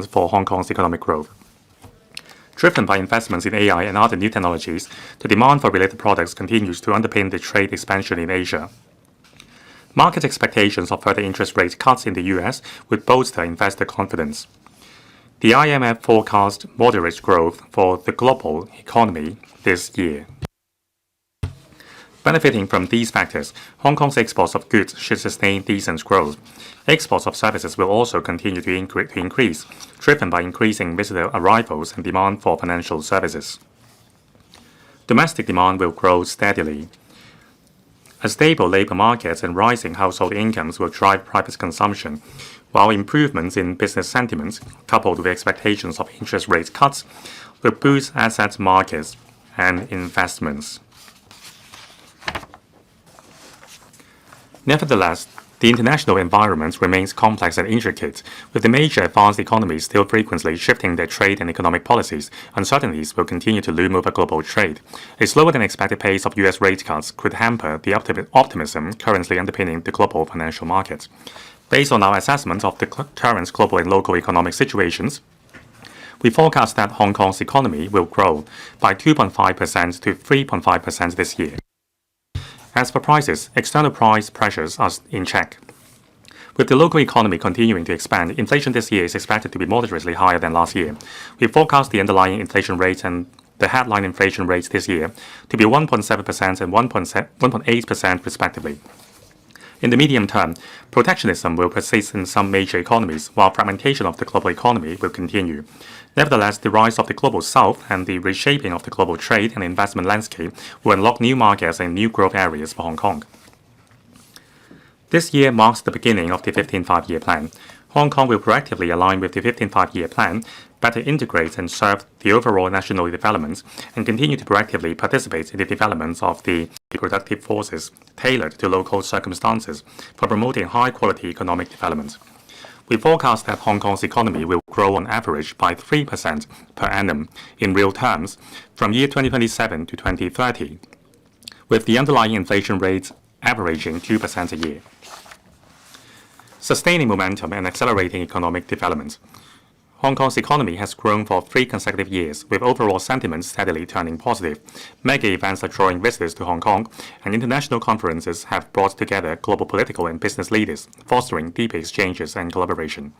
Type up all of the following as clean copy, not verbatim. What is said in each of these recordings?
for Hong Kong's economic growth. Driven by investments in AI and other new technologies, the demand for related products continues to underpin the trade expansion in Asia. Market expectations of further interest rate cuts in the US would bolster investor confidence. The IMF forecast moderate growth for the global economy this year. Benefiting from these factors, Hong Kong's exports of goods should sustain decent growth. Exports of services will also continue to increase, driven by increasing visitor arrivals and demand for financial services. Domestic demand will grow steadily. A stable labor market and rising household incomes will drive private consumption, while improvements in business sentiment, coupled with expectations of interest rate cuts, will boost asset markets and investments. Nevertheless, the international environment remains complex and intricate, with the major advanced economies still frequently shifting their trade and economic policies. Uncertainties will continue to loom over global trade. A slower than expected pace of US rate cuts could hamper the optimism currently underpinning the global financial market. Based on our assessment of the current global and local economic situations, we forecast that Hong Kong's economy will grow by 2.5% to 3.5% this year. As for prices, external price pressures are in check. With the local economy continuing to expand, inflation this year is expected to be moderately higher than last year. We forecast the underlying inflation rate and the headline inflation rates this year to be 1.7% and 1.8% respectively. In the medium term, protectionism will persist in some major economies, while fragmentation of the global economy will continue. Nevertheless, the rise of the Global South and the reshaping of the global trade and investment landscape will unlock new markets and new growth areas for Hong Kong. This year marks the beginning of the 15th Five-Year Plan. Hong Kong will proactively align with the 15th Five-Year Plan, better integrate and serve the overall national development, and continue to proactively participate in the development of the productive forces tailored to local circumstances for promoting high-quality economic development. We forecast that Hong Kong's economy will grow on average by 3% per annum in real terms from year 2027 to 2030, with the underlying inflation rate averaging 2% a year. Sustaining momentum and accelerating economic development. Hong Kong's economy has grown for 3 consecutive years, with overall sentiment steadily turning positive. Mega events are drawing visitors to Hong Kong, and international conferences have brought together global political and business leaders, fostering deeper exchanges and collaboration.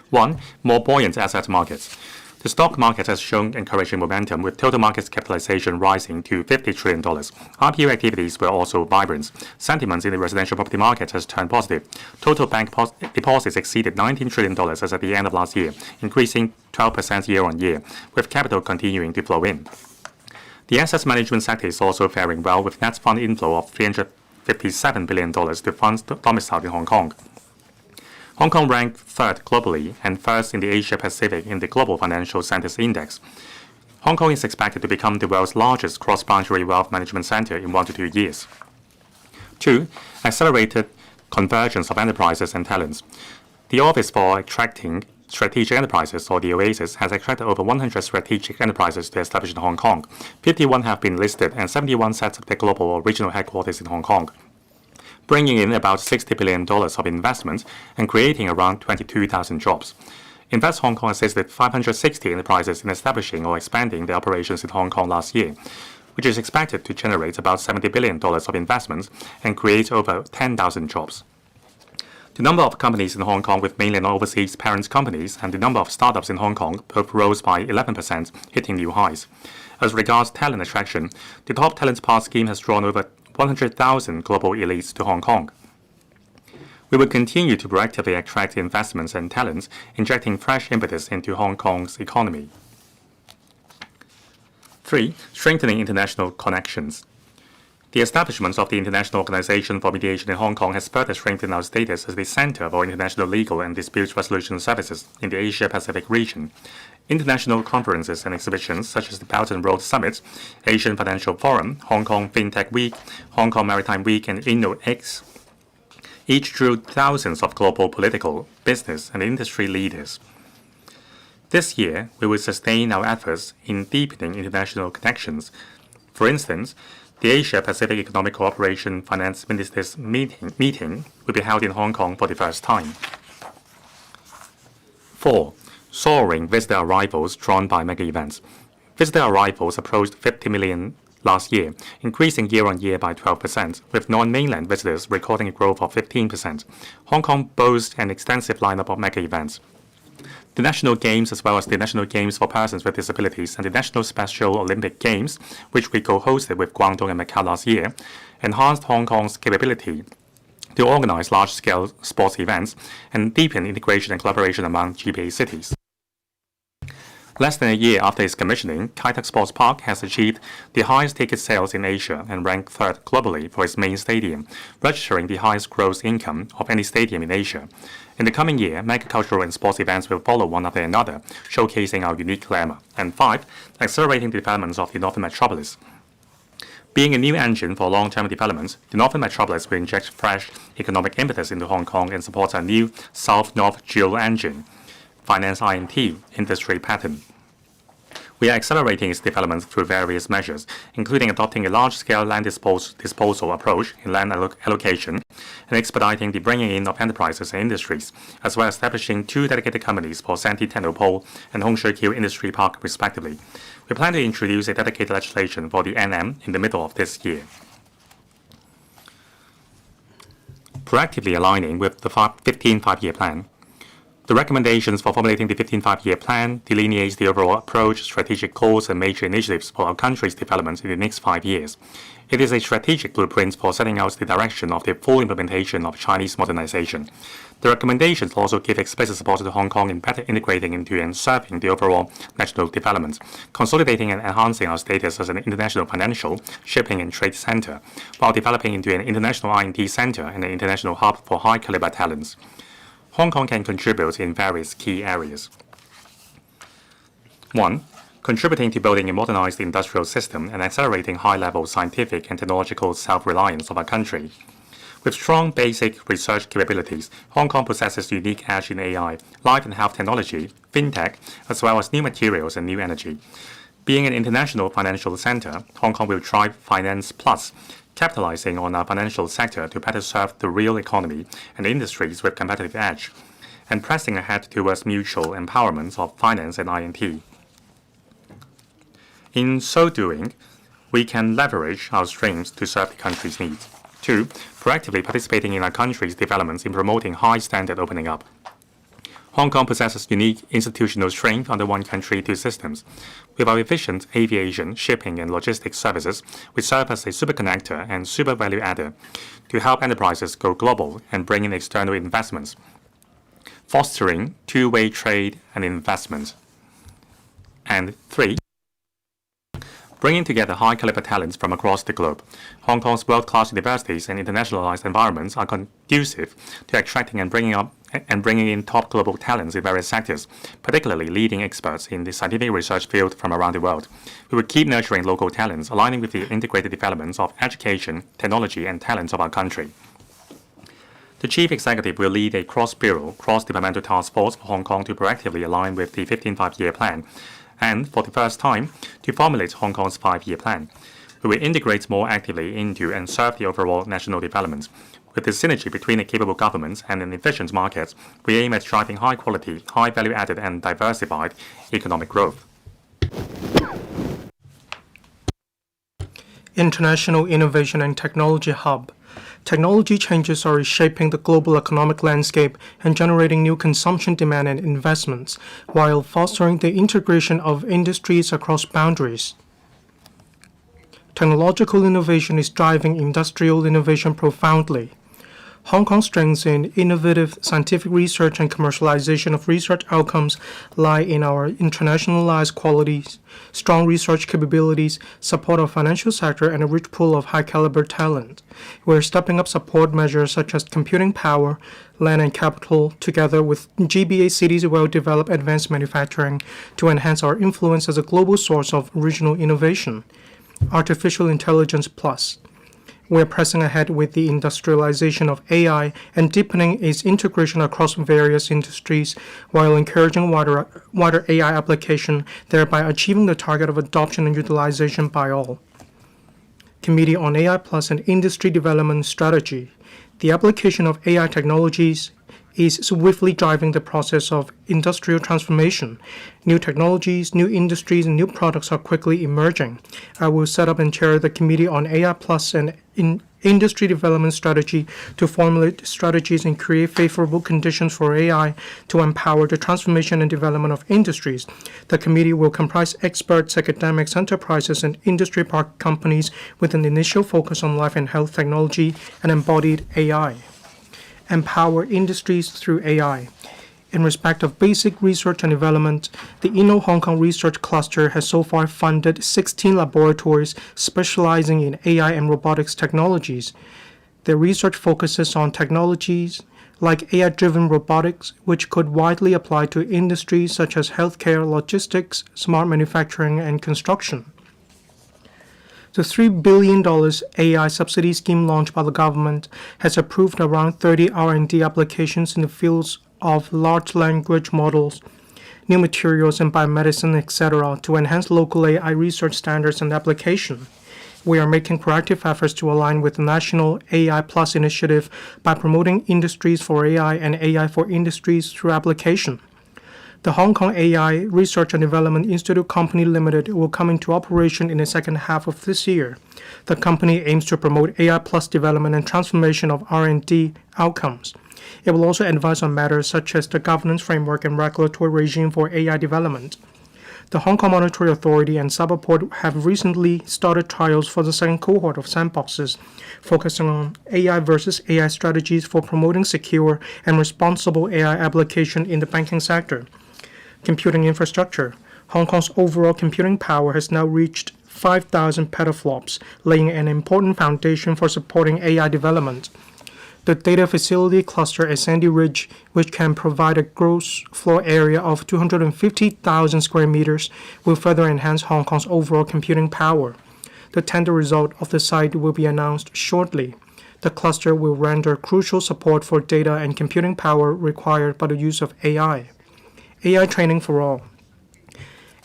1. More buoyant asset markets. The stock market has shown encouraging momentum, with total market capitalization rising to $50 trillion. IPO activities were also vibrant. Sentiments in the residential property market has turned positive. Total bank deposits exceeded $19 trillion as at the end of last year, increasing 12% year-on-year, with capital continuing to flow in. The asset management sector is also faring well, with net fund inflow of $357 billion to funds domiciled in Hong Kong. Hong Kong ranked 3rd globally and 1st in the Asia-Pacific in the Global Financial Centers Index. Hong Kong is expected to become the world's largest cross-boundary wealth management center in 1 to 2 years. 2. Accelerated convergence of enterprises and talents. The Office for Attracting Strategic Enterprises, or the OASIS, has attracted over 100 strategic enterprises to establish in Hong Kong. 51 have been listed and 71 set up their global or regional headquarters in Hong Kong, bringing in about $60 billion of investment and creating around 22,000 jobs. Invest Hong Kong assisted 560 enterprises in establishing or expanding their operations in Hong Kong last year, which is expected to generate about $70 billion of investment and create over 10,000 jobs. The number of companies in Hong Kong with mainland and overseas parent companies and the number of startups in Hong Kong both rose by 11%, hitting new highs. As regards talent attraction, the Top Talent Pass scheme has drawn over 100,000 global elites to Hong Kong. We will continue to proactively attract investments and talents, injecting fresh impetus into Hong Kong's economy. 3. Strengthening international connections. The establishment of the International Organization for Mediation in Hong Kong has further strengthened our status as the center for international legal and dispute resolution services in the Asia-Pacific region. International conferences and exhibitions such as the Belt and Road Summit, Asian Financial Forum, Hong Kong FinTech Week, Hong Kong Maritime Week, and InnoX each drew thousands of global political, business, and industry leaders. This year, we will sustain our efforts in deepening international connections. For instance, the Asia-Pacific Economic Cooperation Finance Ministers meeting will be held in Hong Kong for the first time. 4. Soaring visitor arrivals drawn by mega events. Visitor arrivals approached 50 million last year, increasing year-on-year by 12%, with non-mainland visitors recording a growth of 15%. Hong Kong boasts an extensive lineup of mega events. The National Games, as well as the National Games for Persons with Disabilities and the National Special Olympic Games, which we co-hosted with Guangdong and Macau last year, enhanced Hong Kong's capability to organize large-scale sports events and deepen integration and collaboration among GBA cities. Less than a year after its commissioning, Kai Tak Sports Park has achieved the highest ticket sales in Asia and ranked third globally for its main stadium, registering the highest gross income of any stadium in Asia. In the coming year, mega cultural and sports events will follow one after another, showcasing our unique glamour. And 5, accelerating the developments of the Northern Metropolis. Being a new engine for long-term development, the Northern Metropolis will inject fresh economic impetus into Hong Kong and support a new South-North dual engine finance INT industry pattern. We are accelerating its development through various measures, including adopting a large-scale land disposal approach in land allocation and expediting the bringing in of enterprises and industries, as well as establishing 2 dedicated companies for Santee Technopole and Hung Shui Kiu Industry Park, respectively. We plan to introduce a dedicated legislation for the NM in the middle of this year. Proactively aligning with the 15 five-year plan. The recommendations for formulating the 15 five-year plan delineates the overall approach, strategic goals, and major initiatives for our country's development in the next 5 years. It is a strategic blueprint for setting out the direction of the full implementation of Chinese modernization. The recommendations also give explicit support to Hong Kong in better integrating into and serving the overall national development, consolidating and enhancing our status as an international financial, shipping, and trade center, while developing into an international INT center and an international hub for high-caliber talents. Hong Kong can contribute in various key areas. 1. Contributing to building a modernized industrial system and accelerating high-level scientific and technological self-reliance of our country. With strong basic research capabilities, Hong Kong possesses unique edge in AI, life and health technology, fintech, as well as new materials and new energy. Being an international financial center, Hong Kong will drive Finance Plus, capitalizing on our financial sector to better serve the real economy and industries with competitive edge, and pressing ahead towards mutual empowerment of finance and INT. In so doing, we can leverage our strengths to serve the country's needs. 2. Proactively participating in our country's developments in promoting high-standard opening up. Hong Kong possesses unique institutional strength under one country, 2 systems. With our efficient aviation, shipping, and logistics services, we serve as a super connector and super value adder to help enterprises go global and bring in external investments, fostering two-way trade and investment. And 3. Bringing together high-caliber talents from across the globe. Hong Kong's world-class universities and internationalized environments are conducive to attracting and bringing in top global talents in various sectors, particularly leading experts in the scientific research field from around the world. We will keep nurturing local talents, aligning with the integrated developments of education, technology, and talents of our country. The Chief Executive will lead a cross-bureau, cross-departmental task force for Hong Kong to proactively align with the 15 five-year plan, and, for the first time, to formulate Hong Kong's 5-year plan. We will integrate more actively into and serve the overall national development. With the synergy between a capable government and an efficient market, we aim at driving high-quality, high-value-added, and diversified economic growth. International Innovation and Technology Hub. Technology changes are reshaping the global economic landscape and generating new consumption demand and investments, while fostering the integration of industries across boundaries. Technological innovation is driving industrial innovation profoundly. Hong Kong's strengths in innovative scientific research and commercialization of research outcomes lie in our internationalized qualities, strong research capabilities, support of financial sector, and a rich pool of high-caliber talent. We're stepping up support measures such as computing power, land and capital, together with GBA cities' well-developed advanced manufacturing to enhance our influence as a global source of original innovation. Artificial Intelligence Plus. We're pressing ahead with the industrialization of AI and deepening its integration across various industries while encouraging wider AI application, thereby achieving the target of adoption and utilization by all. Committee on AI Plus and Industry Development Strategy. The application of AI technologies, is swiftly driving the process of industrial transformation. New technologies, new industries, and new products are quickly emerging. I will set up and chair the Committee on AI Plus and Industry Development Strategy to formulate strategies and create favorable conditions for AI to empower the transformation and development of industries. The committee will comprise experts, academics, enterprises, and industry park companies with an initial focus on life and health technology and embodied AI. Empower industries through AI. In respect of basic research and development, the Inno-Hong Kong Research Cluster has so far funded 16 laboratories specializing in AI and robotics technologies. Their research focuses on technologies like AI-driven robotics, which could widely apply to industries such as healthcare, logistics, smart manufacturing, and construction. The $3 billion AI subsidy scheme launched by the government has approved around 30 R&D applications in the fields of large language models, new materials and biomedicine, etc., to enhance local AI research standards and application. We are making proactive efforts to align with the National AI Plus initiative by promoting industries for AI and AI for industries through application. The Hong Kong AI Research and Development Institute Company Limited will come into operation in the second half of this year. The company aims to promote AI plus development and transformation of R&D outcomes. It will also advise on matters such as the governance framework and regulatory regime for AI development. The Hong Kong Monetary Authority and Cyberport have recently started trials for the second cohort of sandboxes, focusing on AI versus AI strategies for promoting secure and responsible AI application in the banking sector. Computing infrastructure. Hong Kong's overall computing power has now reached 5,000 petaflops, laying an important foundation for supporting AI development. The data facility cluster at Sandy Ridge, which can provide a gross floor area of 250,000 square meters, will further enhance Hong Kong's overall computing power. The tender result of the site will be announced shortly. The cluster will render crucial support for data and computing power required by the use of AI. AI training for all.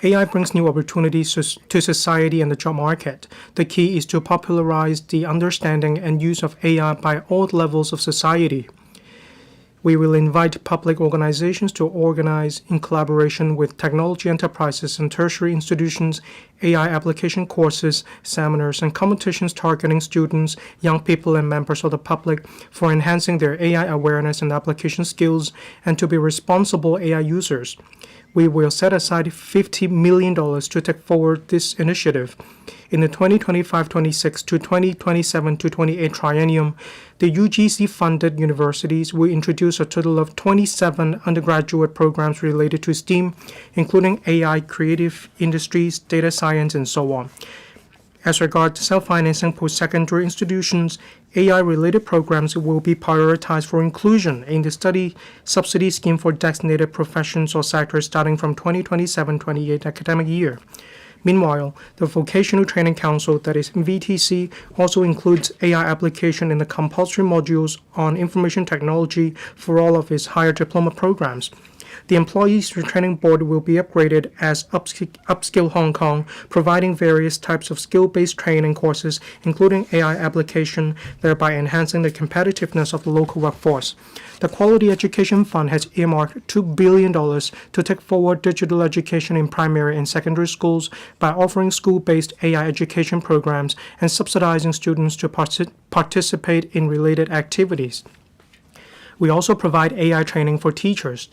AI brings new opportunities to society and the job market. The key is to popularize the understanding and use of AI by all levels of society. We will invite public organizations to organize, in collaboration with technology enterprises and tertiary institutions, AI application courses, seminars, and competitions targeting students, young people, and members of the public for enhancing their AI awareness and application skills and to be responsible AI users. We will set aside $50 million to take forward this initiative. In the 2025-26 to 2027-28 triennium, the UGC-funded universities will introduce a total of 27 undergraduate programs related to STEAM, including AI, creative industries, data science, and so on. As regards self-financing post-secondary institutions, AI-related programs will be prioritized for inclusion in the study subsidy scheme for designated professions or sectors starting from 2027-28 academic year. Meanwhile, the Vocational Training Council, that is VTC, also includes AI application in the compulsory modules on information technology for all of its higher diploma programs. The Employees Retraining Board will be upgraded as Upskill Hong Kong, providing various types of skill-based training courses, including AI application, thereby enhancing the competitiveness of the local workforce. The Quality Education Fund has earmarked $2 billion to take forward digital education in primary and secondary schools by offering school-based AI education programs and subsidizing students to participate in related activities. We also provide AI training for teachers.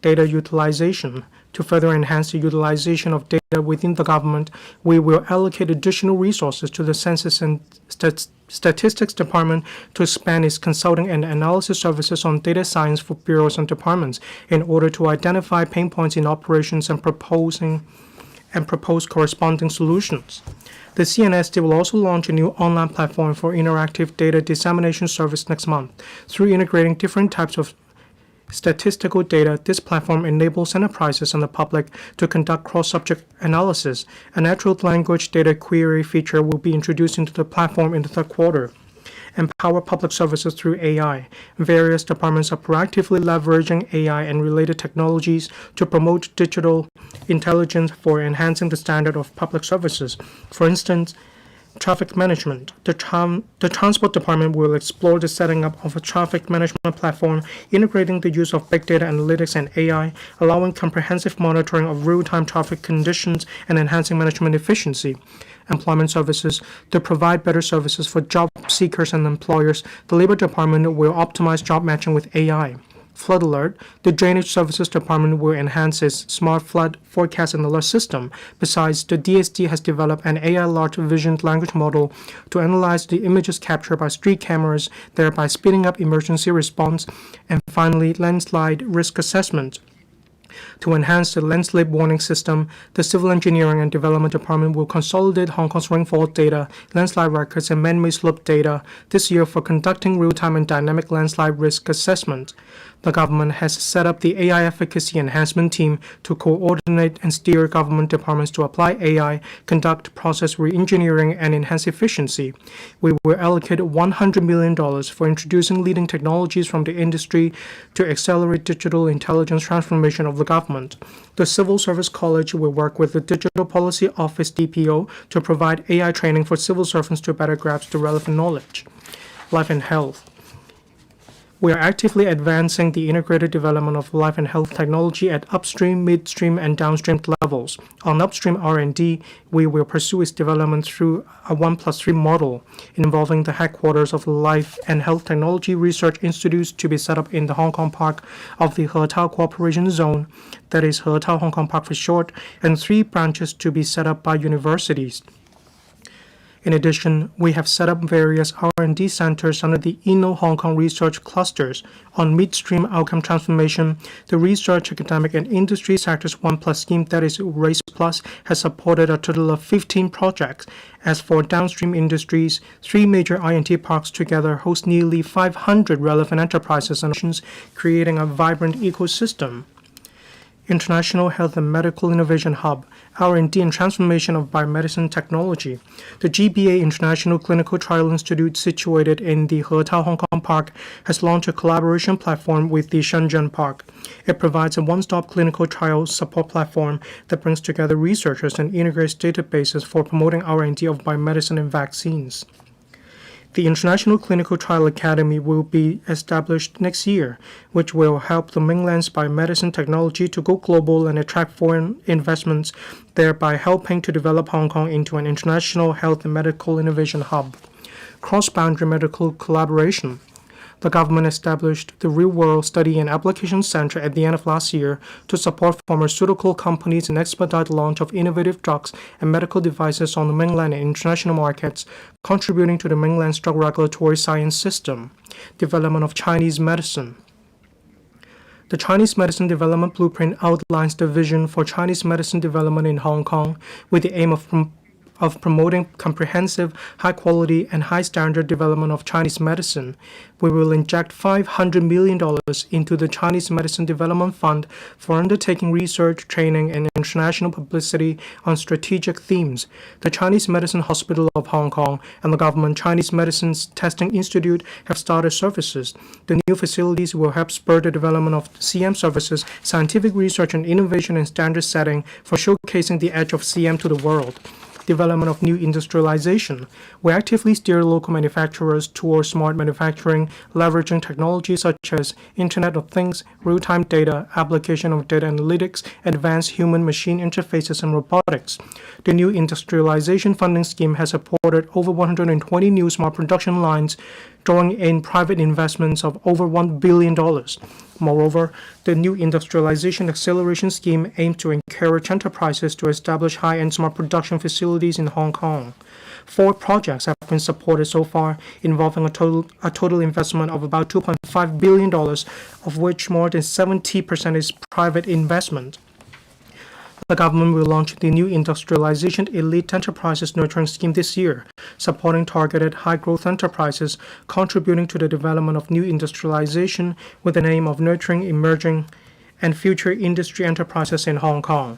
Data utilization. To further enhance the utilization of data within the government, we will allocate additional resources to the Census and Statistics Department to expand its consulting and analysis services on data science for bureaus and departments in order to identify pain points in operations and propose corresponding solutions. The CNSD will also launch a new online platform for interactive data dissemination service next month. Through integrating different types of statistical data, this platform enables enterprises and the public to conduct cross-subject analysis. A natural language data query feature will be introduced into the platform in the third quarter. Empower public services through AI. Various departments are proactively leveraging AI and related technologies to promote digital intelligence for enhancing the standard of public services. For instance, Traffic management. The Transport Department will explore the setting up of a traffic management platform integrating the use of big data analytics and AI, allowing comprehensive monitoring of real-time traffic conditions and enhancing management efficiency. Employment services. To provide better services for job seekers and employers, the Labor Department will optimize job matching with AI. Flood alert. The Drainage Services Department will enhance its smart flood forecast and alert system. Besides, the DSD has developed an AI large vision language model to analyze the images captured by street cameras, thereby speeding up emergency response. And finally, landslide risk assessment. To enhance the landslide warning system, the Civil Engineering and Development Department will consolidate Hong Kong's rainfall data, landslide records, and man-made slope data this year for conducting real-time and dynamic landslide risk assessment. The government has set up the AI Efficacy Enhancement Team to coordinate and steer government departments to apply AI, conduct process re-engineering, and enhance efficiency. We will allocate $100 million for introducing leading technologies from the industry to accelerate digital intelligence transformation of the government. The Civil Service College will work with the Digital Policy Office DPO to provide AI training for civil servants to better grasp the relevant knowledge. Life and health. We are actively advancing the integrated development of life and health technology at upstream, midstream, and downstream levels. On upstream R&D, we will pursue its development through a 1+3 model involving the headquarters of Life and Health Technology Research Institutes to be set up in the Hong Kong Park of the Hetao Cooperation Zone, that is Hetao Hong Kong Park for short, and 3 branches to be set up by universities. In addition, we have set up various R&D centers under the Inno Hong Kong Research Clusters. On midstream outcome transformation, the research, academic, and industry sectors 1+ scheme, that is RACE Plus, has supported a total of 15 projects. As for downstream industries, 3 major I&T parks together host nearly 500 relevant enterprises and nations, creating a vibrant ecosystem. International Health and Medical Innovation Hub, R&D and Transformation of Biomedicine Technology. The GBA International Clinical Trial Institute, situated in the Hetao Hong Kong Park, has launched a collaboration platform with the Shenzhen Park. It provides a one-stop clinical trial support platform that brings together researchers and integrates databases for promoting R&D of biomedicine and vaccines. The International Clinical Trial Academy will be established next year, which will help the mainland's biomedicine technology to go global and attract foreign investments, thereby helping to develop Hong Kong into an international health and medical innovation hub. Cross-boundary medical collaboration. The government established the Real-World Study and Application Center at the end of last year to support pharmaceutical companies and expedite the launch of innovative drugs and medical devices on the mainland and international markets, contributing to the mainland's drug regulatory science system. Development of Chinese medicine. The Chinese Medicine Development Blueprint outlines the vision for Chinese medicine development in Hong Kong with the aim of promoting comprehensive, high-quality, and high-standard development of Chinese medicine. We will inject $500 million into the Chinese Medicine Development Fund for undertaking research, training, and international publicity on strategic themes. The Chinese Medicine Hospital of Hong Kong and the Government Chinese Medicine Testing Institute have started services. The new facilities will help spur the development of CM services, scientific research and innovation and standard setting for showcasing the edge of CM to the world. Development of new industrialization. We actively steer local manufacturers towards smart manufacturing, leveraging technologies such as Internet of Things, real-time data, application of data analytics, advanced human-machine interfaces, and robotics. The new industrialization funding scheme has supported over 120 new smart production lines, drawing in private investments of over $1 billion. Moreover, the new industrialization acceleration scheme aims to encourage enterprises to establish high-end smart production facilities in Hong Kong. 4 projects have been supported so far, involving a total investment of about $2.5 billion, of which more than 70% is private investment. The government will launch the new Industrialization Elite Enterprises Nurturing Scheme this year, supporting targeted high-growth enterprises, contributing to the development of new industrialization with the aim of nurturing emerging and future industry enterprises in Hong Kong.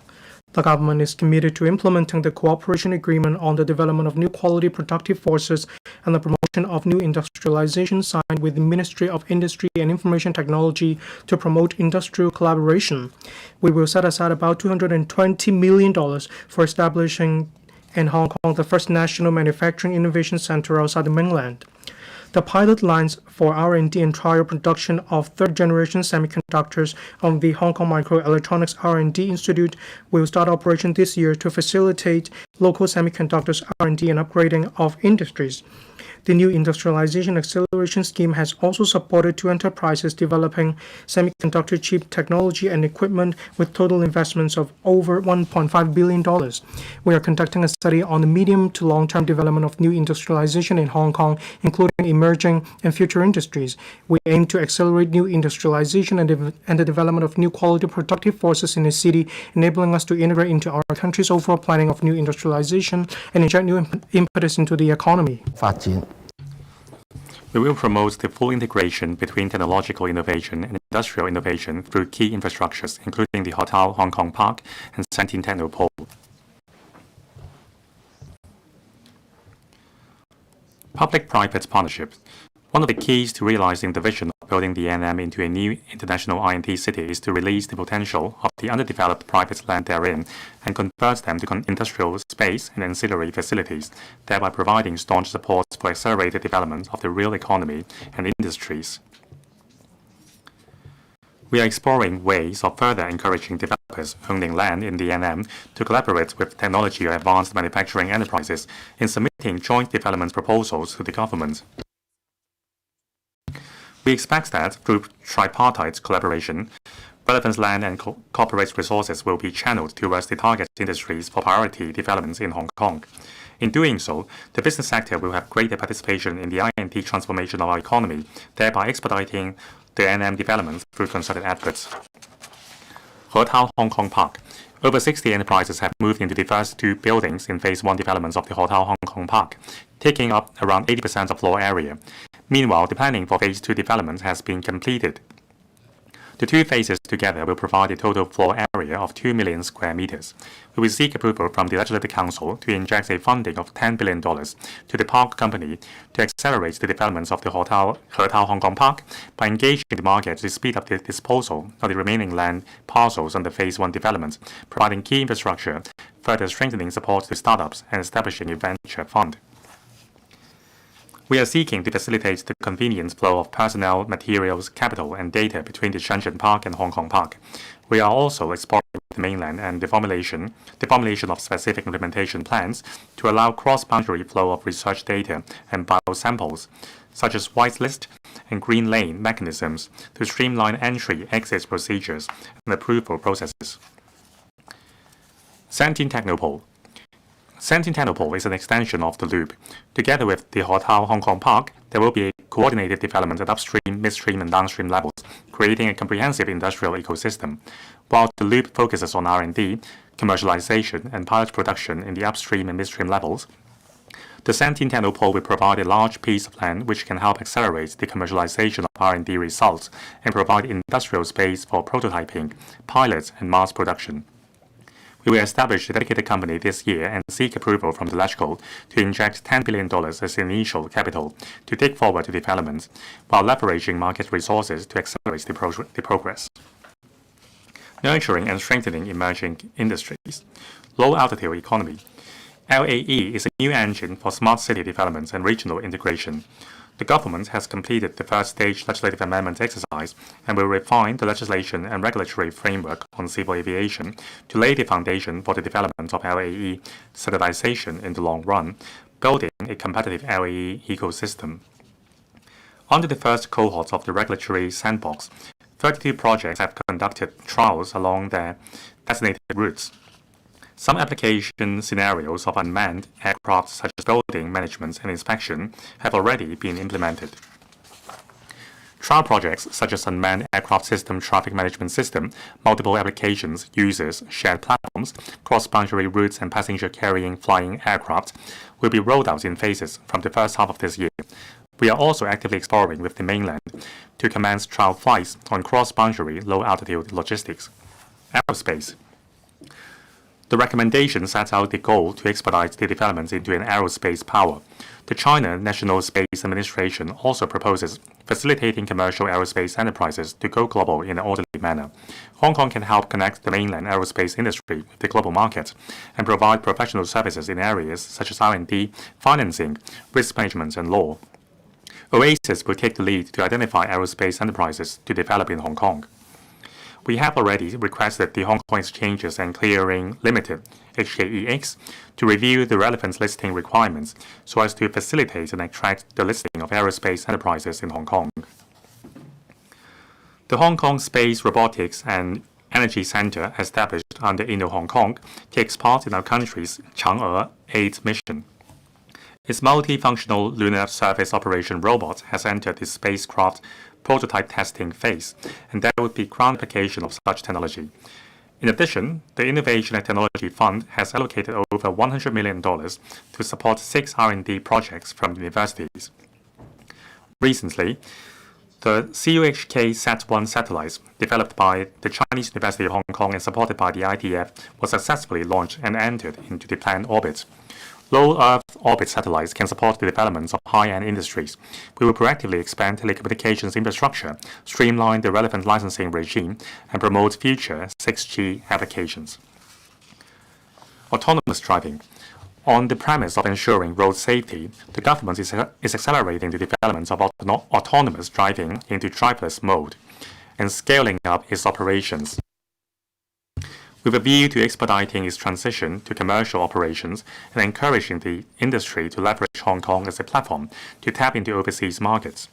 The government is committed to implementing the cooperation agreement on the development of new quality productive forces and the promotion of new industrialization signed with the Ministry of Industry and Information Technology to promote industrial collaboration. We will set aside about $220 million for establishing and Hong Kong the first national manufacturing innovation center outside the mainland. The pilot lines for R&D and trial production of third-generation semiconductors of the Hong Kong Microelectronics R&D Institute will start operation this year to facilitate local semiconductors R&D and upgrading of industries. The new industrialization acceleration scheme has also supported two enterprises developing semiconductor chip technology and equipment with total investments of over $1.5 billion. We are conducting a study on the medium to long-term development of new industrialization in Hong Kong, including emerging and future industries. We aim to accelerate new industrialization and the development of new quality productive forces in the city, enabling us to integrate into our country's overall planning of new industrialization and inject new impetus into the economy. 發展。 We will promote the full integration between technological innovation and industrial innovation through key infrastructures, including the Hotel Hong Kong Park and 17 Technopole. Public-private partnerships. One of the keys to realizing the vision of building the NM into a new international R&D city is to release the potential of the underdeveloped private land therein and convert them to industrial space and ancillary facilities, thereby providing staunch support for accelerated development of the real economy and industries. We are exploring ways of further encouraging developers owning land in the NM to collaborate with technology or advanced manufacturing enterprises in submitting joint development proposals to the government. We expect that through tripartite collaboration, relevant land and corporate resources will be channeled towards the target industries for priority developments in Hong Kong. In doing so, the business sector will have greater participation in the I&T transformation of our economy, thereby expediting the NM development through concerted efforts. Hotel Hong Kong Park. Over 60 enterprises have moved into the first two buildings in Phase 1 developments of the Hotel Hong Kong Park, taking up around 80% of floor area. Meanwhile, the planning for Phase 2 development has been completed. The two phases together will provide a total floor area of 2 million square meters. We will seek approval from the Legislative Council to inject a funding of $10 billion to the park company to accelerate the developments of the Hotel Hong Kong Park by engaging the market to speed up the disposal of the remaining land parcels under Phase 1 development, providing key infrastructure, further strengthening support to startups, and establishing a venture fund. We are seeking to facilitate the convenient flow of personnel, materials, capital, and data between the Shenzhen Park and Hong Kong Park. We are also exploring the mainland and the formulation of specific implementation plans to allow cross-boundary flow of research data and biosamples, such as whitelist and green lane mechanisms to streamline entry-exit procedures and approval processes. 17 Technopole. 17 Technopole is an extension of the loop. Together with the Hotel Hong Kong Park, there will be a coordinated development at upstream, midstream, and downstream levels, creating a comprehensive industrial ecosystem. While the loop focuses on R&D, commercialization, and pilot production in the upstream and midstream levels, the 17 Technopole will provide a large piece of land which can help accelerate the commercialization of R&D results and provide industrial space for prototyping, pilots, and mass production. We will establish a dedicated company this year and seek approval from the LegCo to inject $10 billion as initial capital to take forward the development, while leveraging market resources to accelerate the progress. Nurturing and strengthening emerging industries. Low-altitude economy. LAE is a new engine for smart city development and regional integration. The government has completed the first stage legislative amendment exercise and will refine the legislation and regulatory framework on civil aviation to lay the foundation for the development of LAE standardization in the long run, building a competitive LAE ecosystem. Under the first cohort of the regulatory sandbox, 32 projects have conducted trials along their designated routes. Some application scenarios of unmanned aircraft, such as building management and inspection, have already been implemented. Trial projects such as unmanned aircraft system, traffic management system, multiple applications, users, shared platforms, cross-boundary routes, and passenger-carrying flying aircraft will be rolled out in phases from the first half of this year. We are also actively exploring with the mainland to commence trial flights on cross-boundary low-altitude logistics. Aerospace. The recommendation sets out the goal to expedite the development into an aerospace power. The China National Space Administration also proposes facilitating commercial aerospace enterprises to go global in an orderly manner. Hong Kong can help connect the mainland aerospace industry with the global market and provide professional services in areas such as R&D, financing, risk management, and law. Oasis will take the lead to identify aerospace enterprises to develop in Hong Kong. We have already requested the Hong Kong Exchanges and Clearing Limited (HKEX) to review the relevant listing requirements so as to facilitate and attract the listing of aerospace enterprises in Hong Kong. The Hong Kong Space Robotics and Energy Center, established under Inno-Hong Kong, takes part in our country's Chang'e 8 mission. Its multifunctional lunar surface operation robot has entered the spacecraft prototype testing phase, and there would be ground application of such technology. In addition, the Innovation and Technology Fund has allocated over $100 million to support 6 R&D projects from universities. Recently, the TMHK Sat-1 satellite, developed by the Chinese University of Hong Kong and supported by the ITF, was successfully launched and entered into the planned orbit. Low Earth orbit satellites can support the development of high-end industries. We will proactively expand telecommunications infrastructure, streamline the relevant licensing regime, and promote future 6G applications. Autonomous driving. On the premise of ensuring road safety, the government is accelerating the development of autonomous driving into driverless mode and scaling up its operations, with a view to expediting its transition to commercial operations and encouraging the industry to leverage Hong Kong as a platform to tap into overseas markets.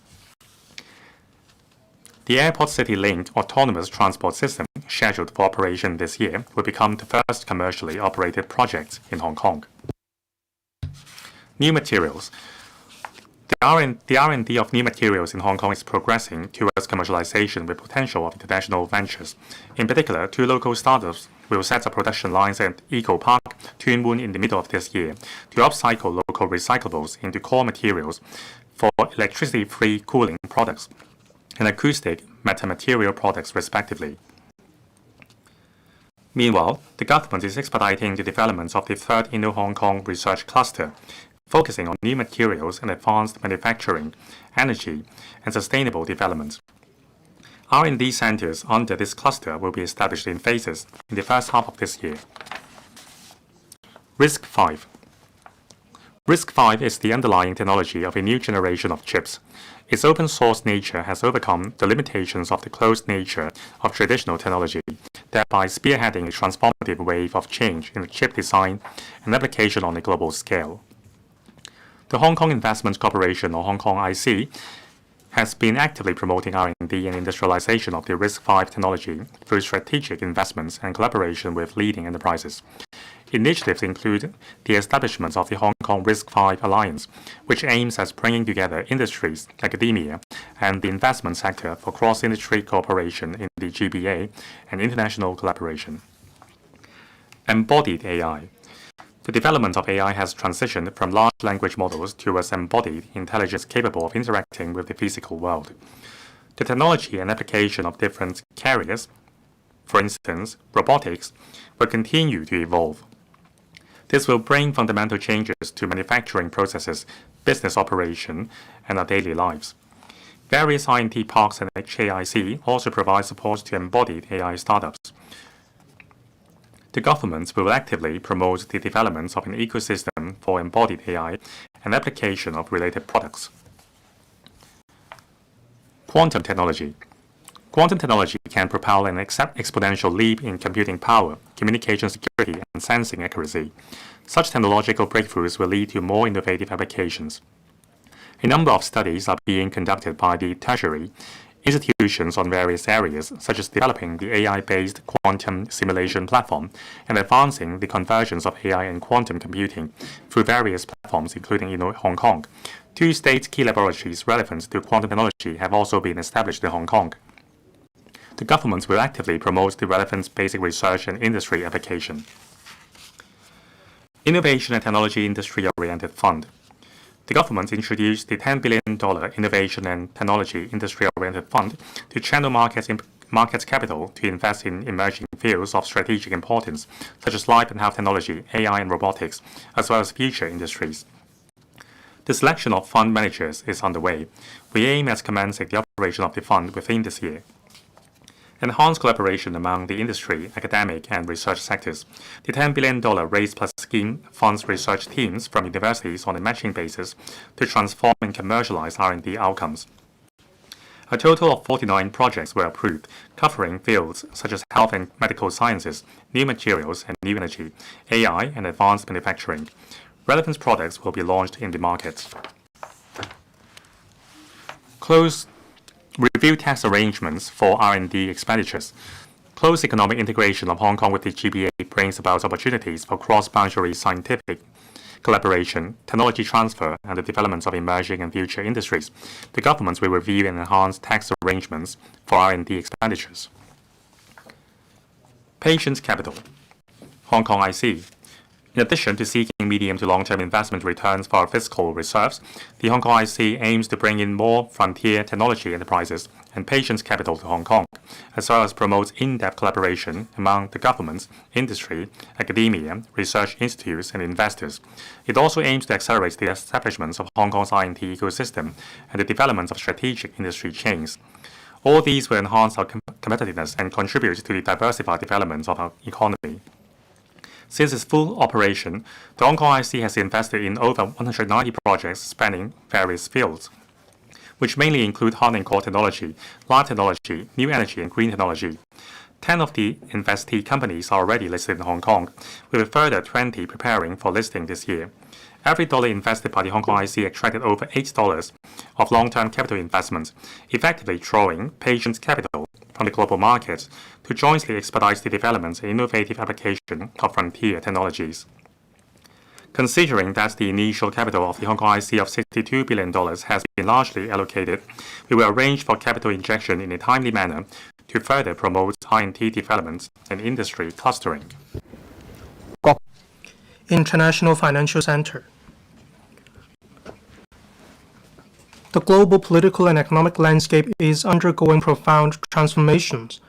The Airport City Link autonomous transport system, scheduled for operation this year, will become the first commercially operated project in Hong Kong. New materials. The R&D of new materials in Hong Kong is progressing towards commercialization with potential of international ventures. In particular, 2 local startups will set up production lines at Eco Park, Tuen Mun in the middle of this year to upcycle local recyclables into core materials for electricity-free cooling products and acoustic metamaterial products respectively. Meanwhile, the government is expediting the development of the 3rd Indo-Hong Kong Research Cluster, focusing on new materials and advanced manufacturing, energy, and sustainable development. R&D centers under this cluster will be established in phases in the first half of this year. RISC-V. RISC-V is the underlying technology of a new generation of chips. Its open-source nature has overcome the limitations of the closed nature of traditional technology, thereby spearheading a transformative wave of change in the chip design and application on a global scale. The Hong Kong Investment Corporation, or Hong Kong IC, has been actively promoting R&D and industrialization of the RISC-V technology through strategic investments and collaboration with leading enterprises. Initiatives include the establishment of the Hong Kong RISC-V Alliance, which aims at bringing together industries, academia, and the investment sector for cross-industry cooperation in the GBA and international collaboration. Embodied AI. The development of AI has transitioned from large language models towards embodied intelligence capable of interacting with the physical world. The technology and application of different carriers, for instance, robotics, will continue to evolve. This will bring fundamental changes to manufacturing processes, business operation, and our daily lives. Various R&D parks and HAIC also provide support to embodied AI startups. The government will actively promote the development of an ecosystem for embodied AI and application of related products. Quantum technology. Quantum technology can propel an exponential leap in computing power, communication security, and sensing accuracy. Such technological breakthroughs will lead to more innovative applications. A number of studies are being conducted by the tertiary institutions on various areas, such as developing the AI-based quantum simulation platform and advancing the convergence of AI and quantum computing through various platforms, including in Hong Kong. 2 state key laboratories relevant to quantum technology have also been established in Hong Kong. The government will actively promote the relevant basic research and industry application. Innovation and Technology Industry-Oriented Fund. The government introduced the $10 billion Innovation and Technology Industry-Oriented Fund to channel market market capital to invest in emerging fields of strategic importance, such as life and health technology, AI and robotics, as well as future industries. The selection of fund managers is underway. We aim at commencing the operation of the fund within this year. Enhance collaboration among the industry, academic, and research sectors. The $10 billion Raise Plus scheme funds research teams from universities on a matching basis to transform and commercialize R&D outcomes. A total of 49 projects were approved, covering fields such as health and medical sciences, new materials and new energy, AI, and advanced manufacturing. Relevant products will be launched in the market. Review tax arrangements for R&D expenditures. Close economic integration of Hong Kong with the GBA brings about opportunities for cross-boundary scientific collaboration, technology transfer, and the development of emerging and future industries. The government will review and enhance tax arrangements for R&D expenditures. Patience capital. Hong Kong IC. In addition to seeking medium to long-term investment returns for our fiscal reserves, the Hong Kong IC aims to bring in more frontier technology enterprises and patience capital to Hong Kong, as well as promote in-depth collaboration among the government, industry, academia, research institutes, and investors. It also aims to accelerate the establishment of Hong Kong's R&D ecosystem and the development of strategic industry chains. All these will enhance our competitiveness and contribute to the diversified development of our economy. Since its full operation, the Hong Kong IC has invested in over 190 projects spanning various fields, which mainly include hard and core technology, life technology, new energy, and green technology. 10 of the investee companies are already listed in Hong Kong, with a further 20 preparing for listing this year. Every dollar invested by the Hong Kong IC attracted over $8 of long-term capital investment, effectively drawing patient capital from the global market to jointly expedite the development and innovative application of frontier technologies. Considering that the initial capital of the Hong Kong IC of $62 billion has been largely allocated, we will arrange for capital injection in a timely manner to further promote R&D development and industry clustering. International Financial Center. The global political and economic landscape is undergoing profound transformations.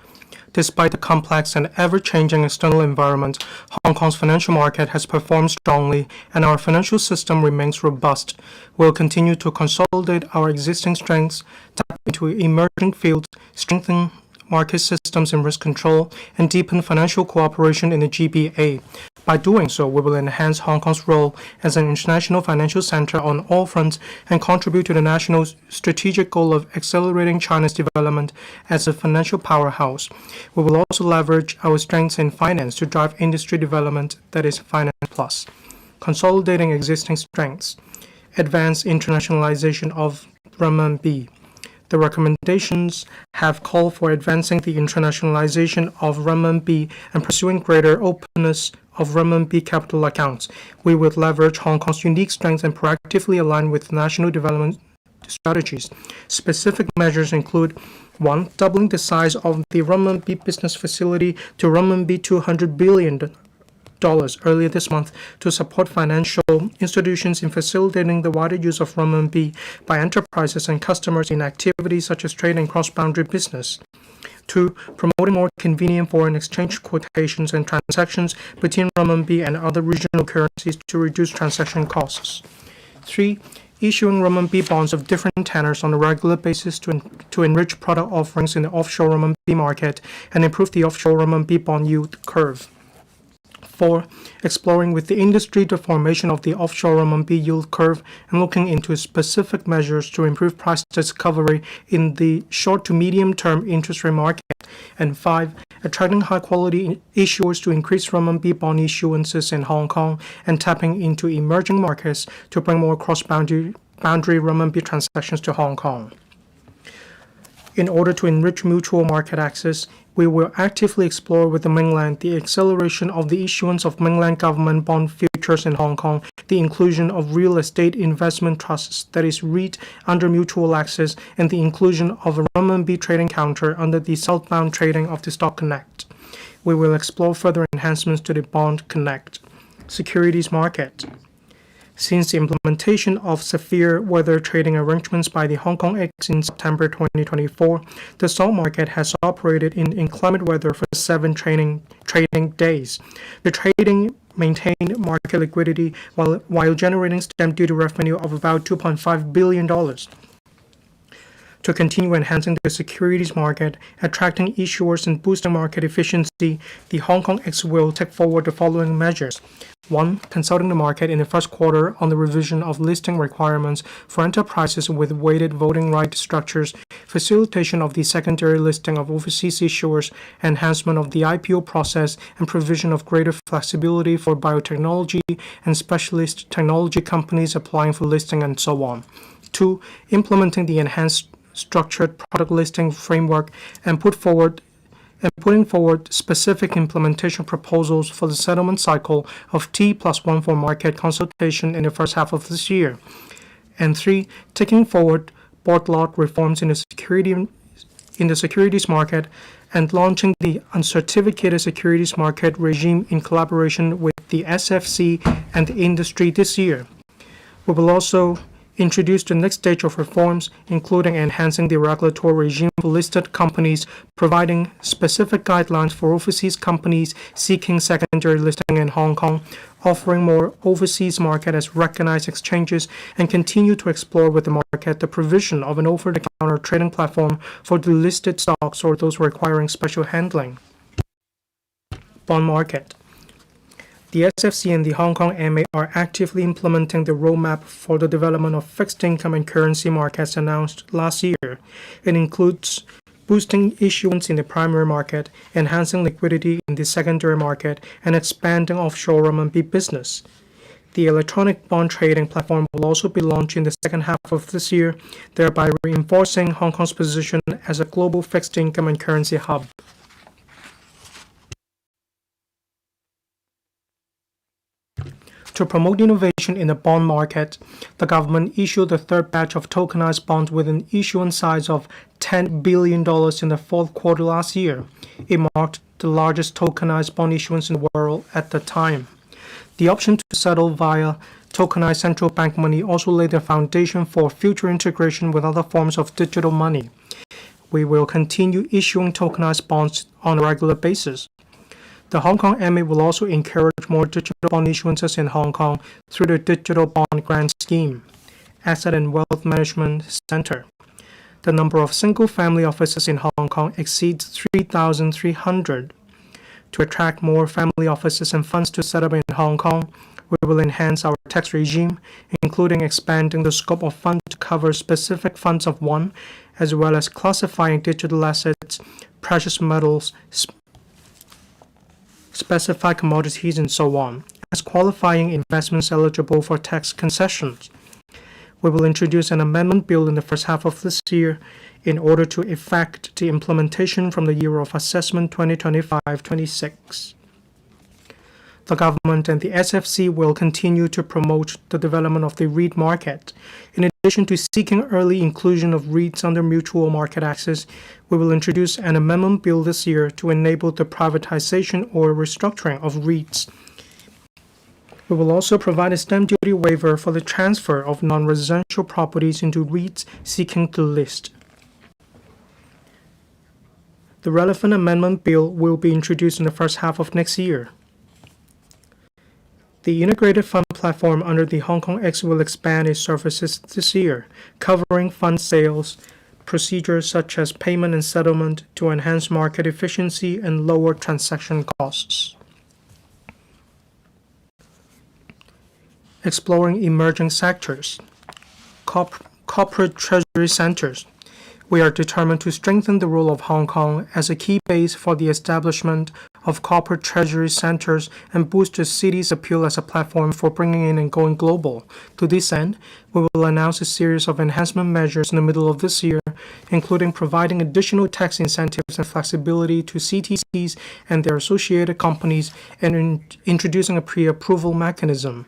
Despite the complex and ever-changing external environment, Hong Kong's financial market has performed strongly and our financial system remains robust. We'll continue to consolidate our existing strengths, tap into emerging fields, strengthen market systems and risk control, and deepen financial cooperation in the GBA. By doing so, we will enhance Hong Kong's role as an international financial center on all fronts and contribute to the national strategic goal of accelerating China's development as a financial powerhouse. We will also leverage our strengths in finance to drive industry development that is finance plus, consolidating existing strengths, advance internationalization of renminbi. The recommendations have called for advancing the internationalization of renminbi and pursuing greater openness of renminbi capital accounts. We will leverage Hong Kong's unique strengths and proactively align with national development strategies. Specific measures include 1. Doubling the size of the renminbi business facility to renminbi $200 billion earlier this month to support financial institutions in facilitating the wider use of renminbi by enterprises and customers in activities such as trade and cross-boundary business. 2. Promoting more convenient foreign exchange quotations and transactions between renminbi and other regional currencies to reduce transaction costs. 3. Issuing renminbi bonds of different tenors on a regular basis to enrich product offerings in the offshore renminbi market and improve the offshore renminbi bond yield curve. 4. Exploring with the industry the formation of the offshore renminbi yield curve and looking into specific measures to improve price discovery in the short to medium-term interest rate market. And 5. Attracting high-quality issuers to increase renminbi bond issuances in Hong Kong and tapping into emerging markets to bring more cross-boundary renminbi transactions to Hong Kong. In order to enrich mutual market access, we will actively explore with the mainland the acceleration of the issuance of mainland government bond futures in Hong Kong, the inclusion of real estate investment trusts, that is REIT, under mutual access, and the inclusion of a renminbi trading counter under the southbound trading of the Stock Connect. We will explore further enhancements to the Bond Connect securities market. Since the implementation of severe weather trading arrangements by the Hong Kong X in September 2024, the stock market has operated in inclement weather for 7 trading days. The trading maintained market liquidity while generating stamp duty revenue of about $2.5 billion. To continue enhancing the securities market, attracting issuers, and boosting market efficiency, the Hong Kong X will take forward the following measures. 1. Consulting the market in the first quarter on the revision of listing requirements for enterprises with weighted voting right structures, facilitation of the secondary listing of overseas issuers, enhancement of the IPO process, and provision of greater flexibility for biotechnology and specialist technology companies applying for listing, and so on. 2. Implementing the enhanced structured product listing framework and putting forward specific implementation proposals for the settlement cycle of T+1 for market consultation in the first half of this year. And 3. Taking forward board lot reforms in the securities market and launching the uncertificated securities market regime in collaboration with the SFC and the industry this year. We will also introduce the next stage of reforms, including enhancing the regulatory regime for listed companies, providing specific guidelines for overseas companies seeking secondary listing in Hong Kong, offering more overseas market as recognized exchanges, and continue to explore with the market the provision of an over-the-counter trading platform for delisted stocks or those requiring special handling. Bond market. The SFC and the Hong Kong MA are actively implementing the roadmap for the development of fixed income and currency markets announced last year. It includes boosting issuance in the primary market, enhancing liquidity in the secondary market, and expanding offshore RMB business. The electronic bond trading platform will also be launched in the second half of this year, thereby reinforcing Hong Kong's position as a global fixed income and currency hub. To promote innovation in the bond market, the government issued the third batch of tokenized bonds with an issuance size of $10 billion in the fourth quarter last year. It marked the largest tokenized bond issuance in the world at the time. The option to settle via tokenized central bank money also laid the foundation for future integration with other forms of digital money. We will continue issuing tokenized bonds on a regular basis. The Hong Kong MA will also encourage more digital bond issuances in Hong Kong through the Digital Bond Grant Scheme, Asset and Wealth Management Center. The number of single-family offices in Hong Kong exceeds 3,300. To attract more family offices and funds to set up in Hong Kong, we will enhance our tax regime, including expanding the scope of funds to cover specific funds of one, as well as classifying digital assets, precious metals, specified commodities, and so on, as qualifying investments eligible for tax concessions. We will introduce an amendment bill in the first half of this year in order to effect the implementation from the year of assessment 2025-26. The government and the SFC will continue to promote the development of the REIT market. In addition to seeking early inclusion of REITs under mutual market access, we will introduce an amendment bill this year to enable the privatization or restructuring of REITs. We will also provide a stamp duty waiver for the transfer of non-residential properties into REITs seeking to list. The relevant amendment bill will be introduced in the first half of next year. The integrated fund platform under the Hong Kong X will expand its services this year, covering fund sales, procedures such as payment and settlement to enhance market efficiency and lower transaction costs. Exploring emerging sectors. Corporate treasury centers. We are determined to strengthen the role of Hong Kong as a key base for the establishment of corporate treasury centers and boost the city's appeal as a platform for bringing in and going global. To this end, we will announce a series of enhancement measures in the middle of this year, including providing additional tax incentives and flexibility to CTCs and their associated companies and introducing a pre-approval mechanism.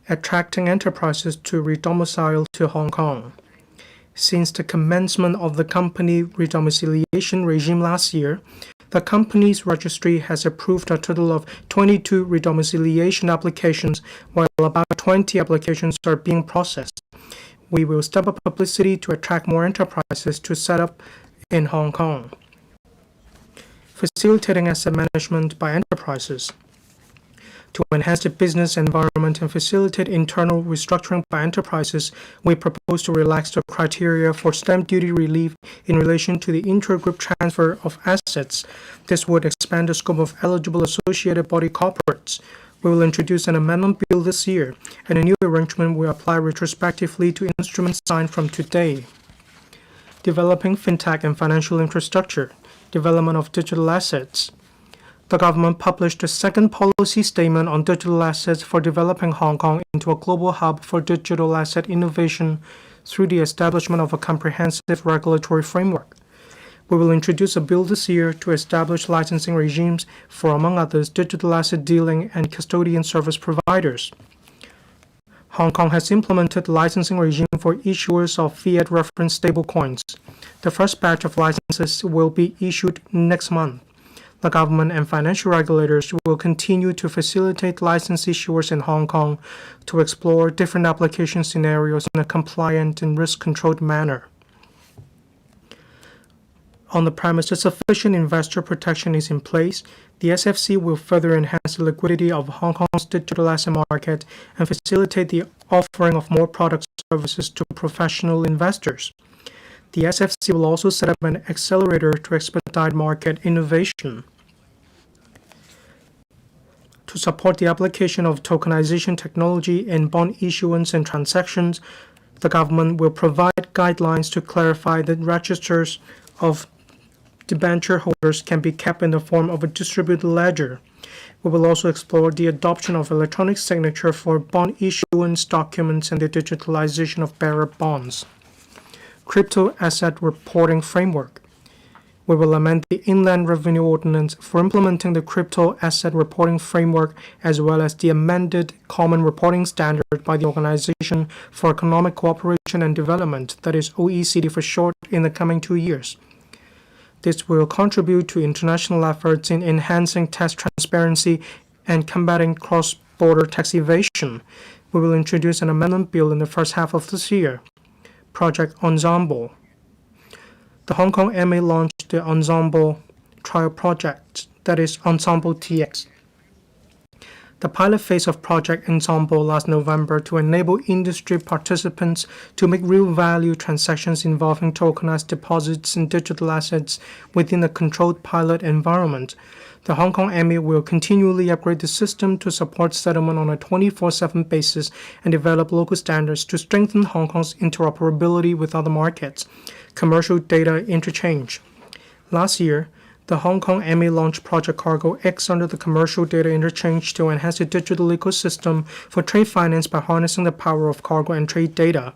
Attracting enterprises to redomicile to Hong Kong. Since the commencement of the company redomiciliation regime last year, The company's registry has approved a total of 22 redomiciliation applications, while about 20 applications are being processed. We will step up publicity to attract more enterprises to set up in Hong Kong. Facilitating asset management by enterprises. To enhance the business environment and facilitate internal restructuring by enterprises, we propose to relax the criteria for stamp duty relief in relation to the inter-group transfer of assets. This would expand the scope of eligible associated body corporates. We will introduce an amendment bill this year, and a new arrangement will apply retrospectively to instruments signed from today. Developing fintech and financial infrastructure. Development of digital assets. The government published the second policy statement on digital assets for developing Hong Kong into a global hub for digital asset innovation through the establishment of a comprehensive regulatory framework. We will introduce a bill this year to establish licensing regimes for, among others, digital asset dealing and custodian service providers. Hong Kong has implemented the licensing regime for issuers of fiat reference stablecoins. The first batch of licenses will be issued next month. The government and financial regulators will continue to facilitate license issuers in Hong Kong to explore different application scenarios in a compliant and risk-controlled manner. On the premise that sufficient investor protection is in place, the SFC will further enhance the liquidity of Hong Kong's digital asset market and facilitate the offering of more products and services to professional investors. The SFC will also set up an accelerator to expedite market innovation. To support the application of tokenization technology in bond issuance and transactions, the government will provide guidelines to clarify that registers of debenture holders can be kept in the form of a distributed ledger. We will also explore the adoption of electronic signature for bond issuance documents and the digitalization of bearer bonds. Crypto Asset Reporting Framework. We will amend the Inland Revenue Ordinance for implementing the Crypto Asset Reporting Framework as well as the amended Common Reporting Standard by the Organization for Economic Cooperation and Development, that is OECD for short, in the coming 2 years. This will contribute to international efforts in enhancing tax transparency and combating cross-border tax evasion. We will introduce an amendment bill in the first half of this year. Project Ensemble. The Hong Kong MA launched the Ensemble trial project, that is Ensemble TX. The pilot phase of Project Ensemble last November to enable industry participants to make real value transactions involving tokenized deposits and digital assets within a controlled pilot environment. The Hong Kong MA will continually upgrade the system to support settlement on a 24/7 basis and develop local standards to strengthen Hong Kong's interoperability with other markets. Commercial data interchange. Last year, the Hong Kong MA launched Project Cargo X under the Commercial Data Interchange to enhance the digital ecosystem for trade finance by harnessing the power of cargo and trade data.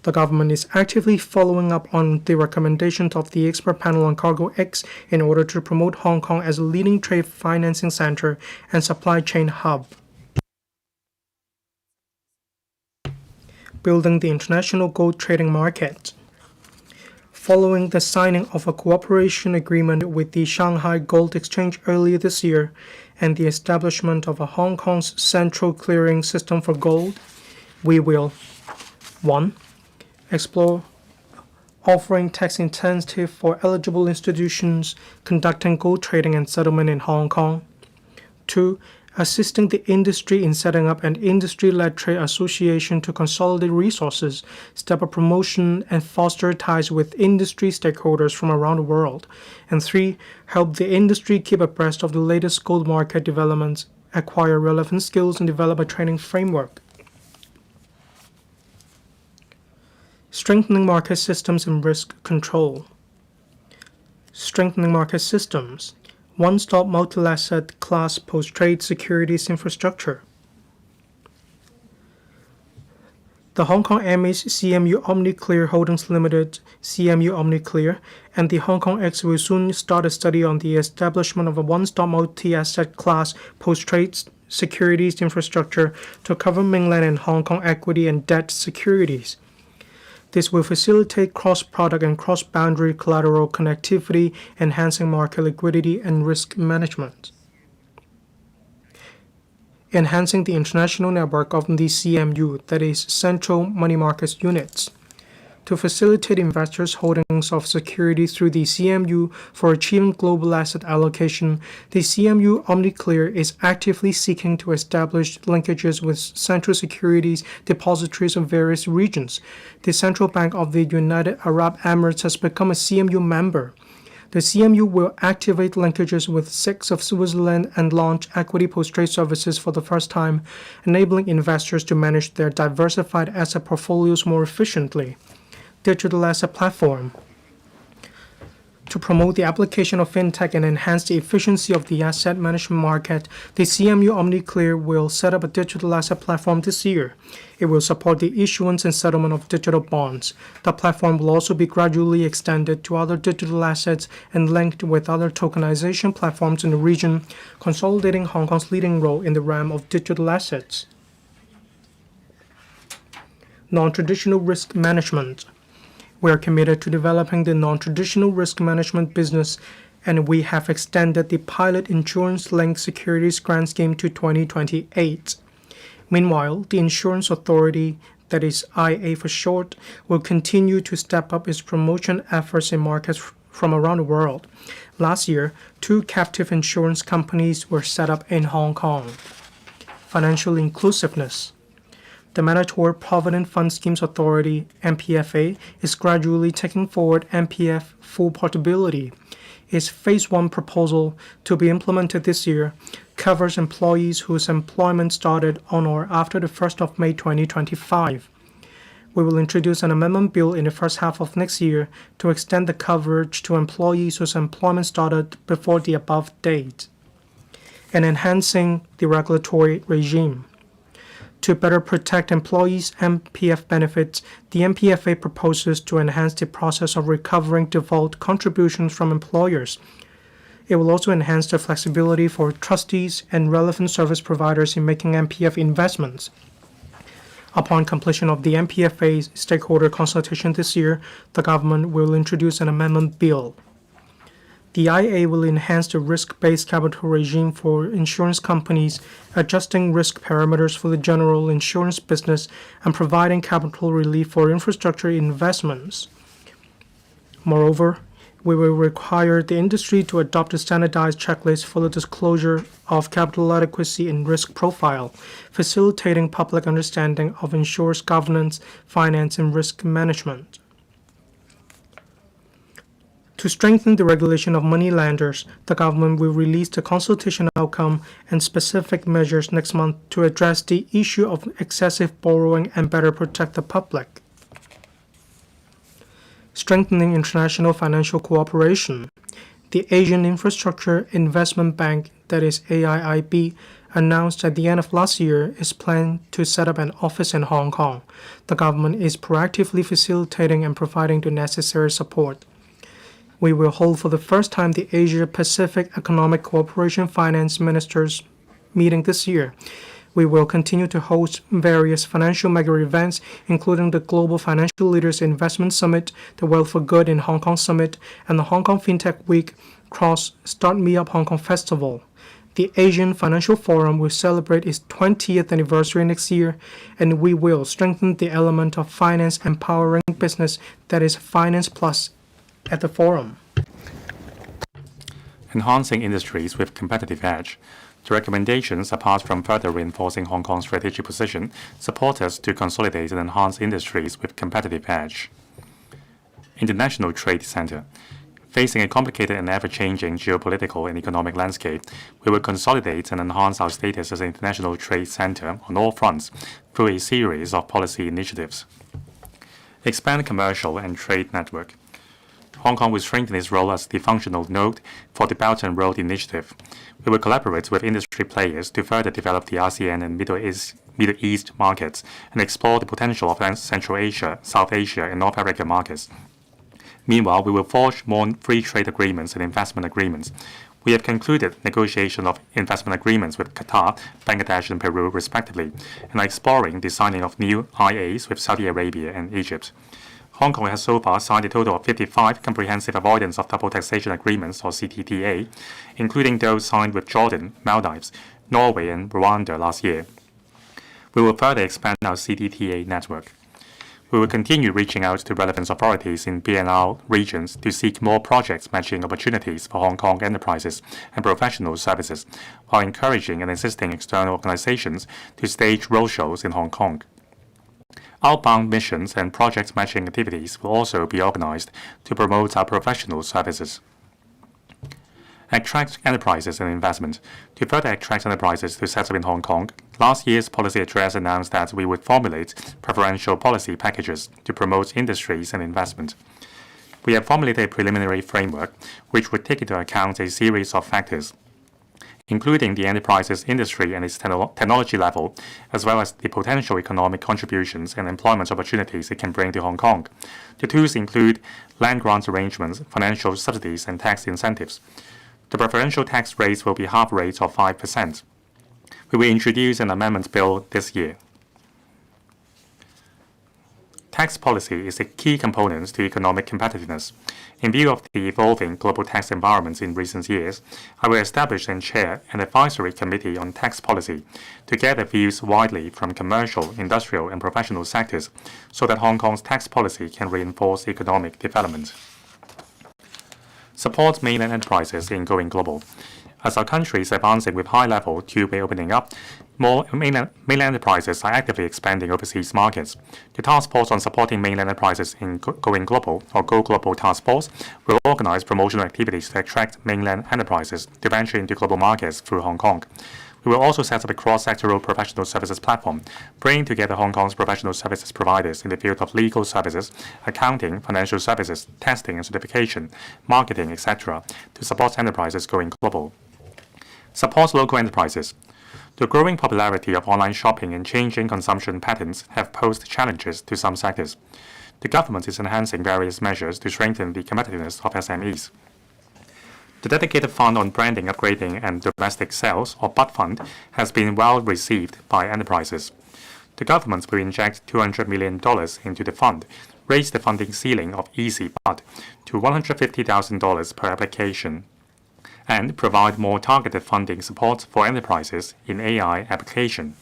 The government is actively following up on the recommendations of the expert panel on Cargo X in order to promote Hong Kong as a leading trade financing center and supply chain hub. Building the international gold trading market. Following the signing of a cooperation agreement with the Shanghai Gold Exchange earlier this year and the establishment of a Hong Kong's central clearing system for gold, we will 1. Explore offering tax incentive for eligible institutions conducting gold trading and settlement in Hong Kong. 2. Assisting the industry in setting up an industry-led trade association to consolidate resources, step up promotion, and foster ties with industry stakeholders from around the world. And 3. Help the industry keep abreast of the latest gold market developments, acquire relevant skills, and develop a training framework. Strengthening market systems and risk control. Strengthening market systems. One-stop multi-asset class post-trade securities infrastructure. The Hong Kong MA's CMU OmniClear Holdings Limited, CMU OmniClear, and the Hong Kong X will soon start a study on the establishment of a one-stop multi-asset class post-trade securities infrastructure to cover mainland and Hong Kong equity and debt securities. This will facilitate cross-product and cross-boundary collateral connectivity, enhancing market liquidity and risk management. Enhancing the international network of the CMU, that is, Central Money Markets Units. To facilitate investors' holdings of securities through the CMU for achieving global asset allocation, the CMU OmniClear is actively seeking to establish linkages with central securities depositories of various regions. The Central Bank of the United Arab Emirates has become a CMU member. The CMU will activate linkages with SIX of Switzerland and launch equity post-trade services for the first time, enabling investors to manage their diversified asset portfolios more efficiently. Digital asset platform. To promote the application of fintech and enhance the efficiency of the asset management market, the CMU OmniClear will set up a digital asset platform this year. It will support the issuance and settlement of digital bonds. The platform will also be gradually extended to other digital assets and linked with other tokenization platforms in the region, consolidating Hong Kong's leading role in the realm of digital assets. Non-traditional risk management. We are committed to developing the non-traditional risk management business, and we have extended the pilot insurance-linked securities grant scheme to 2028. Meanwhile, the Insurance Authority, that is IA for short, will continue to step up its promotion efforts in markets from around the world. Last year, 2 captive insurance companies were set up in Hong Kong. Financial inclusiveness. The Mandatory Provident Fund Schemes Authority, MPFA, is gradually taking forward MPF full portability. Its Phase 1 proposal, to be implemented this year, covers employees whose employment started on or after the 1st of May 2025. We will introduce an amendment bill in the first half of next year to extend the coverage to employees whose employment started before the above date. And enhancing the regulatory regime. To better protect employees' MPF benefits, the MPFA proposes to enhance the process of recovering default contributions from employers. It will also enhance the flexibility for trustees and relevant service providers in making MPF investments. Upon completion of the MPFA's stakeholder consultation this year, the government will introduce an amendment bill. The IA will enhance the risk-based capital regime for insurance companies, adjusting risk parameters for the general insurance business and providing capital relief for infrastructure investments. Moreover, we will require the industry to adopt a standardized checklist for the disclosure of capital adequacy and risk profile, facilitating public understanding of insurers' governance, finance, and risk management. To strengthen the regulation of moneylenders, the government will release the consultation outcome and specific measures next month to address the issue of excessive borrowing and better protect the public. Strengthening international financial cooperation. The Asian Infrastructure Investment Bank, that is AIIB, announced at the end of last year its plan to set up an office in Hong Kong. The government is proactively facilitating and providing the necessary support. We will hold for the first time the Asia-Pacific Economic Cooperation Finance Ministers meeting this year. We will continue to host various financial mega events, including the Global Financial Leaders Investment Summit, the Wealth for Good in Hong Kong Summit, and the Hong Kong FinTech Week Cross Start Me Up Hong Kong Festival. The Asian Financial Forum will celebrate its 20th anniversary next year, and we will strengthen the element of finance empowering business, that is Finance Plus, at the forum. Enhancing industries with competitive edge. The recommendations, apart from further reinforcing Hong Kong's strategic position, support us to consolidate and enhance industries with competitive edge. International Trade Center. Facing a complicated and ever-changing geopolitical and economic landscape, we will consolidate and enhance our status as an international trade center on all fronts through a series of policy initiatives. Expand commercial and trade network. Hong Kong will strengthen its role as the functional node for the Belt and Road Initiative. We will collaborate with industry players to further develop the ASEAN and Middle East markets and explore the potential of Central Asia, South Asia, and North Africa markets. Meanwhile, we will forge more free trade agreements and investment agreements. We have concluded negotiation of investment agreements with Qatar, Bangladesh, and Peru, respectively, and are exploring the signing of new IAs with Saudi Arabia and Egypt. Hong Kong has so far signed a total of 55 Comprehensive Avoidance of Double Taxation Agreements, or CTTA, including those signed with Jordan, Maldives, Norway, and Rwanda last year. We will further expand our CTTA network. We will continue reaching out to relevant authorities in BNR regions to seek more projects matching opportunities for Hong Kong enterprises and professional services, while encouraging and assisting external organizations to stage roadshows in Hong Kong. Outbound missions and project matching activities will also be organized to promote our professional services. Attract enterprises and investment. To further attract enterprises to settle in Hong Kong, last year's policy address announced that we would formulate preferential policy packages to promote industries and investment. We have formulated a preliminary framework which would take into account a series of factors, including the enterprise's industry and its technology level, as well as the potential economic contributions and employment opportunities it can bring to Hong Kong. The tools include land grant arrangements, financial subsidies, and tax incentives. The preferential tax rates will be half rates of 5%. We will introduce an amendment bill this year. Tax policy is a key component to economic competitiveness. In view of the evolving global tax environments in recent years, I will establish and chair an advisory committee on tax policy to gather views widely from commercial, industrial, and professional sectors so that Hong Kong's tax policy can reinforce economic development. Support mainland enterprises in going global. As our country is advancing with high-level two-way opening up, more mainland enterprises are actively expanding overseas markets. The Task Force on Supporting Mainland Enterprises in Going Global, or Go Global Task Force, will organize promotional activities to attract mainland enterprises to venture into global markets through Hong Kong. We will also set up a cross-sectoral professional services platform, bringing together Hong Kong's professional services providers in the field of legal services, accounting, financial services, testing and certification, marketing, etc., to support enterprises going global. Support local enterprises. The growing popularity of online shopping and changing consumption patterns have posed challenges to some sectors. The government is enhancing various measures to strengthen the competitiveness of SMEs. The dedicated fund on branding, upgrading, and domestic sales, or BUD fund, has been well received by enterprises. The government will inject $200 million into the fund, raise the funding ceiling of Easy BUD to $150,000 per application, and provide more targeted funding support for enterprises in AI application.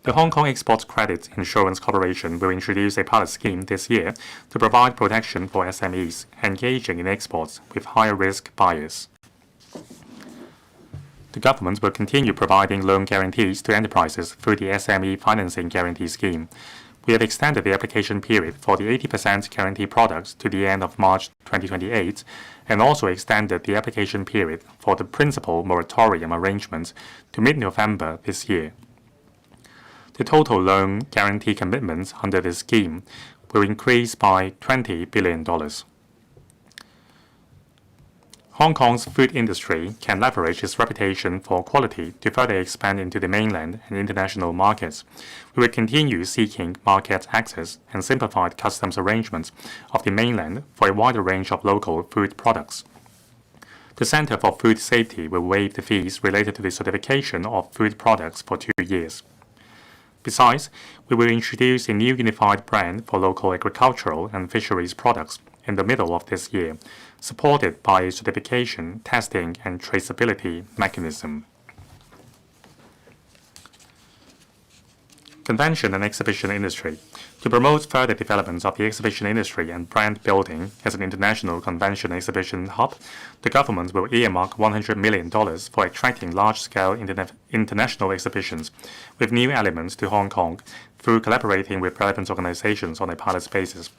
The Hong Kong Export Credit Insurance Corporation will introduce a pilot scheme this year to provide protection for SMEs engaging in exports with higher risk buyers. The government will continue providing loan guarantees to enterprises through the SME Financing Guarantee Scheme. We have extended the application period for the 80% guarantee products to the end of March 2028, and also extended the application period for the principal moratorium arrangements to mid-November this year. The total loan guarantee commitments under this scheme will increase by $20 billion. Hong Kong's food industry can leverage its reputation for quality to further expand into the mainland and international markets. We will continue seeking market access and simplified customs arrangements of the mainland for a wider range of local food products. The Center for Food Safety will waive the fees related to the certification of food products for 2 years. Besides, we will introduce a new unified brand for local agricultural and fisheries products in the middle of this year, supported by a certification, testing, and traceability mechanism. Convention and exhibition industry. To promote further development of the exhibition industry and brand building as an international convention and exhibition hub, the government will earmark $100 million for attracting large-scale international exhibitions with new elements to Hong Kong through collaborating with relevant organizations on a pilot basis.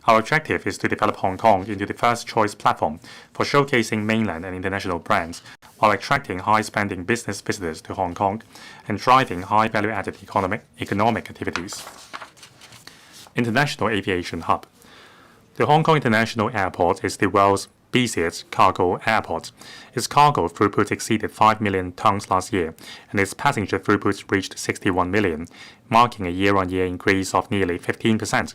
Our objective is to develop Hong Kong into the first-choice platform for showcasing mainland and international brands, while attracting high-spending business visitors to Hong Kong and driving high-value-added economic activities. International Aviation Hub. The Hong Kong International Airport is the world's busiest cargo airport. Its cargo throughput exceeded 5 million tons last year, and its passenger throughput reached 61 million, marking a year-on-year increase of nearly 15%.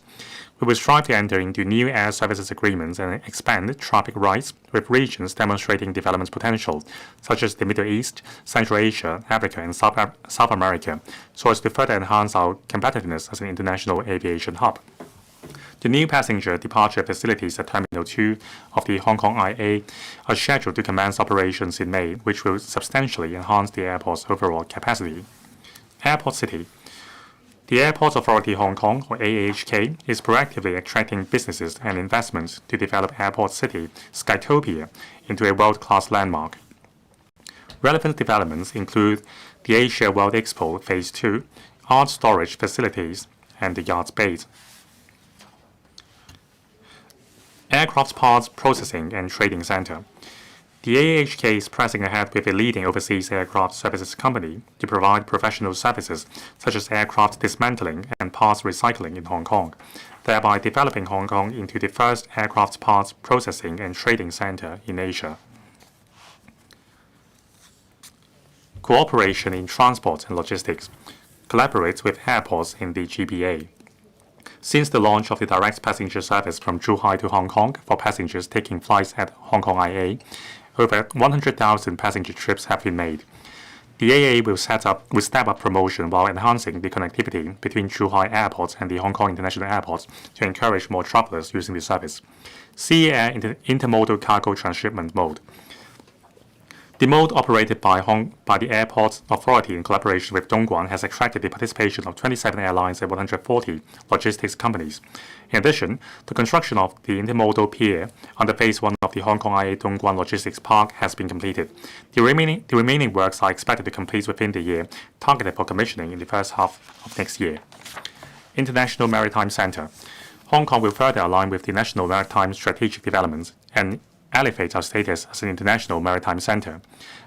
We will strive to enter into new air services agreements and expand traffic rights with regions demonstrating development potential, such as the Middle East, Central Asia, Africa, and South America, so as to further enhance our competitiveness as an international aviation hub. The new passenger departure facilities at Terminal 2 of the Hong Kong IA are scheduled to commence operations in May, which will substantially enhance the airport's overall capacity. Airport City. The Airports Authority Hong Kong, or AAHK, is proactively attracting businesses and investments to develop Airport City, Skytopia, into a world-class landmark. Relevant developments include the Asia World Expo Phase 2, art storage facilities, and the yacht base. Aircraft Parts Processing and Trading Center. The AAHK is pressing ahead with a leading overseas aircraft services company to provide professional services such as aircraft dismantling and parts recycling in Hong Kong, thereby developing Hong Kong into the first aircraft parts processing and trading center in Asia. Cooperation in transport and logistics. Collaborates with airports in the GBA. Since the launch of the direct passenger service from Zhuhai to Hong Kong for passengers taking flights at Hong Kong IA, over 100,000 passenger trips have been made. The AA will step up promotion while enhancing the connectivity between Zhuhai Airport and the Hong Kong International Airport to encourage more travelers using the service. Sea Air Intermodal Cargo Transshipment Mode. The mode operated by the Airports Authority in collaboration with Dongguan has attracted the participation of 27 airlines and 140 logistics companies. In addition, the construction of the intermodal pier under Phase 1 of the Hong Kong IA Dongguan Logistics Park has been completed. The remaining works are expected to complete within the year, targeted for commissioning in the first half of next year. International Maritime Center. Hong Kong will further align with the national maritime strategic developments and elevate our status as an international maritime center.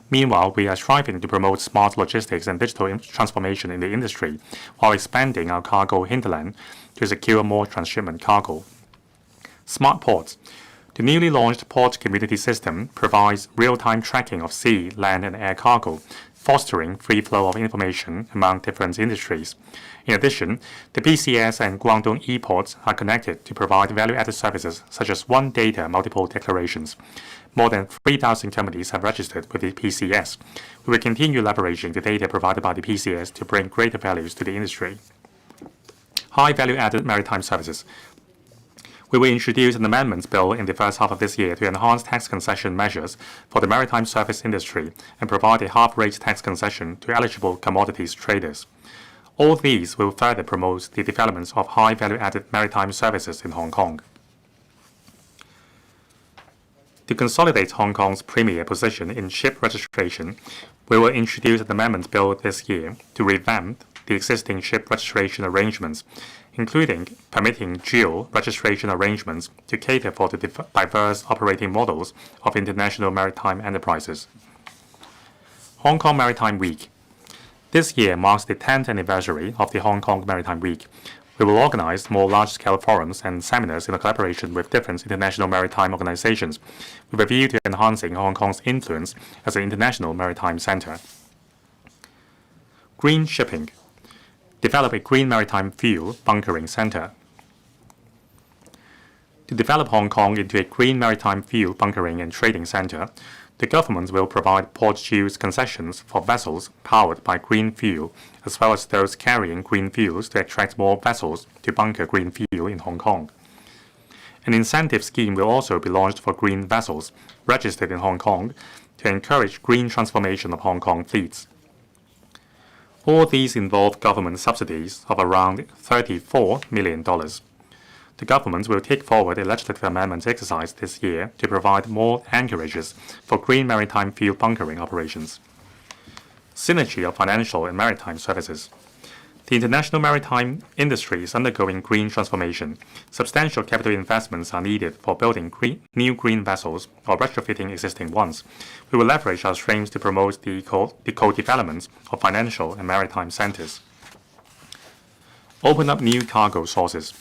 Meanwhile, we are striving to promote smart logistics and digital transformation in the industry while expanding our cargo hinterland to secure more transshipment cargo. Smart Ports. The newly launched Port Community System provides real-time tracking of sea, land, and air cargo, fostering free flow of information among different industries. In addition, the PCS and Guangdong e-ports are connected to provide value-added services such as one data, multiple declarations. More than 3,000 companies have registered with the PCS. We will continue leveraging the data provided by the PCS to bring greater values to the industry. High value-added maritime services. We will introduce an amendments bill in the first half of this year to enhance tax concession measures for the maritime service industry and provide a half-rate tax concession to eligible commodities traders. All these will further promote the development of high value-added maritime services in Hong Kong. To consolidate Hong Kong's premier position in ship registration, we will introduce an amendment bill this year to revamp the existing ship registration arrangements, including permitting dual registration arrangements to cater for the diverse operating models of international maritime enterprises. Hong Kong Maritime Week. This year marks the 10th anniversary of the Hong Kong Maritime Week. We will organize more large-scale forums and seminars in collaboration with different international maritime organizations, with a view to enhancing Hong Kong's influence as an international maritime center. Green shipping. Develop a green maritime fuel bunkering center. To develop Hong Kong into a green maritime fuel bunkering and trading center, the government will provide port use concessions for vessels powered by green fuel, as well as those carrying green fuels to attract more vessels to bunker green fuel in Hong Kong. An incentive scheme will also be launched for green vessels registered in Hong Kong to encourage green transformation of Hong Kong fleets. All these involve government subsidies of around $34 million. The government will take forward a legislative amendment exercise this year to provide more anchorages for green maritime fuel bunkering operations. Synergy of financial and maritime services. The international maritime industry is undergoing green transformation. Substantial capital investments are needed for building new green vessels or retrofitting existing ones. We will leverage our strengths to promote the co-development of financial and maritime centers. Open up new cargo sources.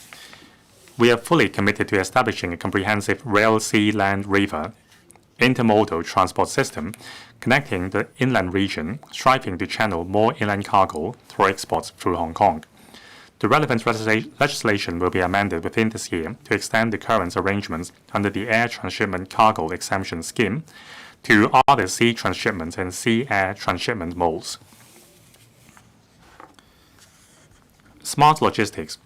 We are fully committed to establishing a comprehensive rail, sea, land, river intermodal transport system connecting the inland region, striving to channel more inland cargo for exports through Hong Kong. The relevant legislation will be amended within this year to extend the current arrangements under the Air Transshipment Cargo Exemption Scheme to other sea transshipment and sea-air transshipment modes. Smart logistics.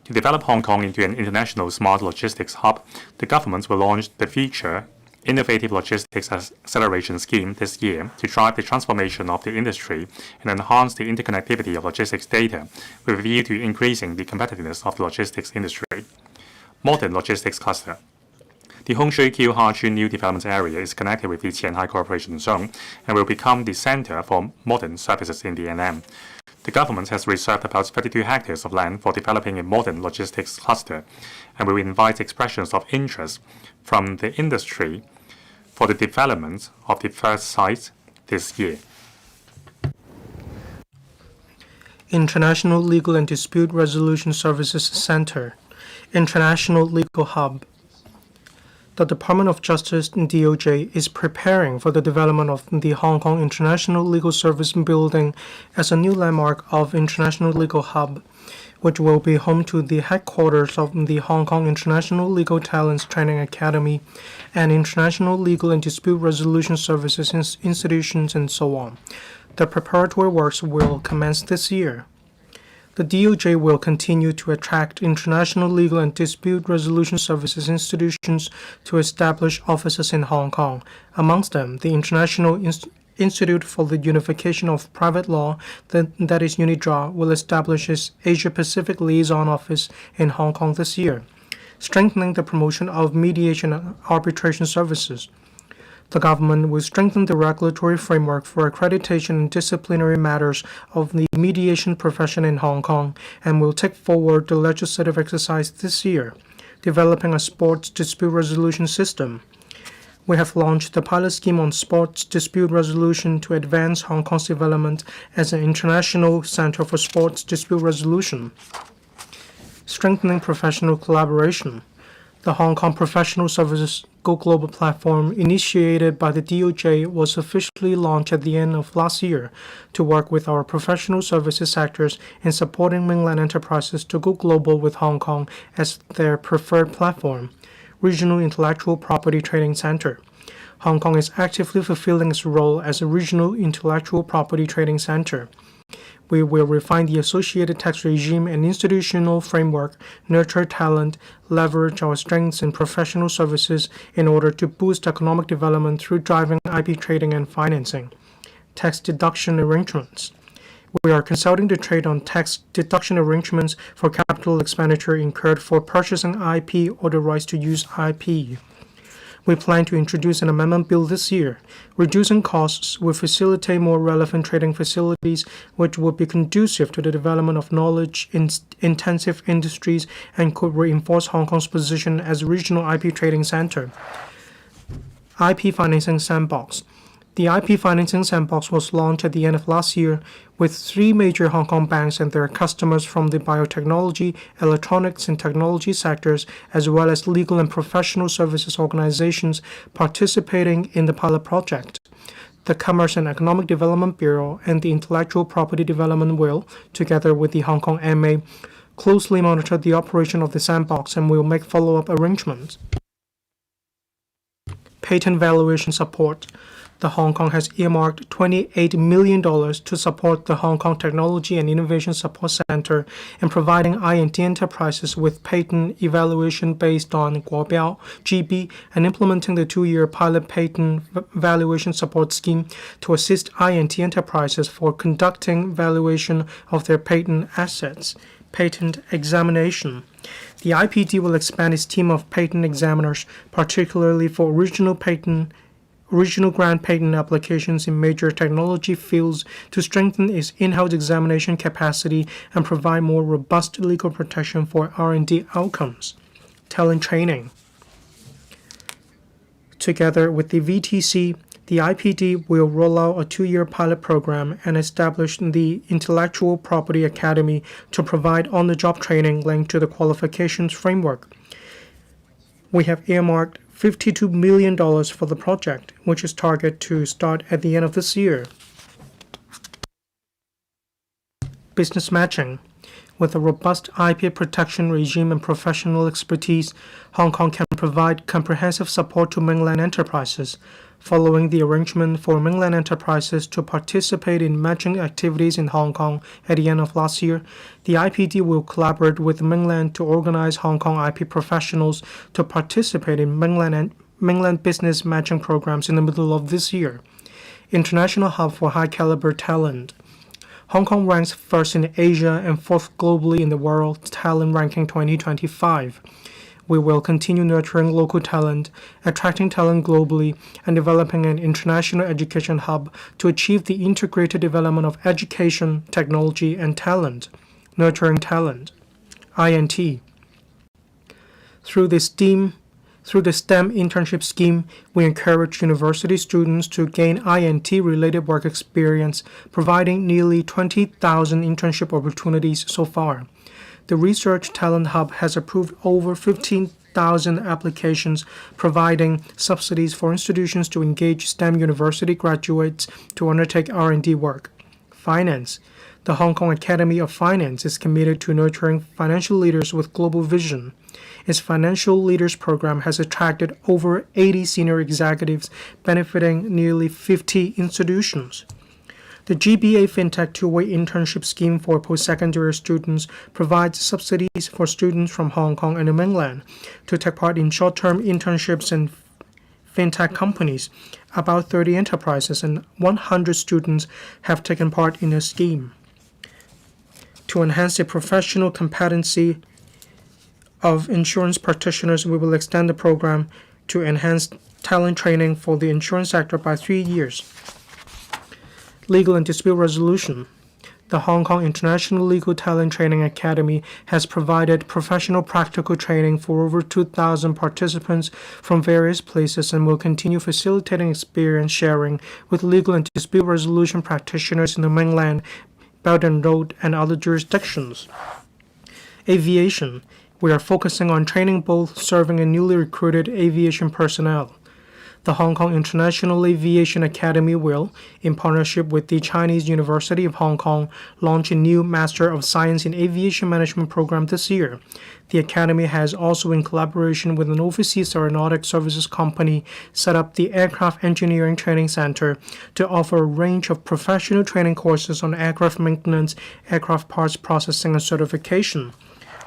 To develop Hong Kong into an international smart logistics hub, the government will launch the Future Innovative Logistics Acceleration Scheme this year to drive the transformation of the industry and enhance the interconnectivity of logistics data with a view to increasing the competitiveness of the logistics industry. Modern Logistics Cluster. The Hung Shui Kiu Hajun New Development Area is connected with the Qianhai Cooperation Zone and will become the center for modern services in the NM. The government has reserved about 32 hectares of land for developing a modern logistics cluster and will invite expressions of interest from the industry for the development of the first site this year. International Legal and Dispute Resolution Services Center, International Legal Hub. The Department of Justice (DOJ) is preparing for the development of the Hong Kong International Legal Service Building as a new landmark of International Legal Hub, which will be home to the headquarters of the Hong Kong International Legal Talents Training Academy and International Legal and Dispute Resolution Services institutions and so on. The preparatory works will commence this year. The DOJ will continue to attract international legal and dispute resolution services institutions to establish offices in Hong Kong. Amongst them, the International Institute for the Unification of Private Law, that is UNIDRA, will establish its Asia-Pacific Liaison Office in Hong Kong this year, strengthening the promotion of mediation and arbitration services. The government will strengthen the regulatory framework for accreditation and disciplinary matters of the mediation profession in Hong Kong and will take forward the legislative exercise this year, developing a sports dispute resolution system. We have launched the pilot scheme on sports dispute resolution to advance Hong Kong's development as an international center for sports dispute resolution. Strengthening professional collaboration. The Hong Kong Professional Services Go Global platform, initiated by the DOJ, was officially launched at the end of last year to work with our professional services sectors in supporting mainland enterprises to go global with Hong Kong as their preferred platform. Regional Intellectual Property Trading Center. Hong Kong is actively fulfilling its role as a regional intellectual property trading center. We will refine the associated tax regime and institutional framework, nurture talent, leverage our strengths in professional services in order to boost economic development through driving IP trading and financing. Tax deduction arrangements. We are consulting the trade on tax deduction arrangements for capital expenditure incurred for purchasing IP or the rights to use IP. We plan to introduce an amendment bill this year. Reducing costs will facilitate more relevant trading facilities, which would be conducive to the development of knowledge-intensive industries and could reinforce Hong Kong's position as a regional IP trading center. IP Financing Sandbox. The IP Financing Sandbox was launched at the end of last year with 3 major Hong Kong banks and their customers from the biotechnology, electronics, and technology sectors, as well as legal and professional services organizations participating in the pilot project. The Commerce and Economic Development Bureau and the Intellectual Property Development will, together with the Hong Kong MA, closely monitor the operation of the sandbox and will make follow-up arrangements. Patent valuation support. The Hong Kong has earmarked $28 million to support the Hong Kong Technology and Innovation Support Center in providing I&T enterprises with patent evaluation based on Guobiao, GB, and implementing the 2-year pilot patent valuation support scheme to assist I&T enterprises for conducting valuation of their patent assets. Patent examination. The IPD will expand its team of patent examiners, particularly for original grant patent applications in major technology fields to strengthen its in-house examination capacity and provide more robust legal protection for R&D outcomes. Talent training. Together with the VTC, the IPD will roll out a 2-year pilot program and establish the Intellectual Property Academy to provide on-the-job training linked to the qualifications framework. We have earmarked $52 million for the project, which is targeted to start at the end of this year. Business matching. With a robust IP protection regime and professional expertise, Hong Kong can provide comprehensive support to mainland enterprises. Following the arrangement for mainland enterprises to participate in matching activities in Hong Kong at the end of last year, the IPD will collaborate with the mainland to organize Hong Kong IP professionals to participate in mainland business matching programs in the middle of this year. International Hub for High Caliber Talent. Hong Kong ranks first in Asia and fourth globally in the World Talent Ranking 2025. We will continue nurturing local talent, attracting talent globally, and developing an international education hub to achieve the integrated development of education, technology, and talent. Nurturing talent. INT. Through the STEM internship scheme, we encourage university students to gain INT-related work experience, providing nearly 20,000 internship opportunities so far. The Research Talent Hub has approved over 15,000 applications, providing subsidies for institutions to engage STEM university graduates to undertake R&D work. Finance. The Hong Kong Academy of Finance is committed to nurturing financial leaders with global vision. Its Financial Leaders Program has attracted over 80 senior executives, benefiting nearly 50 institutions. The GBA FinTech two-way internship scheme for post-secondary students provides subsidies for students from Hong Kong and the mainland to take part in short-term internships in FinTech companies. About 30 enterprises and 100 students have taken part in the scheme. To enhance the professional competency of insurance practitioners, we will extend the program to enhance talent training for the insurance sector by 3 years. Legal and dispute resolution. The Hong Kong International Legal Talent Training Academy has provided professional practical training for over 2,000 participants from various places and will continue facilitating experience sharing with legal and dispute resolution practitioners in the mainland, Belt and Road, and other jurisdictions. Aviation. We are focusing on training both serving and newly recruited aviation personnel. The Hong Kong International Aviation Academy will, in partnership with the Chinese University of Hong Kong, launch a new Master of Science in Aviation Management program this year. The Academy has also, in collaboration with an overseas aeronautic services company, set up the Aircraft Engineering Training Center to offer a range of professional training courses on aircraft maintenance, aircraft parts processing, and certification.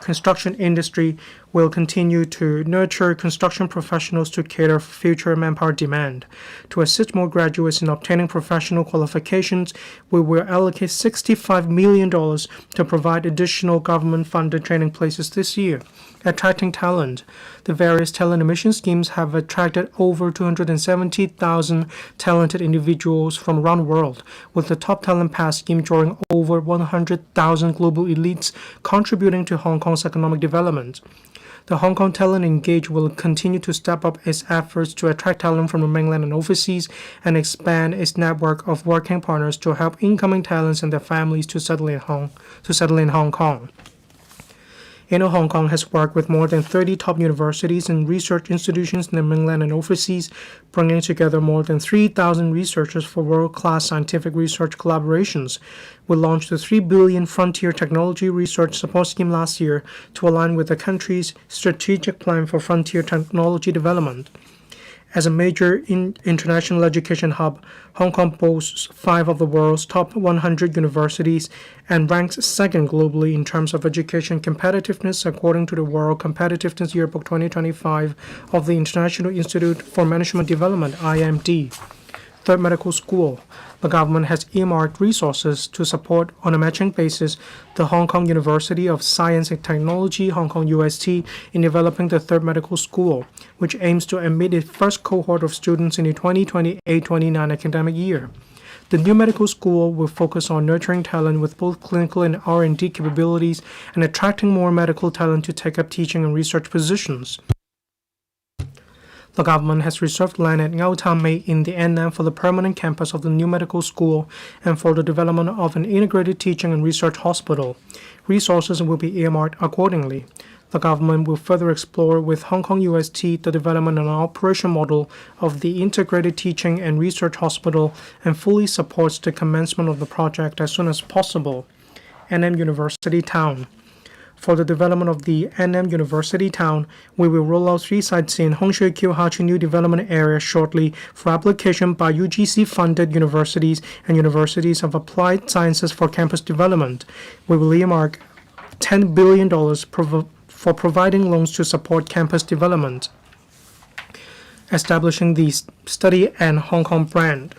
Construction industry will continue to nurture construction professionals to cater for future manpower demand. To assist more graduates in obtaining professional qualifications, we will allocate $65 million to provide additional government-funded training places this year. Attracting talent. The various talent admission schemes have attracted over 270,000 talented individuals from around the world, with the Top Talent Pass scheme drawing over 100,000 global elites, contributing to Hong Kong's economic development. The Hong Kong Talent Engage will continue to step up its efforts to attract talent from the mainland and overseas and expand its network of working partners to help incoming talents and their families to settle in Hong Kong. Inno Hong Kong has worked with more than 30 top universities and research institutions in the mainland and overseas, bringing together more than 3,000 researchers for world-class scientific research collaborations. We launched the 3 billion Frontier Technology Research Support Scheme last year to align with the country's strategic plan for frontier technology development. As a major international education hub, Hong Kong boasts 5 of the world's top 100 universities and ranks second globally in terms of education competitiveness according to the World Competitiveness Yearbook 2025 of the International Institute for Management Development, IMD. Third Medical School. The government has earmarked resources to support, on a matching basis, the Hong Kong University of Science and Technology, Hong Kong UST, in developing the Third Medical School, which aims to admit its first cohort of students in the 2028-29 academic year. The new medical school will focus on nurturing talent with both clinical and R&D capabilities and attracting more medical talent to take up teaching and research positions. The government has reserved land at Ngau Tam Mei in the Annam for the permanent campus of the new medical school and for the development of an integrated teaching and research hospital. Resources will be earmarked accordingly. The government will further explore with Hong Kong UST the development and operation model of the integrated teaching and research hospital and fully supports the commencement of the project as soon as possible. Annam University Town. For the development of the NM University Town, we will roll out 3 sites in Hongshui-Kyohachi New Development Area shortly for application by UGC-funded universities and universities of applied sciences for campus development. We will earmark $10 billion for providing loans to support campus development. Establishing the Study and Hong Kong brand.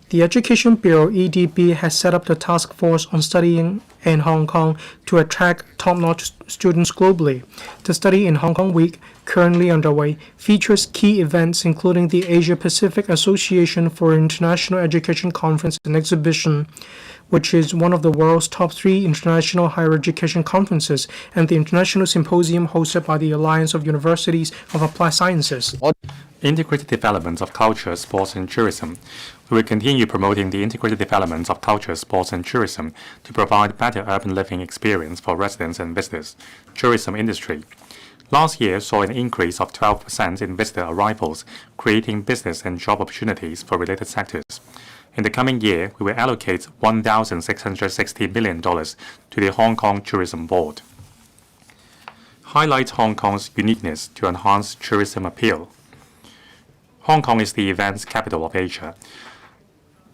The Education Bureau (EDB) has set up the task force on studying in Hong Kong to attract top-notch students globally. The Study in Hong Kong Week, currently underway, features key events including the Asia-Pacific Association for International Education Conference and Exhibition, which is one of the world's top 3 international higher education conferences, and the International Symposium hosted by the Alliance of Universities of Applied Sciences. Integrated development of culture, sports, and tourism. We will continue promoting the integrated development of culture, sports, and tourism to provide better urban living experience for residents and visitors. Tourism industry. Last year saw an increase of 12% in visitor arrivals, creating business and job opportunities for related sectors. In the coming year, we will allocate $1,660 million to the Hong Kong Tourism Board. Highlight Hong Kong's uniqueness to enhance tourism appeal. Hong Kong is the events capital of Asia.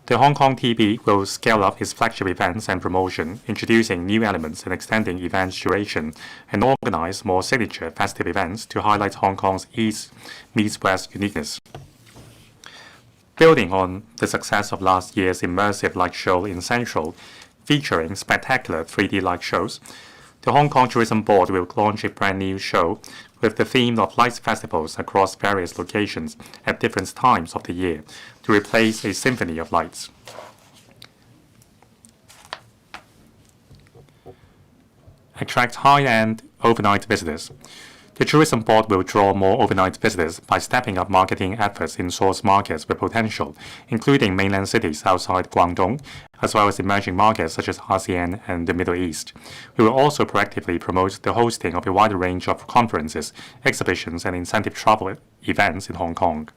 The Hong Kong TB will scale up its flagship events and promotion, introducing new elements and extending events duration, and organize more signature festive events to highlight Hong Kong's East meets West uniqueness. Building on the success of last year's immersive light show in Central, featuring spectacular 3D light shows, the Hong Kong Tourism Board will launch a brand new show with the theme of light festivals across various locations at different times of the year to replace a symphony of lights. Attract high-end overnight visitors. The Tourism Board will draw more overnight visitors by stepping up marketing efforts in source markets with potential, including mainland cities outside Guangdong, as well as emerging markets such as ASEAN and the Middle East. We will also proactively promote the hosting of a wider range of conferences, exhibitions, and incentive travel events in Hong Kong.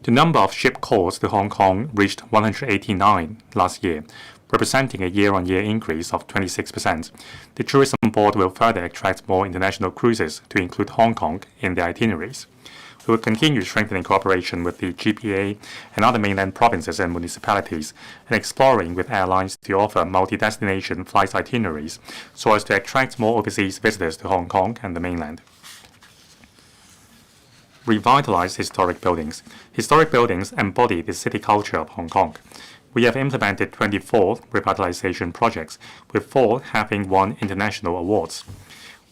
The number of ship calls to Hong Kong reached 189 last year, representing a year-on-year increase of 26%. The Tourism Board will further attract more international cruises to include Hong Kong in their itineraries. We will continue strengthening cooperation with the GPA and other mainland provinces and municipalities, and exploring with airlines to offer multi-destination flight itineraries so as to attract more overseas visitors to Hong Kong and the mainland. Revitalize historic buildings. Historic buildings embody the city culture of Hong Kong. We have implemented 24 revitalization projects, with 4 having won international awards.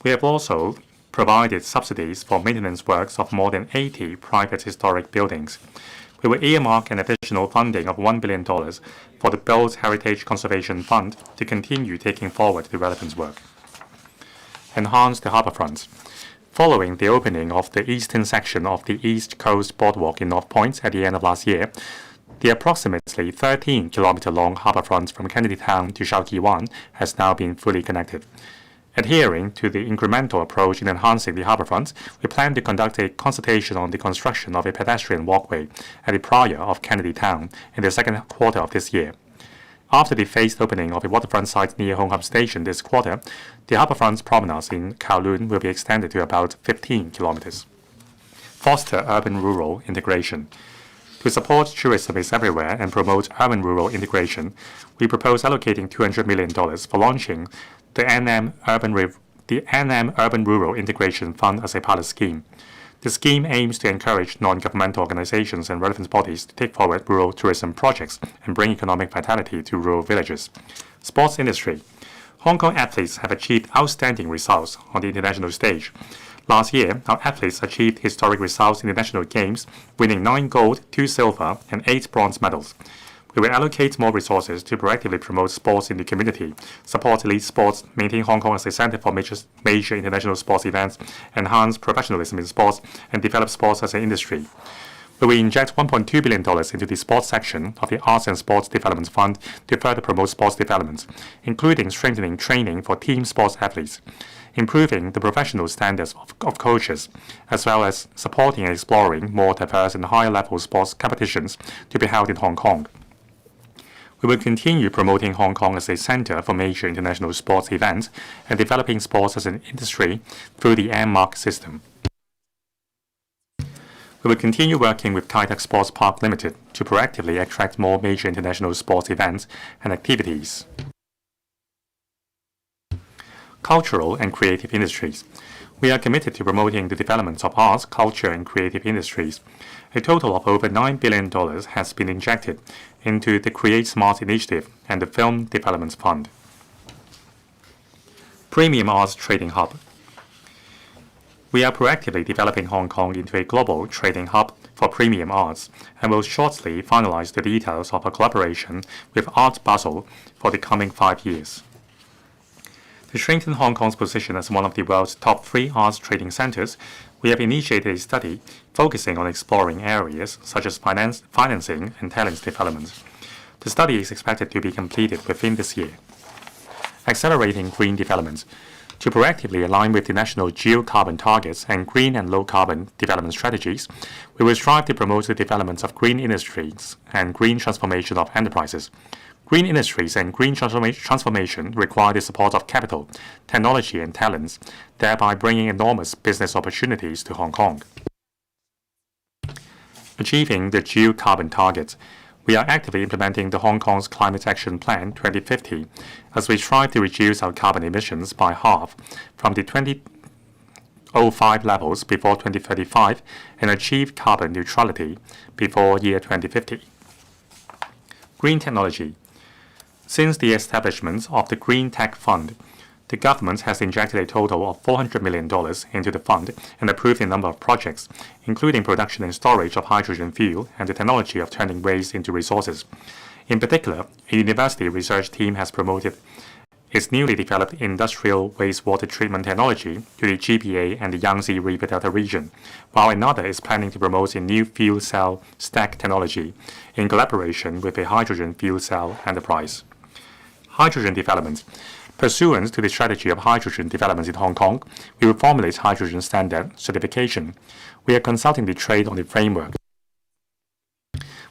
We have also provided subsidies for maintenance works of more than 80 private historic buildings. We will earmark an additional funding of $1 billion for the Built Heritage Conservation Fund to continue taking forward the relevant work. Enhance the harbourfront. Following the opening of the eastern section of the East Coast Boardwalk in North Point at the end of last year, the approximately 13-kilometer-long harbourfront from Kennedy Town to Shao Ki Wan has now been fully connected. Adhering to the incremental approach in enhancing the harbourfront, we plan to conduct a consultation on the construction of a pedestrian walkway at the Praya of Kennedy Town in the second quarter of this year. After the phased opening of a waterfront site near Hong Kong Station this quarter, the harbourfront promenade in Kowloon will be extended to about 15 kilometers. Foster urban-rural integration. To support tourism is everywhere and promote urban-rural integration, we propose allocating $200 million for launching the NM Urban-Rural Integration Fund as a pilot scheme. The scheme aims to encourage non-governmental organizations and relevant bodies to take forward rural tourism projects and bring economic vitality to rural villages. Sports industry. Hong Kong athletes have achieved outstanding results on the international stage. Last year, our athletes achieved historic results in the national games, winning 9 gold, 2 silver, and 8 bronze medals. We will allocate more resources to proactively promote sports in the community, support elite sports, maintain Hong Kong as a center for major international sports events, enhance professionalism in sports, and develop sports as an industry. We will inject $1.2 billion into the sports section of the Arts and Sports Development Fund to further promote sports development, including strengthening training for team sports athletes, improving the professional standards of coaches, as well as supporting and exploring more diverse and higher-level sports competitions to be held in Hong Kong. We will continue promoting Hong Kong as a center for major international sports events and developing sports as an industry through the M-Mark system. We will continue working with Kai Tak Sports Park Limited to proactively attract more major international sports events and activities. Cultural and creative industries. We are committed to promoting the development of arts, culture, and creative industries. A total of over $9 billion has been injected into the Create Smart initiative and the Film Development Fund. Premium Arts Trading Hub. We are proactively developing Hong Kong into a global trading hub for premium arts and will shortly finalize the details of a collaboration with Art Basel for the coming 5 years. To strengthen Hong Kong's position as one of the world's top 3 arts trading centers, we have initiated a study focusing on exploring areas such as financing and talent development. The study is expected to be completed within this year. Accelerating green development. To proactively align with the national geocarbon targets and green and low-carbon development strategies, we will strive to promote the development of green industries and green transformation of enterprises. Green industries and green transformation require the support of capital, technology, and talents, thereby bringing enormous business opportunities to Hong Kong. Achieving the geocarbon targets. We are actively implementing the Hong Kong's Climate Action Plan 2050 as we strive to reduce our carbon emissions by half from the 2005 levels before 2035 and achieve carbon neutrality before year 2050. Green technology. Since the establishment of the Green Tech Fund, the government has injected a total of $400 million into the fund and approved a number of projects, including production and storage of hydrogen fuel and the technology of turning waste into resources. In particular, a university research team has promoted its newly developed industrial wastewater treatment technology to the GBA and the Yangtze River Delta region, while another is planning to promote a new fuel cell stack technology in collaboration with a hydrogen fuel cell enterprise. Hydrogen development. Pursuant to the strategy of hydrogen development in Hong Kong, we will formulate hydrogen standard certification. We are consulting the trade on the framework.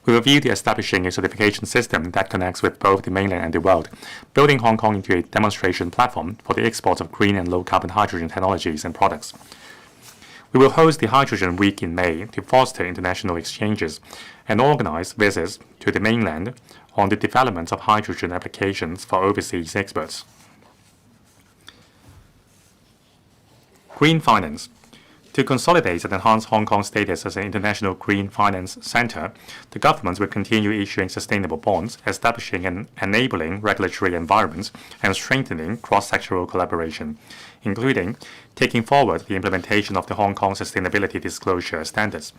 We will view the establishing a certification system that connects with both the mainland and the world, building Hong Kong into a demonstration platform for the export of green and low-carbon hydrogen technologies and products. We will host the Hydrogen Week in May to foster international exchanges and organize visits to the mainland on the development of hydrogen applications for overseas experts. Green finance. To consolidate and enhance Hong Kong's status as an international green finance center, the government will continue issuing sustainable bonds, establishing and enabling regulatory environments, and strengthening cross-sectoral collaboration, including taking forward the implementation of the Hong Kong Sustainability Disclosure Standards.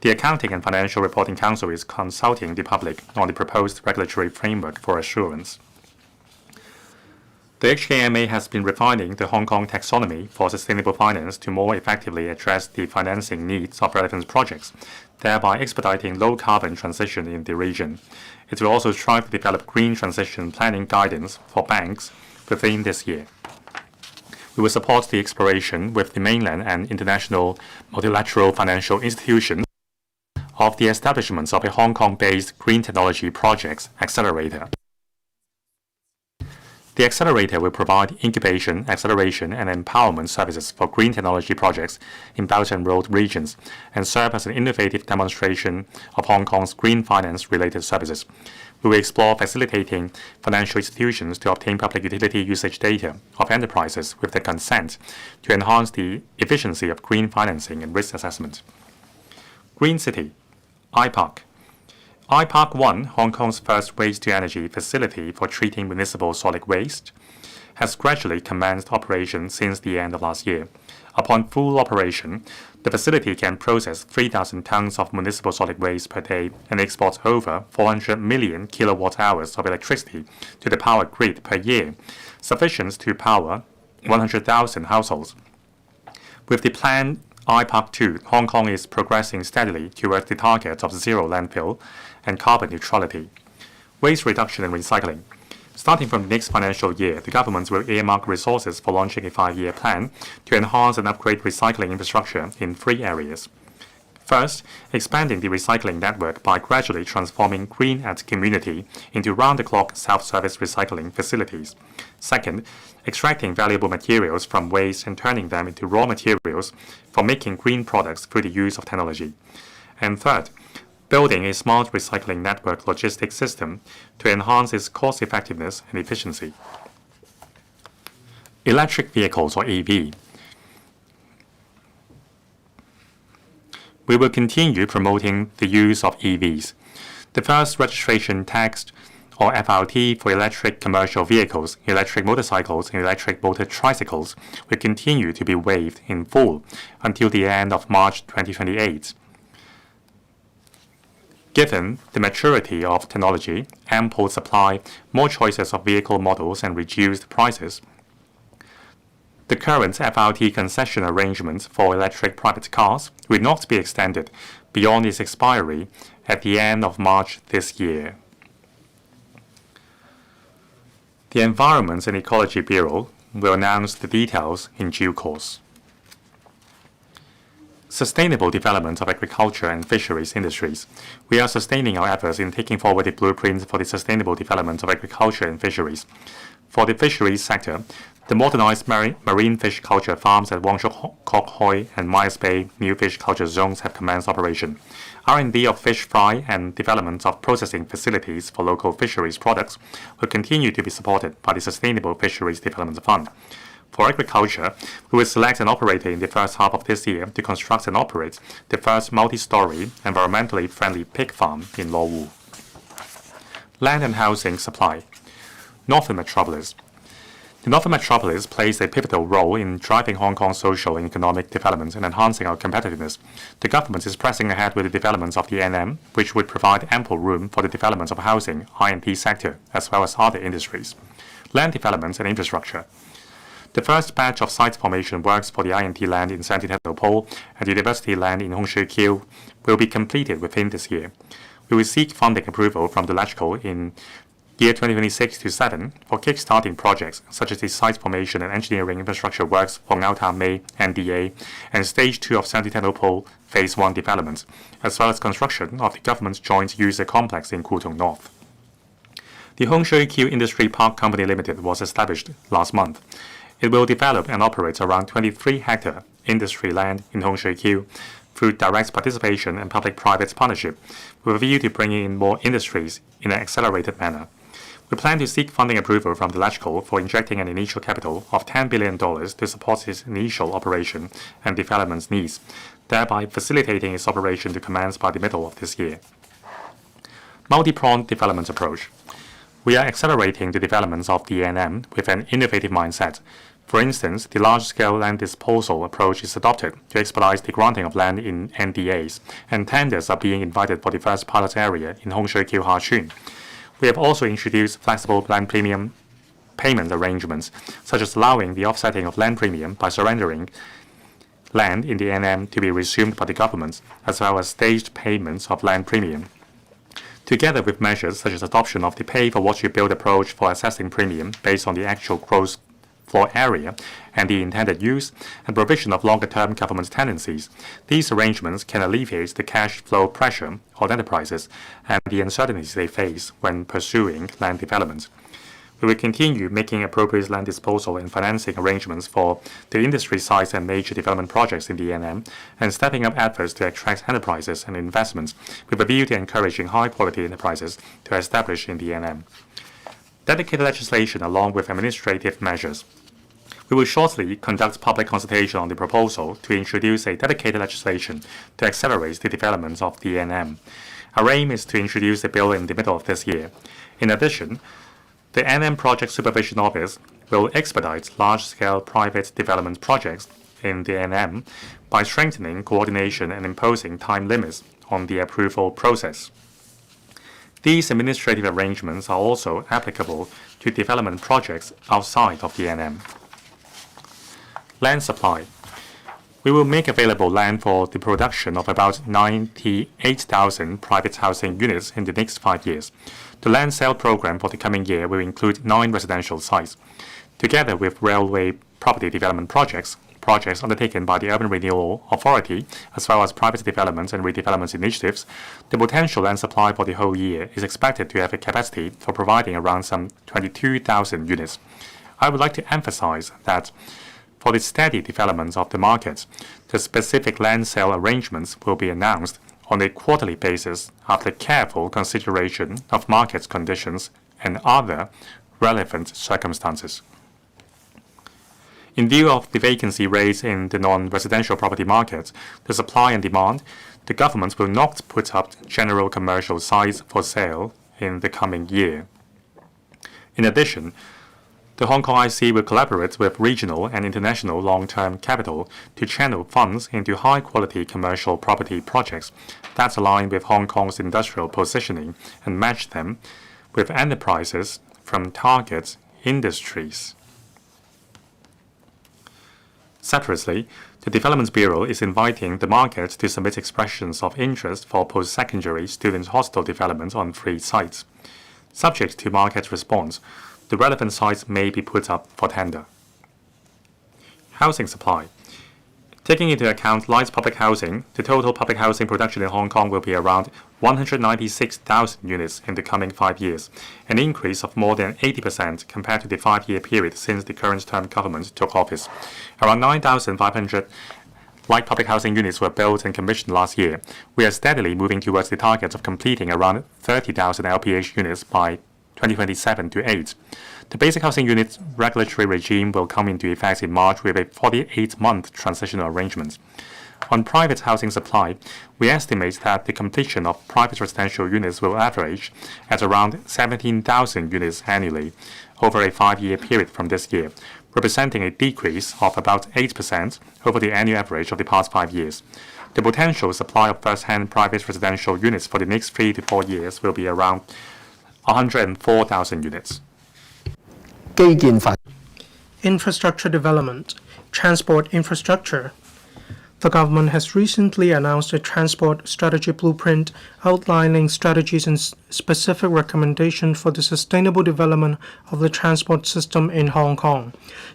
The Accounting and Financial Reporting Council is consulting the public on the proposed regulatory framework for assurance. The HKMA has been refining the Hong Kong taxonomy for sustainable finance to more effectively address the financing needs of relevant projects, thereby expediting low-carbon transition in the region. It will also strive to develop green transition planning guidance for banks within this year. We will support the exploration with the mainland and international multilateral financial institutions of the establishment of a Hong Kong-based green technology projects accelerator. The accelerator will provide incubation, acceleration, and empowerment services for green technology projects in Belt and Road regions and serve as an innovative demonstration of Hong Kong's green finance-related services. We will explore facilitating financial institutions to obtain public utility usage data of enterprises with their consent to enhance the efficiency of green financing and risk assessment. Green City, iPark. iPark 1, Hong Kong's first waste-to-energy facility for treating municipal solid waste, has gradually commenced operation since the end of last year. Upon full operation, the facility can process 3,000 tons of municipal solid waste per day and export over 400 million kilowatt-hours of electricity to the power grid per year, sufficient to power 100,000 households. With the planned iPark 2, Hong Kong is progressing steadily towards the target of zero landfill and carbon neutrality. Waste reduction and recycling. Starting from the next financial year, the government will earmark resources for launching a 5-year plan to enhance and upgrade recycling infrastructure in 3 areas. First, expanding the recycling network by gradually transforming green at community into round-the-clock self-service recycling facilities. Second, extracting valuable materials from waste and turning them into raw materials for making green products through the use of technology. And third, building a smart recycling network logistics system to enhance its cost effectiveness and efficiency. Electric vehicles, or EV. We will continue promoting the use of EVs. The first registration tax, or FRT, for electric commercial vehicles, electric motorcycles, and electric motor tricycles will continue to be waived in full until the end of March 2028. Given the maturity of technology, ample supply, more choices of vehicle models, and reduced prices, the current FRT concession arrangements for electric private cars will not be extended beyond its expiry at the end of March this year. The Environment and Ecology Bureau will announce the details in due course. Sustainable development of agriculture and fisheries industries. We are sustaining our efforts in taking forward the blueprint for the sustainable development of agriculture and fisheries. For the fisheries sector, the modernized marine fish culture farms at Wangshuk Kok Hoi and Myers Bay new fish culture zones have commenced operation. R&D of fish fry and development of processing facilities for local fisheries products will continue to be supported by the Sustainable Fisheries Development Fund. For agriculture, we will select an operator in the first half of this year to construct and operate the first multi-story, environmentally friendly pig farm in Lo Wu. Land and housing supply. Northern Metropolis. The Northern Metropolis plays a pivotal role in driving Hong Kong's social and economic development and enhancing our competitiveness. The government is pressing ahead with the development of the NM, which would provide ample room for the development of housing, I&T sector, as well as other industries. Land development and infrastructure. The first batch of site formation works for the I&T land in Santi Technopole and university land in Hung Shui Kiu will be completed within this year. We will seek funding approval from the LegCo in year 2026-7 for kick-starting projects such as the site formation and engineering infrastructure works for Ngau Ta Mei NDA and Stage 2 of Santi Technopole Phase 1 development, as well as construction of the government's joint user complex in Kutong North. The Hung Shui Kiu Industry Park Company Limited was established last month. It will develop and operate around 23-hectare industry land in Hung Shui Kiu through direct participation and public-private partnership with a view to bringing in more industries in an accelerated manner. We plan to seek funding approval from the LegCo for injecting an initial capital of $10 billion to support its initial operation and development needs, thereby facilitating its operation to commence by the middle of this year. Multi-pronged development approach. We are accelerating the development of the NM with an innovative mindset. For instance, the large-scale land disposal approach is adopted to expedite the granting of land in NDAs, and tenders are being invited for the first pilot area in Hung Shui Kiu Ha Chun. We have also introduced flexible land premium payment arrangements, such as allowing the offsetting of land premium by surrendering land in the NM to be resumed by the government, as well as staged payments of land premium. Together with measures such as adoption of the pay-for-what-you-build approach for assessing premium based on the actual gross floor area and the intended use, and provision of longer-term government tenancies, these arrangements can alleviate the cash flow pressure on enterprises and the uncertainties they face when pursuing land development. We will continue making appropriate land disposal and financing arrangements for the industry sites and major development projects in the NM, and stepping up efforts to attract enterprises and investments with a view to encouraging high-quality enterprises to establish in the NM. Dedicated legislation along with administrative measures. We will shortly conduct public consultation on the proposal to introduce a dedicated legislation to accelerate the development of the NM. Our aim is to introduce the bill in the middle of this year. In addition, the NM Project Supervision Office will expedite large-scale private development projects in the NM by strengthening coordination and imposing time limits on the approval process. These administrative arrangements are also applicable to development projects outside of the NM. Land supply. We will make available land for the production of about 98,000 private housing units in the next 5 years. The land sale program for the coming year will include 9 residential sites. Together with railway property development projects, projects undertaken by the Urban Renewal Authority, as well as private development and redevelopment initiatives, the potential land supply for the whole year is expected to have a capacity for providing around some 22,000 units. I would like to emphasize that for the steady development of the market, the specific land sale arrangements will be announced on a quarterly basis after careful consideration of market conditions and other relevant circumstances. In view of the vacancy rates in the non-residential property market, the supply and demand, the government will not put up general commercial sites for sale in the coming year. In addition, the Hong Kong IC will collaborate with regional and international long-term capital to channel funds into high-quality commercial property projects that align with Hong Kong's industrial positioning and match them with enterprises from target industries. Separately, the Development Bureau is inviting the market to submit expressions of interest for post-secondary student hostel development on 3 sites. Subject to market response, the relevant sites may be put up for tender. Housing supply. Taking into account light public housing, the total public housing production in Hong Kong will be around 196,000 units in the coming 5 years, an increase of more than 80% compared to the 5-year period since the current term government took office. Around 9,500 light public housing units were built and commissioned last year. We are steadily moving towards the target of completing around 30,000 LPH units by 2027 to 8. The basic housing unit regulatory regime will come into effect in March with a 48-month transitional arrangement. On private housing supply, we estimate that the completion of private residential units will average at around 17,000 units annually over a 5-year period from this year, representing a decrease of about 8% over the annual average of the past 5 years. The potential supply of first-hand private residential units for the next 3 to 4 years will be around 104,000 units. Infrastructure development, transport infrastructure. The government has recently announced a transport strategy blueprint outlining strategies and specific recommendations for the sustainable development of the transport system in Hong Kong.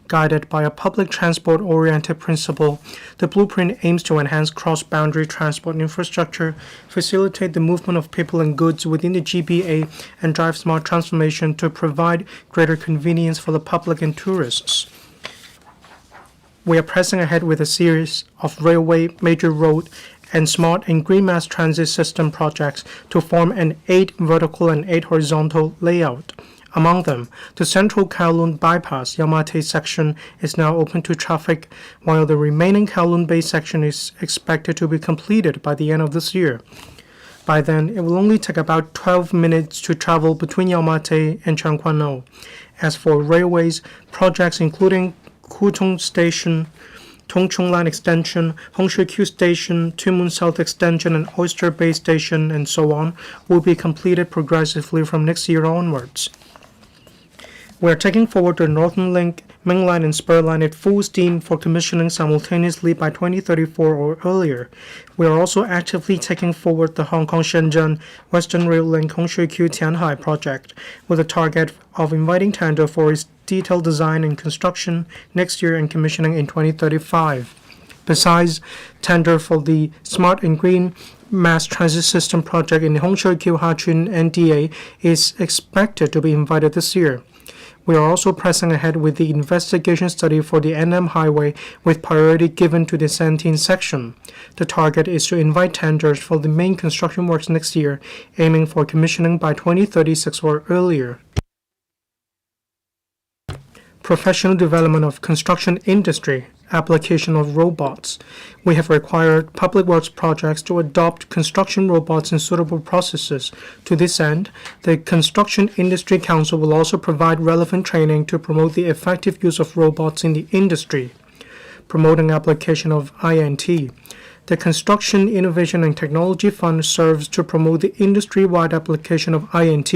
Guided by a public transport-oriented principle, the blueprint aims to enhance cross-boundary transport infrastructure, facilitate the movement of people and goods within the GBA, and drive smart transformation to provide greater convenience for the public and tourists. We are pressing ahead with a series of railway, major road, and smart and green mass transit system projects to form an 8 vertical and 8 horizontal layout. Among them, the central Kowloon bypass Yau Ma Tei section is now open to traffic, while the remaining Kowloon Bay section is expected to be completed by the end of this year. By then, it will only take about 12 minutes to travel between Yau Ma Tei and Tseung Kwan O. As for railways, projects including Kwu Tung Station, Tung Chung Line Extension, Hong Shui Kyu Station, Tuen Mun South Extension, and Oyster Bay Station, and so on, will be completed progressively from next year onwards. We are taking forward the Northern Link, Main Line, and Spur Line at full steam for commissioning simultaneously by 2034 or earlier. We are also actively taking forward the Hong Kong-Shenzhen Western Rail Link Hong Shui Kyu Tianhai project, with a target of inviting tender for its detailed design and construction next year and commissioning in 2035. Besides, tender for the Smart and Green Mass Transit System project in Hong Shui Kyu Ha-Chun NDA is expected to be invited this year. We are also pressing ahead with the investigation study for the NM Highway with priority given to the 17th section. The target is to invite tenders for the main construction works next year, aiming for commissioning by 2036 or earlier. Professional development of construction industry, application of robots. We have required public works projects to adopt construction robots in suitable processes. To this end, the Construction Industry Council will also provide relevant training to promote the effective use of robots in the industry. Promoting application of INT. The Construction Innovation and Technology Fund serves to promote the industry-wide application of INT,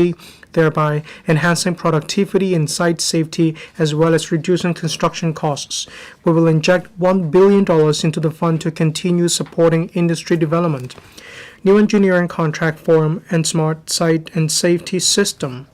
thereby enhancing productivity and site safety as well as reducing construction costs. We will inject $1 billion into the fund to continue supporting industry development. New engineering contract form and smart site and safety system.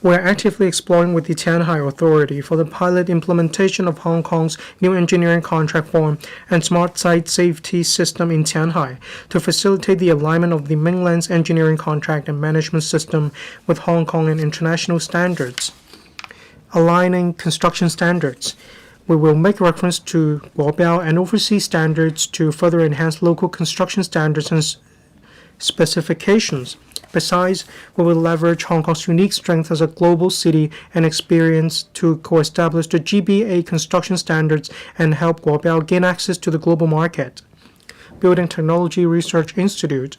We are actively exploring with the Tianhai Authority for the pilot implementation of Hong Kong's new engineering contract form and smart site safety system in Tianhai to facilitate the alignment of the mainland's engineering contract and management system with Hong Kong and international standards. Aligning construction standards. We will make reference to Guobiao and overseas standards to further enhance local construction standards and specifications. Besides, we will leverage Hong Kong's unique strength as a global city and experience to co-establish the GBA construction standards and help Guobiao gain access to the global market. Building Technology Research Institute.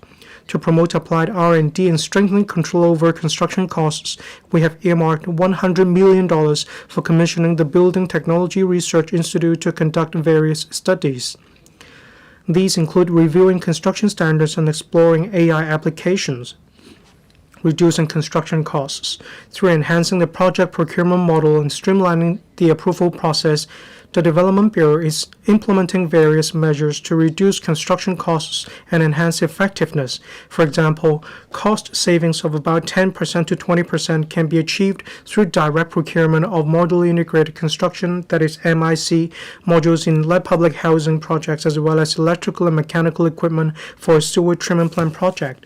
To promote applied R&D and strengthen control over construction costs, we have earmarked $100 million for commissioning the Building Technology Research Institute to conduct various studies. These include reviewing construction standards and exploring AI applications, reducing construction costs. Through enhancing the project procurement model and streamlining the approval process, the Development Bureau is implementing various measures to reduce construction costs and enhance effectiveness. For example, cost savings of about 10% to 20% can be achieved through direct procurement of modular integrated construction, that is MIC, modules in light public housing projects, as well as electrical and mechanical equipment for a sewer treatment plant project.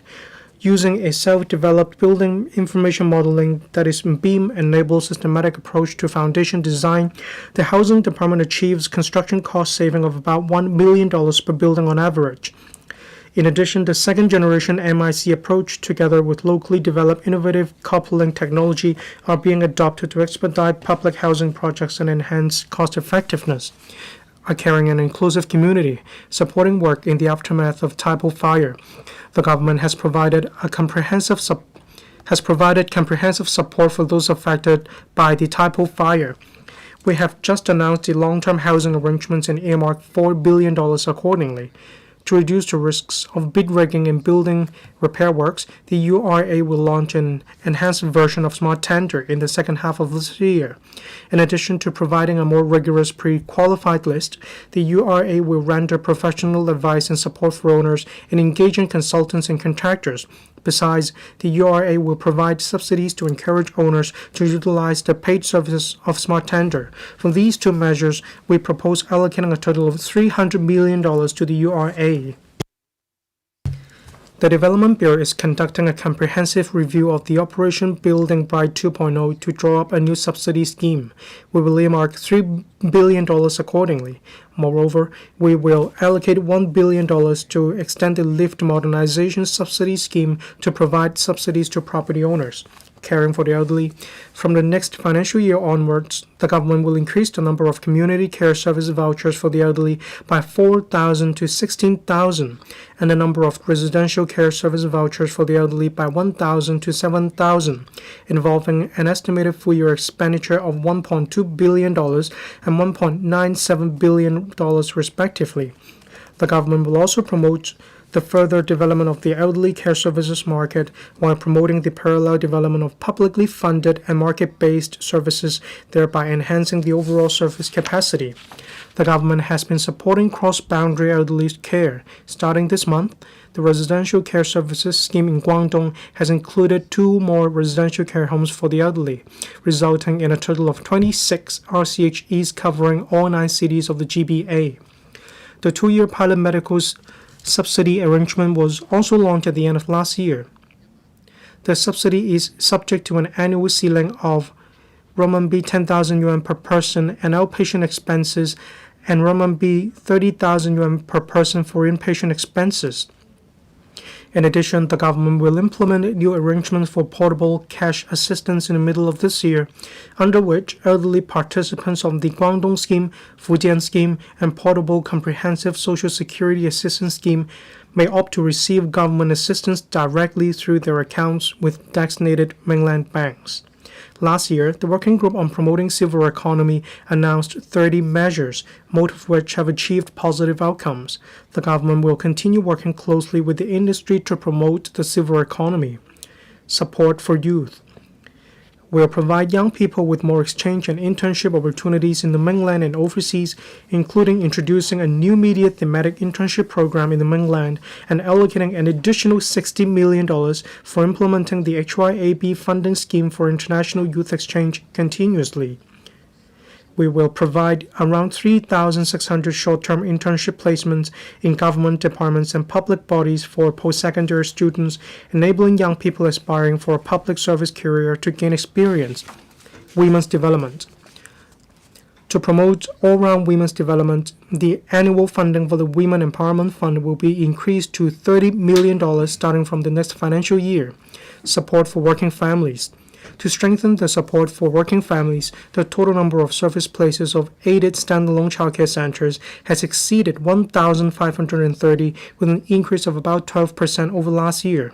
Using a self-developed building information modeling, that is BEAM-enabled systematic approach to foundation design, the Housing Department achieves construction cost saving of about $1 million per building on average. In addition, the second-generation MIC approach, together with locally developed innovative coupling technology, are being adopted to expedite public housing projects and enhance cost-effectiveness. A caring and inclusive community, supporting work in the aftermath of Taipo fire. The government has provided comprehensive support for those affected by the Taipo fire. We have just announced the long-term housing arrangements and earmarked $4 billion accordingly. To reduce the risks of bid rigging in building repair works, the URA will launch an enhanced version of Smart Tender in the second half of this year. In addition to providing a more rigorous pre-qualified list, the URA will render professional advice and support for owners in engaging consultants and contractors. Besides, the URA will provide subsidies to encourage owners to utilize the paid services of Smart Tender. For these two measures, we propose allocating a total of $300 million to the URA. The Development Bureau is conducting a comprehensive review of the Operation Building Bright 2.0 to draw up a new subsidy scheme. We will earmark $3 billion accordingly. Moreover, we will allocate $1 billion to extend the lift modernization subsidy scheme to provide subsidies to property owners. Caring for the elderly. From the next financial year onwards, the government will increase the number of community care service vouchers for the elderly by 4,000 to 16,000, and the number of residential care service vouchers for the elderly by 1,000 to 7,000, involving an estimated full-year expenditure of $1.2 billion and $1.97 billion respectively. The government will also promote the further development of the elderly care services market while promoting the parallel development of publicly funded and market-based services, thereby enhancing the overall service capacity. The government has been supporting cross-boundary elderly care. Starting this month, the residential care services scheme in Guangdong has included 2 more residential care homes for the elderly, resulting in a total of 26 RCHEs covering all 9 cities of the GBA. The 2-year pilot medical subsidy arrangement was also launched at the end of last year. The subsidy is subject to an annual ceiling of RMB 10,000 yuan per person and outpatient expenses and RMB 30,000 yuan per person for inpatient expenses. In addition, the government will implement new arrangements for portable cash assistance in the middle of this year, under which elderly participants of the Guangdong Scheme, Fujian Scheme, and Portable Comprehensive Social Security Assistance Scheme may opt to receive government assistance directly through their accounts with designated mainland banks. Last year, the Working Group on Promoting Silver Economy announced 30 measures, most of which have achieved positive outcomes. The government will continue working closely with the industry to promote the silver economy. Support for youth. will provide young people with more exchange and internship opportunities in the mainland and overseas, including introducing a new media thematic internship program in the mainland and allocating an additional $60 million for implementing the HYAB funding scheme for international youth exchange continuously. We will provide around 3,600 short-term internship placements in government departments and public bodies for post-secondary students, enabling young people aspiring for a public service career to gain experience. Women's development. To promote all-round women's development, the annual funding for the Women Empowerment Fund will be increased to $30 million starting from the next financial year. Support for working families. To strengthen the support for working families, the total number of service places of aided standalone childcare centers has exceeded 1,530, with an increase of about 12% over last year.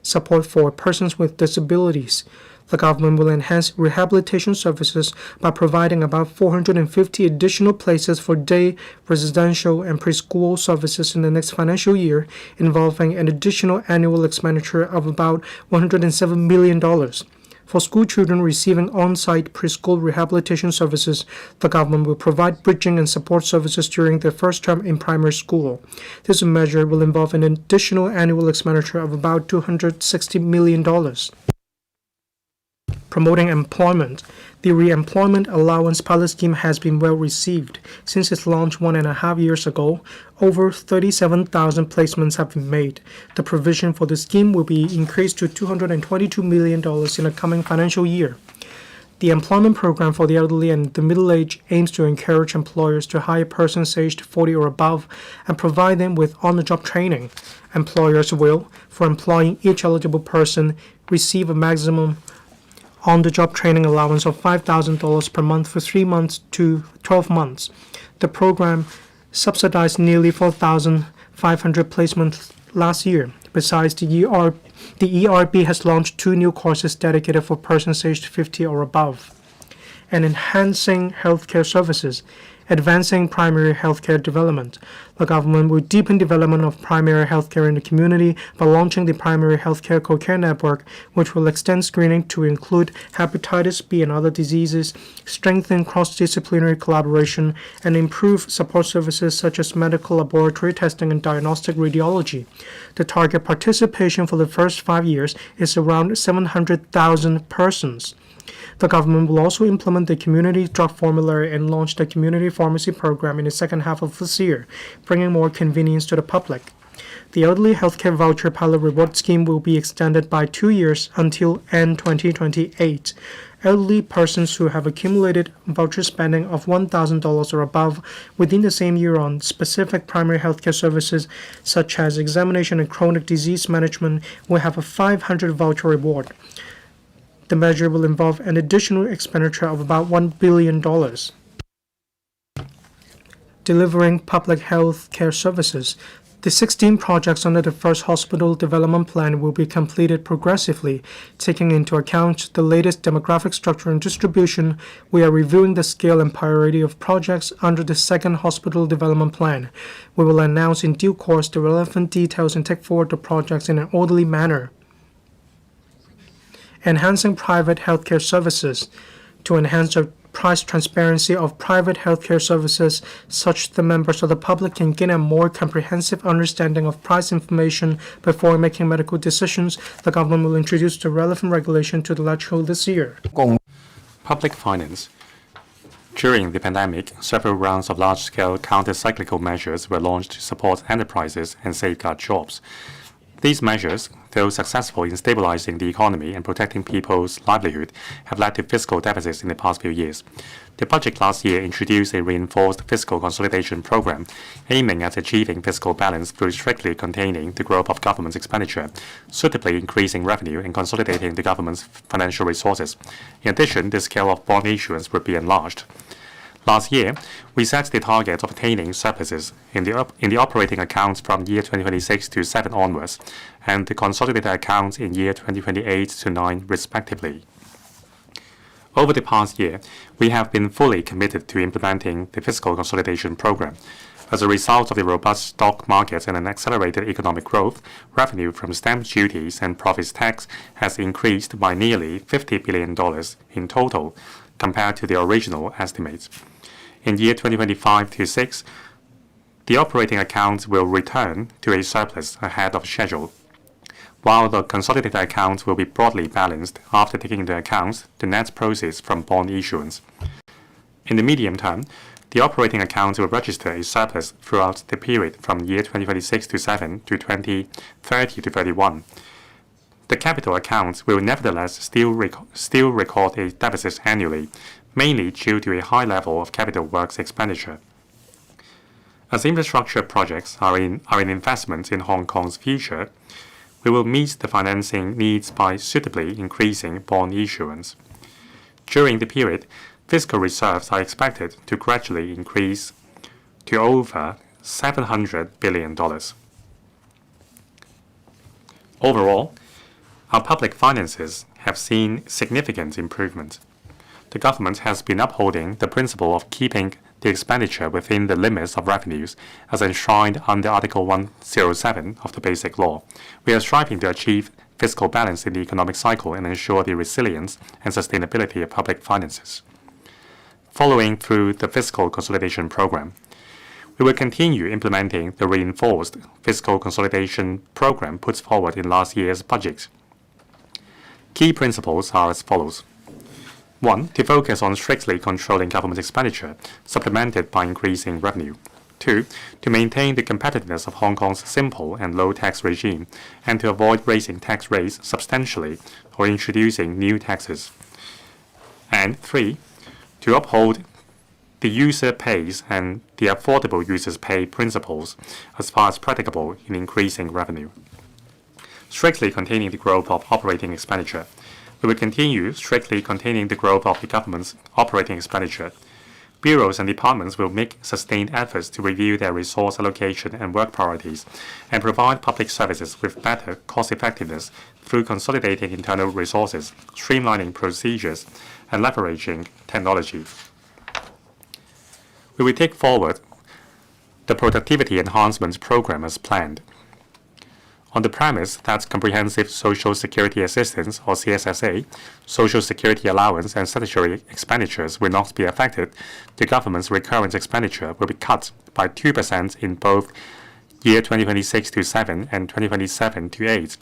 Support for persons with disabilities. The government will enhance rehabilitation services by providing about 450 additional places for day, residential, and preschool services in the next financial year, involving an additional annual expenditure of about $107 million. For school children receiving on-site preschool rehabilitation services, the government will provide bridging and support services during their first term in primary school. This measure will involve an additional annual expenditure of about $260 million. Promoting employment. The Re-employment Allowance pilot scheme has been well received. Since its launch 1.5 years ago, over 37,000 placements have been made. The provision for the scheme will be increased to $222 million in the coming financial year. The employment program for the elderly and the middle-aged aims to encourage employers to hire persons aged 40 or above and provide them with on-the-job training. Employers will, for employing each eligible person, receive a maximum on-the-job training allowance of $5,000 per month for 3 months to 12 months. The program subsidized nearly 4,500 placements last year. Besides, the ERB has launched 2 new courses dedicated for persons aged 50 or above. And enhancing healthcare services. Advancing primary healthcare development. The government will deepen development of primary healthcare in the community by launching the Primary Healthcare Co-care Network, which will extend screening to include hepatitis B and other diseases, strengthen cross-disciplinary collaboration, and improve support services such as medical laboratory testing and diagnostic radiology. The target participation for the first 5 years is around 700,000 persons. The government will also implement the community drug formulary and launch the community pharmacy program in the second half of this year, bringing more convenience to the public. The elderly healthcare voucher pilot reward scheme will be extended by 2 years until end 2028. Elderly persons who have accumulated voucher spending of $1,000 or above within the same year on specific primary healthcare services such as examination and chronic disease management will have a 500 voucher reward. The measure will involve an additional expenditure of about $1 billion. Delivering public health care services. The 16 projects under the first hospital development plan will be completed progressively. Taking into account the latest demographic structure and distribution, we are reviewing the scale and priority of projects under the second hospital development plan. We will announce in due course the relevant details and take forward the projects in an orderly manner. Enhancing private healthcare services. To enhance the price transparency of private healthcare services, such the members of the public can gain a more comprehensive understanding of price information before making medical decisions, the government will introduce the relevant regulation to the legislature this year. Public finance. During the pandemic, several rounds of large-scale counter-cyclical measures were launched to support enterprises and safeguard jobs. These measures, though successful in stabilizing the economy and protecting people's livelihood, have led to fiscal deficits in the past few years. The budget last year introduced a reinforced fiscal consolidation program, aiming at achieving fiscal balance through strictly containing the growth of government's expenditure, suitably increasing revenue and consolidating the government's financial resources. In addition, the scale of bond issuance would be enlarged. Last year, we set the target of attaining surpluses in the operating accounts from year 2026 to 7 onwards, and the consolidated accounts in year 2028 to 9 respectively. Over the past year, we have been fully committed to implementing the fiscal consolidation program. As a result of the robust stock market and an accelerated economic growth, revenue from stamp duties and profits tax has increased by nearly $50 billion in total compared to the original estimates. In year 2025-6, the operating accounts will return to a surplus ahead of schedule, while the consolidated accounts will be broadly balanced after taking into account the net proceeds from bond issuance. In the medium term, the operating accounts will register a surplus throughout the period from year 2026-7 to 2030-31. The capital accounts will nevertheless still record a deficit annually, mainly due to a high level of capital works expenditure. As infrastructure projects are an investment in Hong Kong's future, we will meet the financing needs by suitably increasing bond issuance. During the period, fiscal reserves are expected to gradually increase to over $700 billion. Overall, our public finances have seen significant improvement. The government has been upholding the principle of keeping the expenditure within the limits of revenues as enshrined under Article 107 of the Basic Law. We are striving to achieve fiscal balance in the economic cycle and ensure the resilience and sustainability of public finances. Following through the fiscal consolidation program, we will continue implementing the reinforced fiscal consolidation program put forward in last year's budget. Key principles are as follows. 1. To focus on strictly controlling government expenditure, supplemented by increasing revenue. 2. To maintain the competitiveness of Hong Kong's simple and low tax regime, and to avoid raising tax rates substantially or introducing new taxes. And 3. To uphold the user pays and the affordable users pay principles as far as practicable in increasing revenue. Strictly containing the growth of operating expenditure. We will continue strictly containing the growth of the government's operating expenditure. Bureaus and departments will make sustained efforts to review their resource allocation and work priorities and provide public services with better cost effectiveness through consolidating internal resources, streamlining procedures, and leveraging technology. We will take forward the productivity enhancement program as planned. On the premise that comprehensive social security assistance, or CSSA, social security allowance, and statutory expenditures will not be affected, the government's recurrent expenditure will be cut by 2% in both year 2026-7 and 2027-8,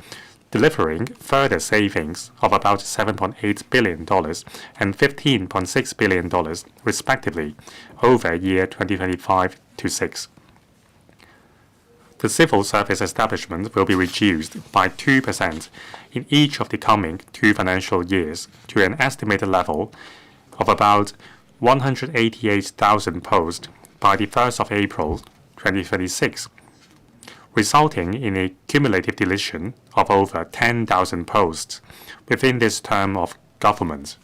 delivering further savings of about $7.8 billion and $15.6 billion, respectively, over year 2025-6. The civil service establishment will be reduced by 2% in each of the coming 2 financial years to an estimated level of about 188,000 posts by the 1st of April 2026, resulting in a cumulative deletion of over 10,000 posts within this term of government.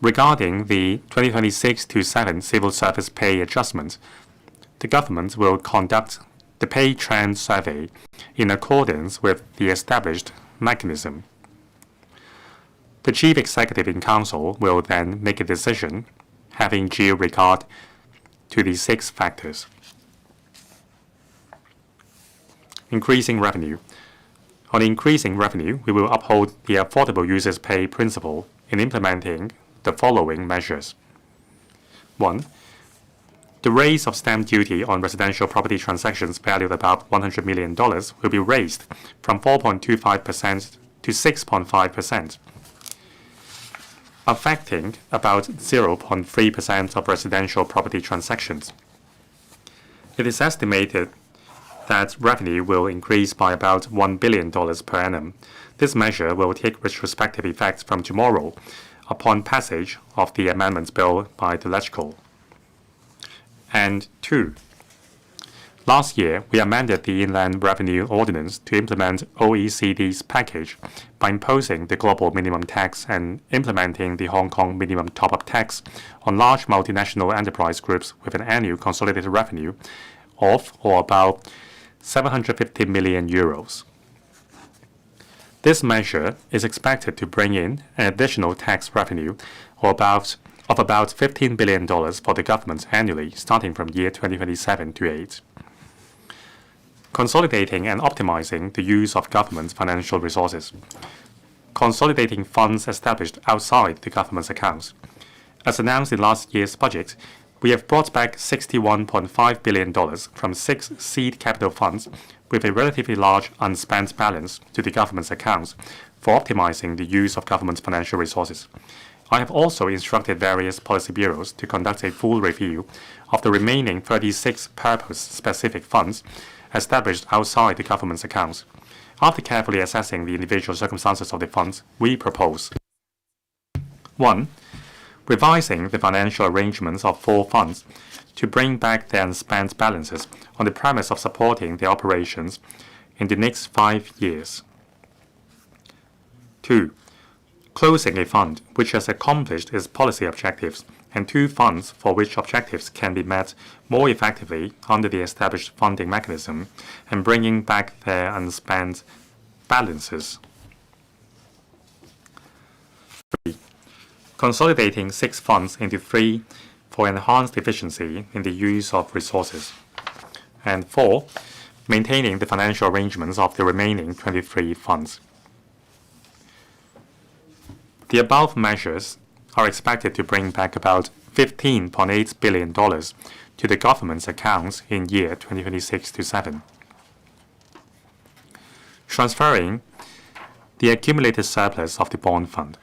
Regarding the 2026-7 civil service pay adjustment, the government will conduct the pay trend survey in accordance with the established mechanism. The Chief Executive in Council will then make a decision, having due regard to the 6 factors. Increasing revenue. On increasing revenue, we will uphold the affordable users pay principle in implementing the following measures. 1. The raise of stamp duty on residential property transactions valued above $100 million will be raised from 4.25% to 6.5%, affecting about 0.3% of residential property transactions. It is estimated that revenue will increase by about $1 billion per annum. This measure will take retrospective effect from tomorrow upon passage of the amendments bill by the Legislature. And 2. Last year, we amended the Inland Revenue Ordinance to implement OECD's package by imposing the global minimum tax and implementing the Hong Kong minimum top-up tax on large multinational enterprise groups with an annual consolidated revenue of or about 750 million euros. This measure is expected to bring in an additional tax revenue of of about $15 billion for the government annually starting from year 2027 to 8. Consolidating and optimizing the use of government financial resources. Consolidating funds established outside the government's accounts. As announced in last year's budget, we have brought back $61.5 billion from 6 seed capital funds with a relatively large unspent balance to the government's accounts for optimizing the use of government financial resources. I have also instructed various policy bureaus to conduct a full review of the remaining 36 purpose-specific funds established outside the government's accounts. After carefully assessing the individual circumstances of the funds, we propose 1. Revising the financial arrangements of 4 funds to bring back their unspent balances on the premise of supporting their operations in the next 5 years. 2. Closing a fund which has accomplished its policy objectives and 2 funds for which objectives can be met more effectively under the established funding mechanism and bringing back their unspent balances. 3. Consolidating 6 funds into 3 for enhanced efficiency in the use of resources. And 4. Maintaining the financial arrangements of the remaining 23 funds. The above measures are expected to bring back about $15.8 billion to the government's accounts in year 2026-7. Transferring the accumulated surplus of the bond fund.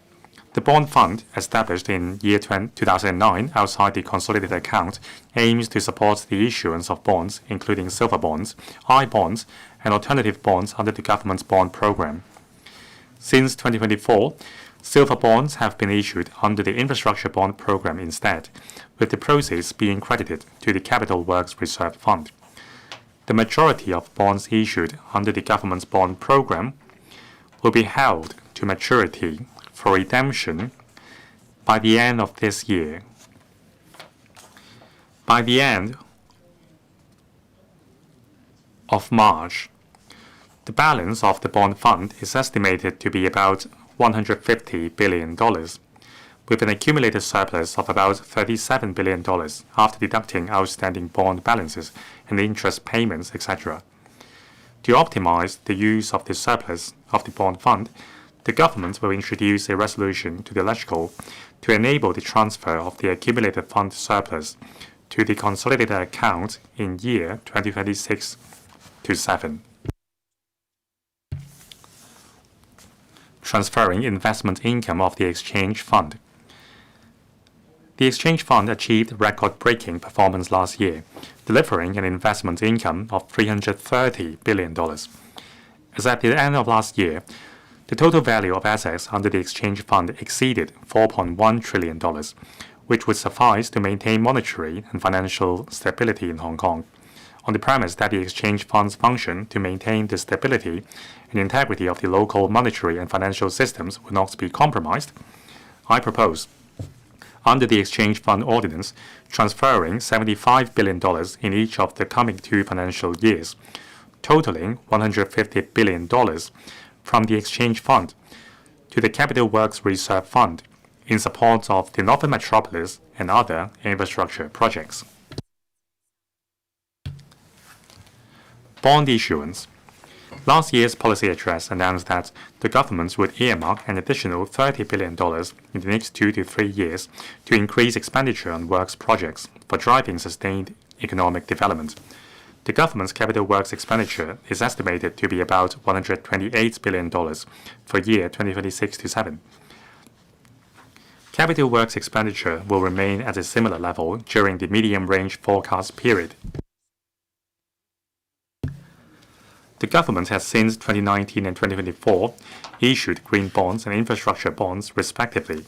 The bond fund, established in year 2009 outside the consolidated account, aims to support the issuance of bonds, including silver bonds, I-bonds, and alternative bonds under the government's bond program. Since 2024, silver bonds have been issued under the infrastructure bond program instead, with the proceeds being credited to the Capital Works Reserve Fund. The majority of bonds issued under the government's bond program will be held to maturity for redemption by the end of this year. By the end of March, the balance of the bond fund is estimated to be about $150 billion, with an accumulated surplus of about $37 billion after deducting outstanding bond balances and interest payments, etc. To optimize the use of the surplus of the bond fund, the government will introduce a resolution to the Legislature to enable the transfer of the accumulated fund surplus to the consolidated account in year 2026-7. Transferring investment income of the exchange fund. The exchange fund achieved record-breaking performance last year, delivering an investment income of $330 billion. As at the end of last year, the total value of assets under the exchange fund exceeded $4.1 trillion, which would suffice to maintain monetary and financial stability in Hong Kong. On the premise that the exchange fund's function to maintain the stability and integrity of the local monetary and financial systems will not be compromised, I propose, under the exchange fund ordinance, transferring $75 billion in each of the coming 2 financial years, totaling $150 billion from the exchange fund to the Capital Works Reserve Fund in support of the Northern Metropolis and other infrastructure projects. Bond issuance. Last year's policy address announced that the government would earmark an additional $30 billion in the next 2 to 3 years to increase expenditure on works projects for driving sustained economic development. The government's capital works expenditure is estimated to be about $128 billion for year 2026-7. Capital works expenditure will remain at a similar level during the medium-range forecast period. The government has since 2019 and 2024 issued green bonds and infrastructure bonds respectively.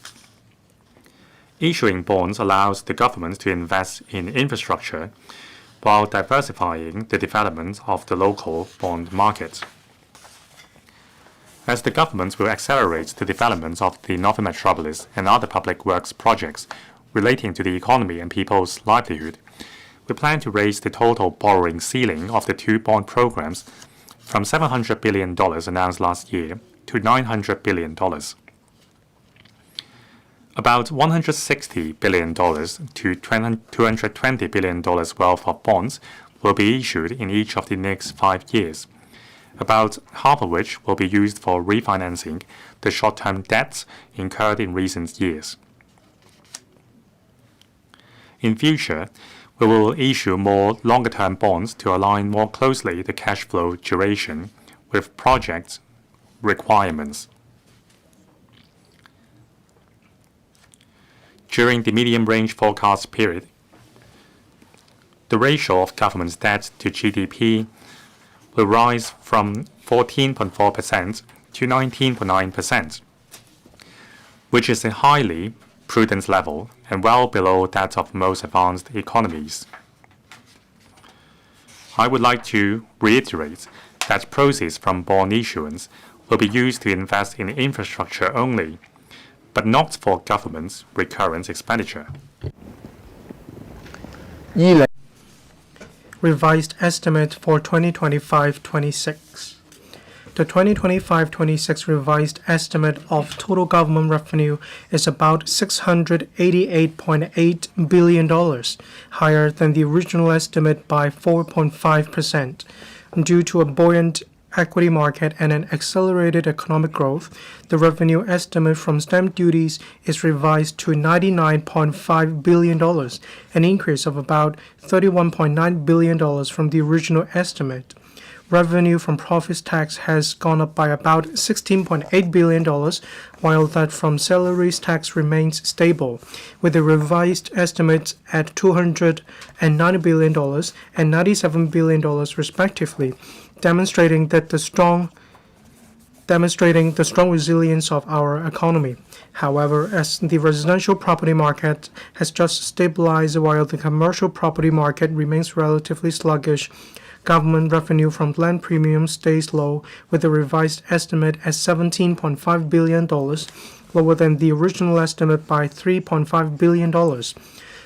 Issuing bonds allows the government to invest in infrastructure while diversifying the development of the local bond market. As the government will accelerate the development of the Northern Metropolis and other public works projects relating to the economy and people's livelihood, we plan to raise the total borrowing ceiling of the 2 bond programs from $700 billion announced last year to $900 billion. About $160 billion to $220 billion worth of bonds will be issued in each of the next 5 years, about half of which will be used for refinancing the short-term debts incurred in recent years. In future, we will issue more longer-term bonds to align more closely the cash flow duration with project requirements. During the medium-range forecast period, the ratio of government's debt to GDP will rise from 14.4% to 19.9%, which is a highly prudent level and well below that of most advanced economies. I would like to reiterate that proceeds from bond issuance will be used to invest in infrastructure only, but not for government's recurrent expenditure. Revised estimate for 2025-26. The 2025-26 revised estimate of total government revenue is about $688.8 billion, higher than the original estimate by 4.5%, due to a buoyant equity market and an accelerated economic growth. The revenue estimate from stamp duties is revised to $99.5 billion, an increase of about $31.9 billion from the original estimate. Revenue from profits tax has gone up by about $16.8 billion, while that from salaries tax remains stable, with the revised estimates at $290 billion and $97 billion respectively, demonstrating the strong resilience of our economy. However, as the residential property market has just stabilized while the commercial property market remains relatively sluggish, government revenue from land premiums stays low, with the revised estimate at $17.5 billion, lower than the original estimate by $3.5 billion.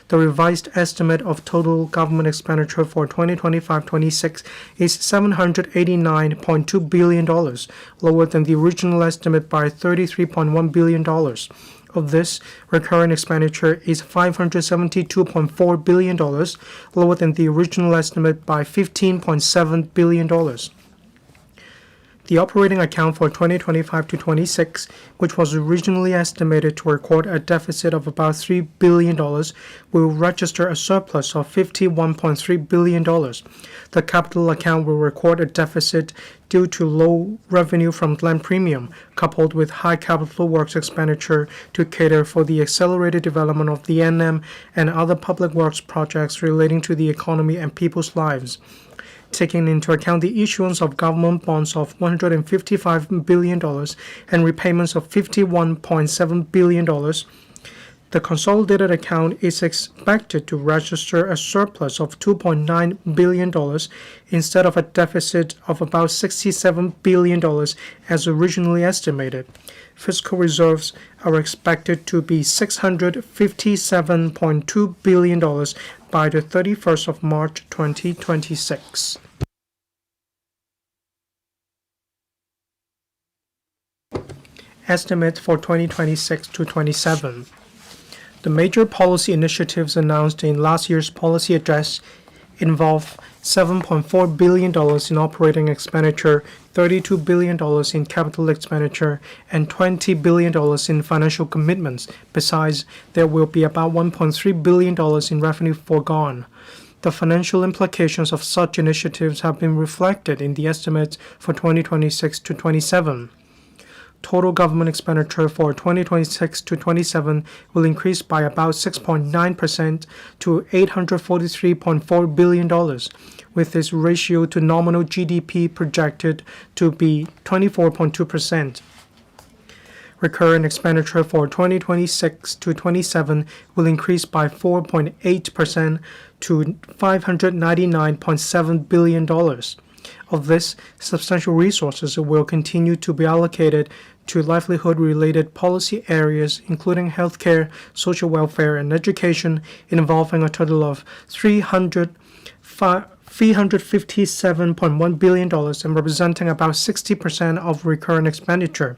The revised estimate of total government expenditure for 2025-26 is $789.2 billion, lower than the original estimate by $33.1 billion. Of this, recurrent expenditure is $572.4 billion, lower than the original estimate by $15.7 billion. The operating account for 2025-26, which was originally estimated to record a deficit of about $3 billion, will register a surplus of $51.3 billion. The capital account will record a deficit due to low revenue from land premium, coupled with high capital works expenditure to cater for the accelerated development of the NM and other public works projects relating to the economy and people's lives. Taking into account the issuance of government bonds of $155 billion and repayments of $51.7 billion, the consolidated account is expected to register a surplus of $2.9 billion instead of a deficit of about $67 billion as originally estimated. Fiscal reserves are expected to be $657.2 billion by the 31st of March 2026. Estimates for 2026-27. The major policy initiatives announced in last year's policy address involve $7.4 billion in operating expenditure, $32 billion in capital expenditure, and $20 billion in financial commitments. Besides, there will be about $1.3 billion in revenue foregone. The financial implications of such initiatives have been reflected in the estimates for 2026-27. Total government expenditure for 2026-27 will increase by about 6.9% to $843.4 billion, with its ratio to nominal GDP projected to be 24.2%. Recurrent expenditure for 2026-27 will increase by 4.8% to $599.7 billion. Of this, substantial resources will continue to be allocated to livelihood-related policy areas, including healthcare, social welfare, and education, involving a total of $357.1 billion and representing about 60% of recurrent expenditure.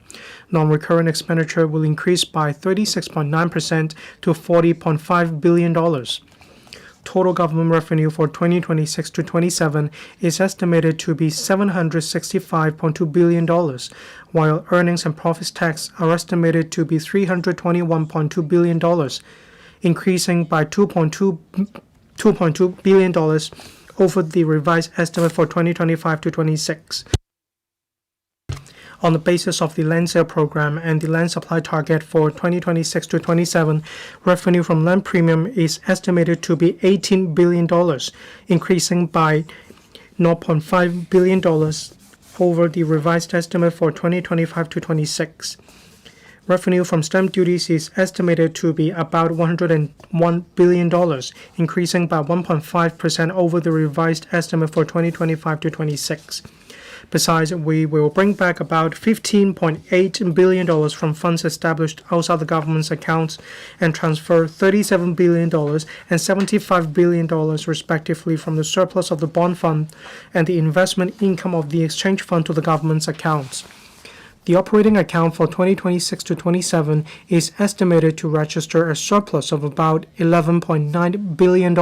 Non-recurrent expenditure will increase by 36.9% to $40.5 billion. Total government revenue for 2026 to 27 is estimated to be $765.2 billion, while earnings and profits tax are estimated to be $321.2 billion, increasing by $2.2 billion over the revised estimate for 2025 to 26. On the basis of the land sale program and the land supply target for 2026 to 27, revenue from land premium is estimated to be $18 billion, increasing by $0.5 billion over the revised estimate for 2025 to 26. Revenue from stamp duties is estimated to be about $101 billion, increasing by 1.5% over the revised estimate for 2025 to 26. Besides, we will bring back about $15.8 billion from funds established outside the government's accounts and transfer $37 billion and $75 billion respectively from the surplus of the bond fund and the investment income of the exchange fund to the government's accounts. The operating account for 2026 to 27 is estimated to register a surplus of about $11.9 billion,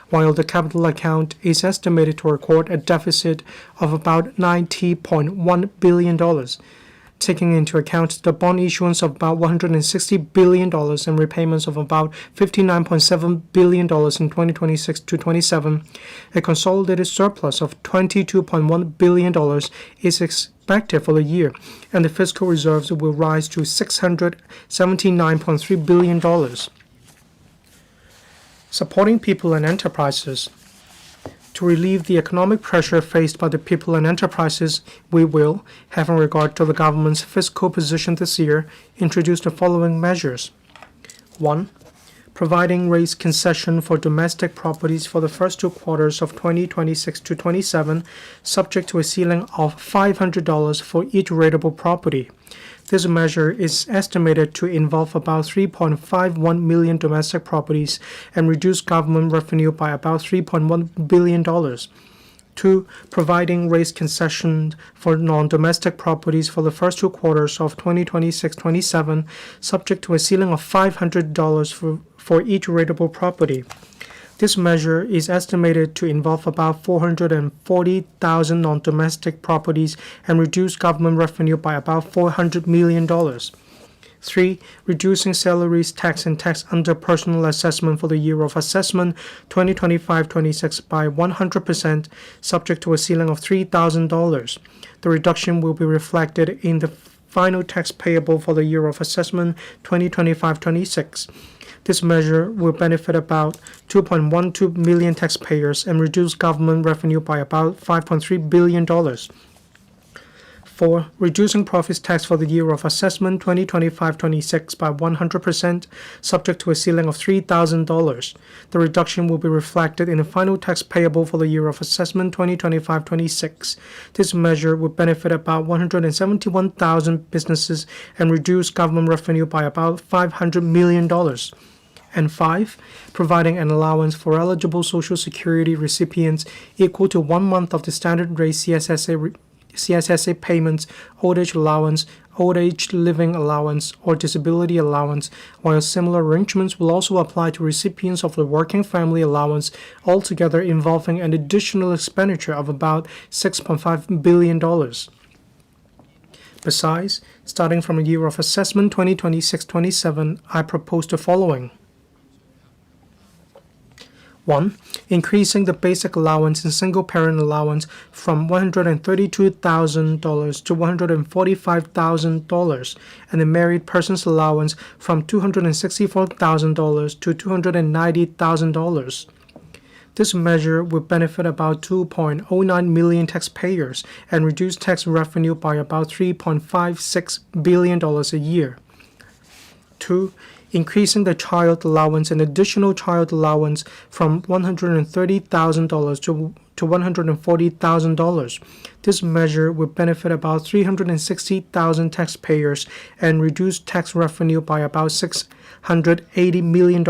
while the capital account is estimated to record a deficit of about $90.1 billion. Taking into account the bond issuance of about $160 billion and repayments of about $59.7 billion in 2026 to 27, a consolidated surplus of $22.1 billion is expected for the year, and the fiscal reserves will rise to $679.3 billion. Supporting people and enterprises. To relieve the economic pressure faced by the people and enterprises, we will, having regard to the government's fiscal position this year, introduce the following measures. 1. Providing rates concession for domestic properties for the first 2 quarters of 2026 to 27, subject to a ceiling of $500 for each rateable property. This measure is estimated to involve about 3.51 million domestic properties and reduce government revenue by about $3.1 billion. 2. Providing rates concession for non-domestic properties for the first 2 quarters of 2026-27, subject to a ceiling of $500 for each rateable property. This measure is estimated to involve about 440,000 non-domestic properties and reduce government revenue by about $400 million. 3. Reducing salaries, tax, and tax under personal assessment for the year of assessment 2025-26 by 100%, subject to a ceiling of $3,000. The reduction will be reflected in the final tax payable for the year of assessment 2025-26. This measure will benefit about 2.12 million taxpayers and reduce government revenue by about $5.3 billion. 4. Reducing profits tax for the year of assessment 2025-26 by 100%, subject to a ceiling of $3,000. The reduction will be reflected in the final tax payable for the year of assessment 2025-26. This measure will benefit about 171,000 businesses and reduce government revenue by about $500 million. And 5. Providing an allowance for eligible Social Security recipients equal to 1 month of the standard rate CSSA payments, old age allowance, old age living allowance, or disability allowance, while similar arrangements will also apply to recipients of the working family allowance, altogether involving an additional expenditure of about $6.5 billion. Besides, starting from the year of assessment 2026-27, I propose the following. 1. Increasing the basic allowance and single-parent allowance from $132,000 to $145,000 and the married person's allowance from $264,000 to $290,000. This measure will benefit about 2.09 million taxpayers and reduce tax revenue by about $3.56 billion a year. 2. Increasing the child allowance and additional child allowance from $130,000 to $140,000. This measure will benefit about 360,000 taxpayers and reduce tax revenue by about $680 million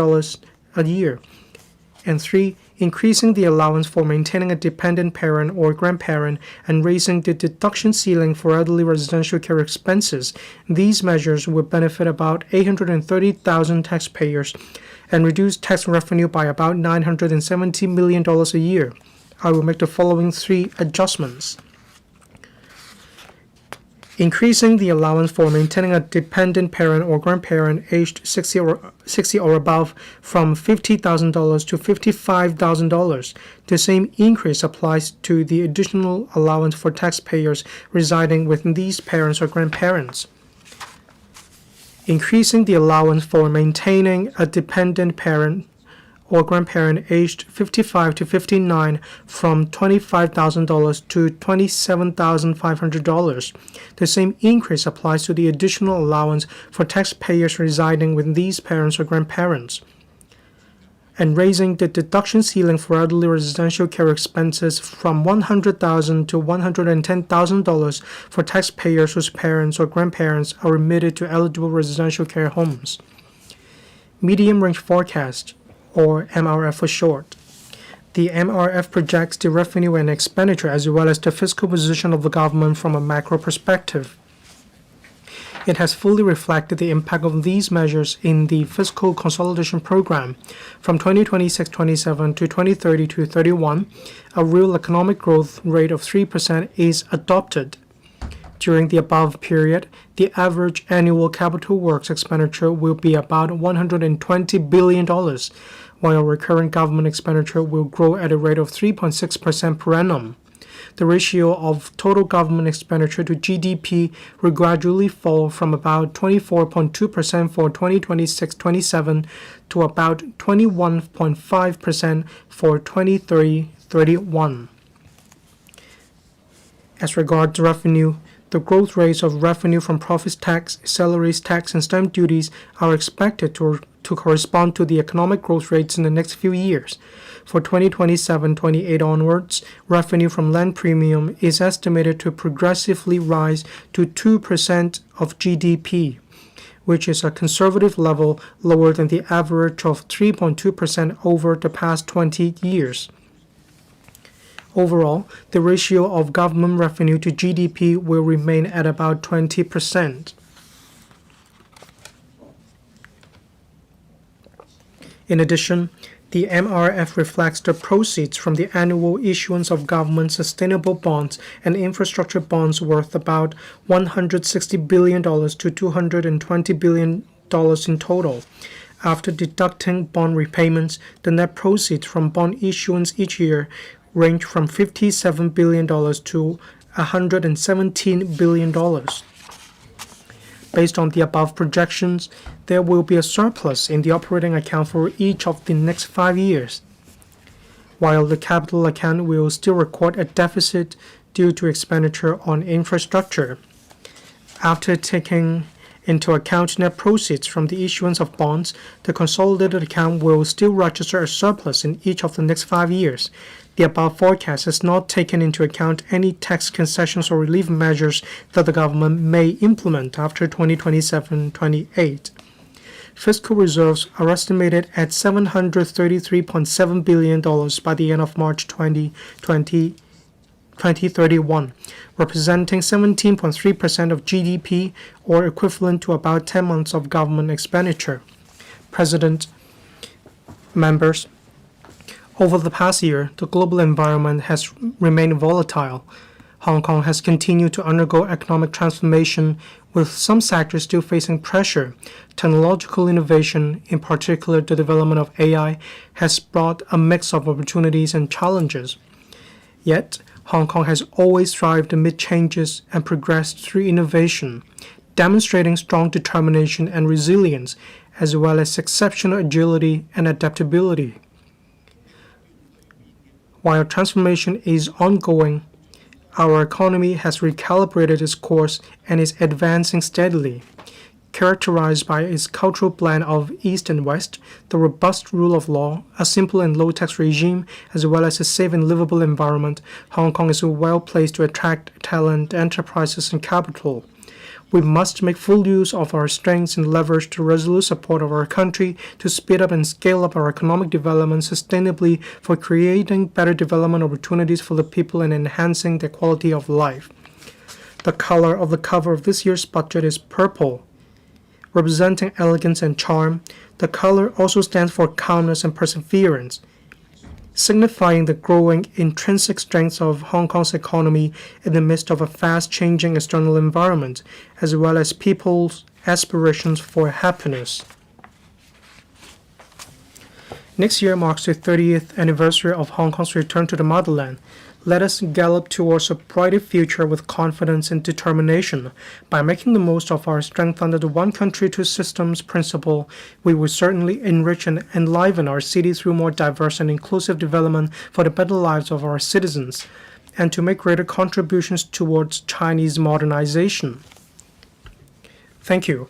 a year. And 3. increasing the allowance for maintaining a dependent parent or grandparent, and raising the deduction ceiling for elderly residential care expenses. These measures will benefit about 830,000 taxpayers and reduce tax revenue by about $970 million a year. I will make the following three adjustments. Increasing the allowance for maintaining a dependent parent or grandparent aged 60 or above from $50,000 to $55,000. The same increase applies to the additional allowance for taxpayers residing within these parents or grandparents. Increasing the allowance for maintaining a dependent parent or grandparent aged 55 to 59 from $25,000 to $27,500. The same increase applies to the additional allowance for taxpayers residing with these parents or grandparents. And raising the deduction ceiling for elderly residential care expenses from $100,000 to $110,000 for taxpayers whose parents or grandparents are admitted to eligible residential care homes. Medium Range Forecast, or MRF for short. The MRF projects the revenue and expenditure as well as the fiscal position of the government from a macro perspective. It has fully reflected the impact of these measures in the fiscal consolidation program from 2026-27 to 2030-31. A real economic growth rate of 3% is adopted. During the above period, the average annual capital works expenditure will be about $120 billion, while recurrent government expenditure will grow at a rate of 3.6% per annum. The ratio of total government expenditure to GDP will gradually fall from about 24.2% for 2026-27 to about 21.5% for 2030-31. As regards revenue, the growth rates of revenue from profits tax, salaries tax, and stamp duties are expected to correspond to the economic growth rates in the next few years. For 2027-28 onwards, revenue from land premium is estimated to progressively rise to 2% of GDP, which is a conservative level lower than the average of 3.2% over the past 20 years. Overall, the ratio of government revenue to GDP will remain at about 20%. In addition, the MRF reflects the proceeds from the annual issuance of government sustainable bonds and infrastructure bonds worth about $160 billion to $220 billion in total. After deducting bond repayments, the net proceeds from bond issuance each year range from $57 billion to $117 billion. Based on the above projections, there will be a surplus in the operating account for each of the next 5 years, while the capital account will still record a deficit due to expenditure on infrastructure. After taking into account net proceeds from the issuance of bonds, the consolidated account will still register a surplus in each of the next 5 years. The above forecast has not taken into account any tax concessions or relief measures that the government may implement after 2027-28. Fiscal reserves are estimated at $733.7 billion by the end of March 2031, representing 17.3% of GDP, or equivalent to about 10 months of government expenditure. President, members, over the past year, the global environment has remained volatile. Hong Kong has continued to undergo economic transformation, with some sectors still facing pressure. Technological innovation, in particular the development of AI, has brought a mix of opportunities and challenges. Yet, Hong Kong has always thrived amid changes and progressed through innovation, demonstrating strong determination and resilience, as well as exceptional agility and adaptability. While transformation is ongoing, our economy has recalibrated its course and is advancing steadily. Characterized by its cultural blend of East and West, the robust rule of law, a simple and low-tax regime, as well as a safe and livable environment, Hong Kong is well placed to attract talent, enterprises, and capital. We must make full use of our strengths and leverage the resolute support of our country to speed up and scale up our economic development sustainably for creating better development opportunities for the people and enhancing their quality of life. The color of the cover of this year's budget is purple, representing elegance and charm. The color also stands for calmness and perseverance, signifying the growing intrinsic strengths of Hong Kong's economy in the midst of a fast-changing external environment, as well as people's aspirations for happiness. Next year marks the 30th anniversary of Hong Kong's return to the motherland. Let us gallop towards a brighter future with confidence and determination. By making the most of our strength under the one country, two systems principle, we will certainly enrich and enliven our city through more diverse and inclusive development for the better lives of our citizens, and to make greater contributions towards Chinese modernization. Thank you.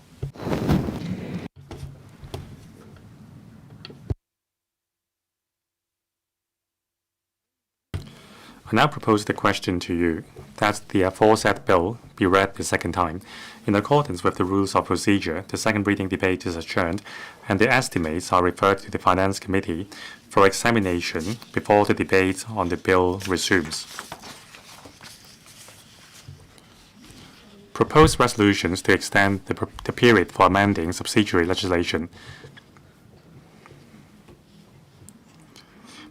I now propose the question to you that the aforesaid bill be read the second time. In accordance with the rules of procedure, the second reading debate is adjourned, and the estimates are referred to the Finance Committee for examination before the debate on the bill resumes. Proposed resolutions to extend the period for amending subsidiary legislation.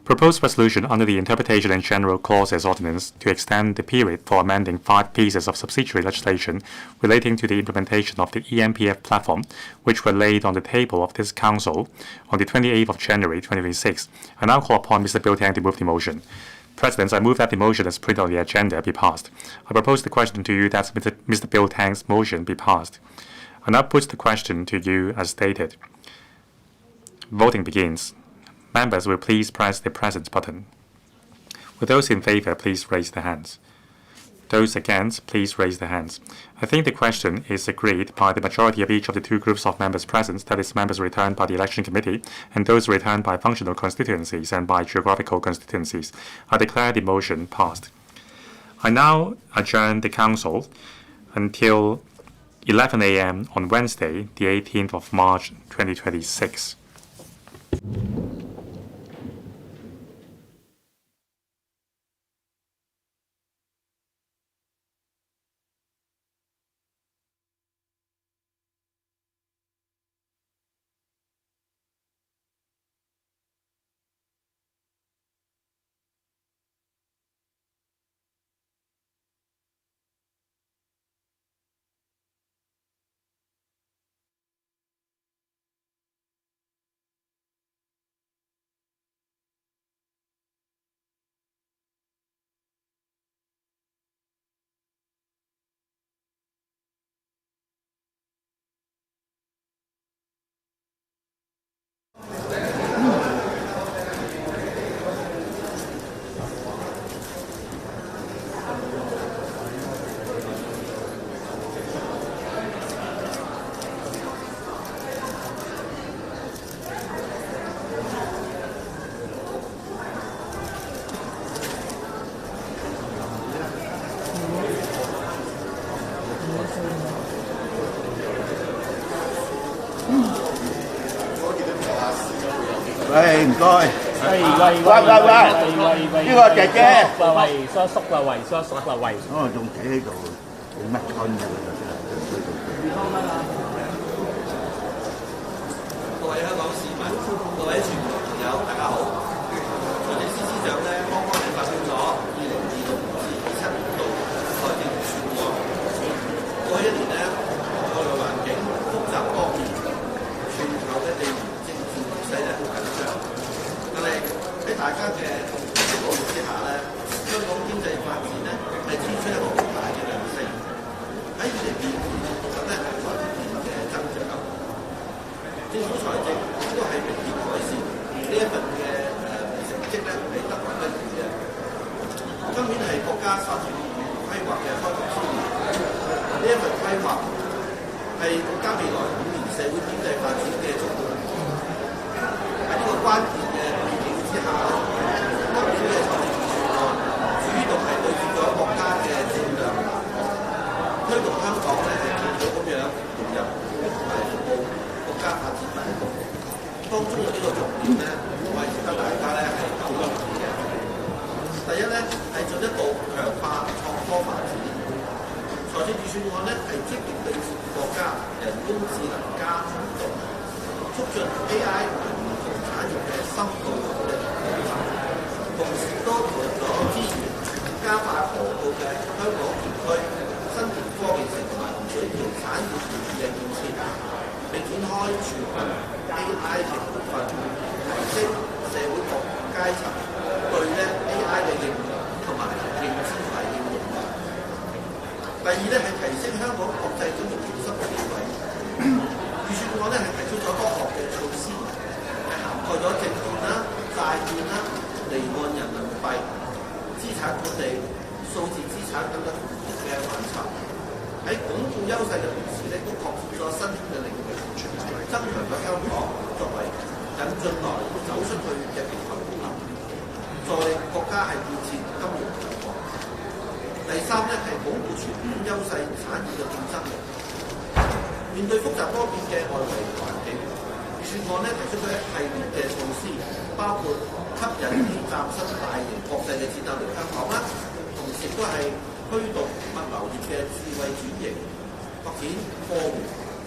Proposed resolution under the Interpretation and General Clauses Ordinance to extend the period for amending 5 pieces of subsidiary legislation relating to the implementation of the EMPF platform, which were laid on the table of this Council on the 28th of January 2026. I now call upon Mr. Bill Tang to move the motion. President, I move that the motion as printed on the agenda be passed. I propose the question to you that Mr. Bill Tang's motion be passed. I now put the question to you as stated. Voting begins. Members will please press the present button. Will those in favor please raise their hands? Those against, please raise their hands. I think the question is agreed by the majority of each of the 2 groups of members present, that is, members returned by the Election Committee and those returned by functional constituencies and by geographical constituencies. I declare the motion passed. I now adjourn the Council until 11 a.m. on Wednesday, the 18th of March 2026.喂，唔該。喂，呢個姐姐。喂，叔叔啦，喂，叔叔啦，喂。我仲企喺度，做乜春㗎？各位香港市民，各位傳媒朋友，大家好。財政司司長咧，剛剛發表咗2026-27年度財政預算案。過去一年咧，外來環境複雜多變，全球嘅地緣政治局勢咧好緊張。但係喺大家嘅努力之下咧，香港經濟發展咧係展出一個好大嘅亮聲。喺2022年就咧係穩健嘅增長。政府財政亦都係明顯改善，呢一份嘅成績咧係得來不易嘅。今年係國家10年規劃嘅開局之年，呢一份規劃係國家未來5年社會經濟發展嘅重要目標。喺呢個關鍵嘅背景之下，今年嘅財政預算案主動係對住咗國家嘅戰略，推動香港咧係見到當中有幾個重點咧，我係值得大家咧係留意嘅。第一咧係進一步強化創科發展。財政預算案咧係積極對國家人工智能加強度，促進 AI 同唔同產業嘅深度嘅普及，同時都投入咗資源，加快河套嘅香港園區、新田科技城同埋水橋產業園嘅建設，並展開全民 AI 嘅培訓，提升社會各階層對AI 嘅應用同埋認知同埋應用。第二咧係提升香港國際金融中心嘅地位。預算案咧係提出咗多項嘅措施，係涵蓋咗證券啦、債券啦、離岸人民幣、資產管理、數字資產等等嘅範疇。喺鞏固優勢嘅同時咧，都擴展咗新興嘅領域，增強咗香港作為引進來走出去嘅平台功能，助力國家係建設金融強國。第三咧係鞏固傳統優勢產業嘅競爭力。面對複雜多變嘅外圍環境，預算案咧提出咗一系列嘅措施，包括吸引啲嶄新大型國際嘅展覽嚟香港啦，同時亦都係推動物流業嘅智慧轉型，發展貨源，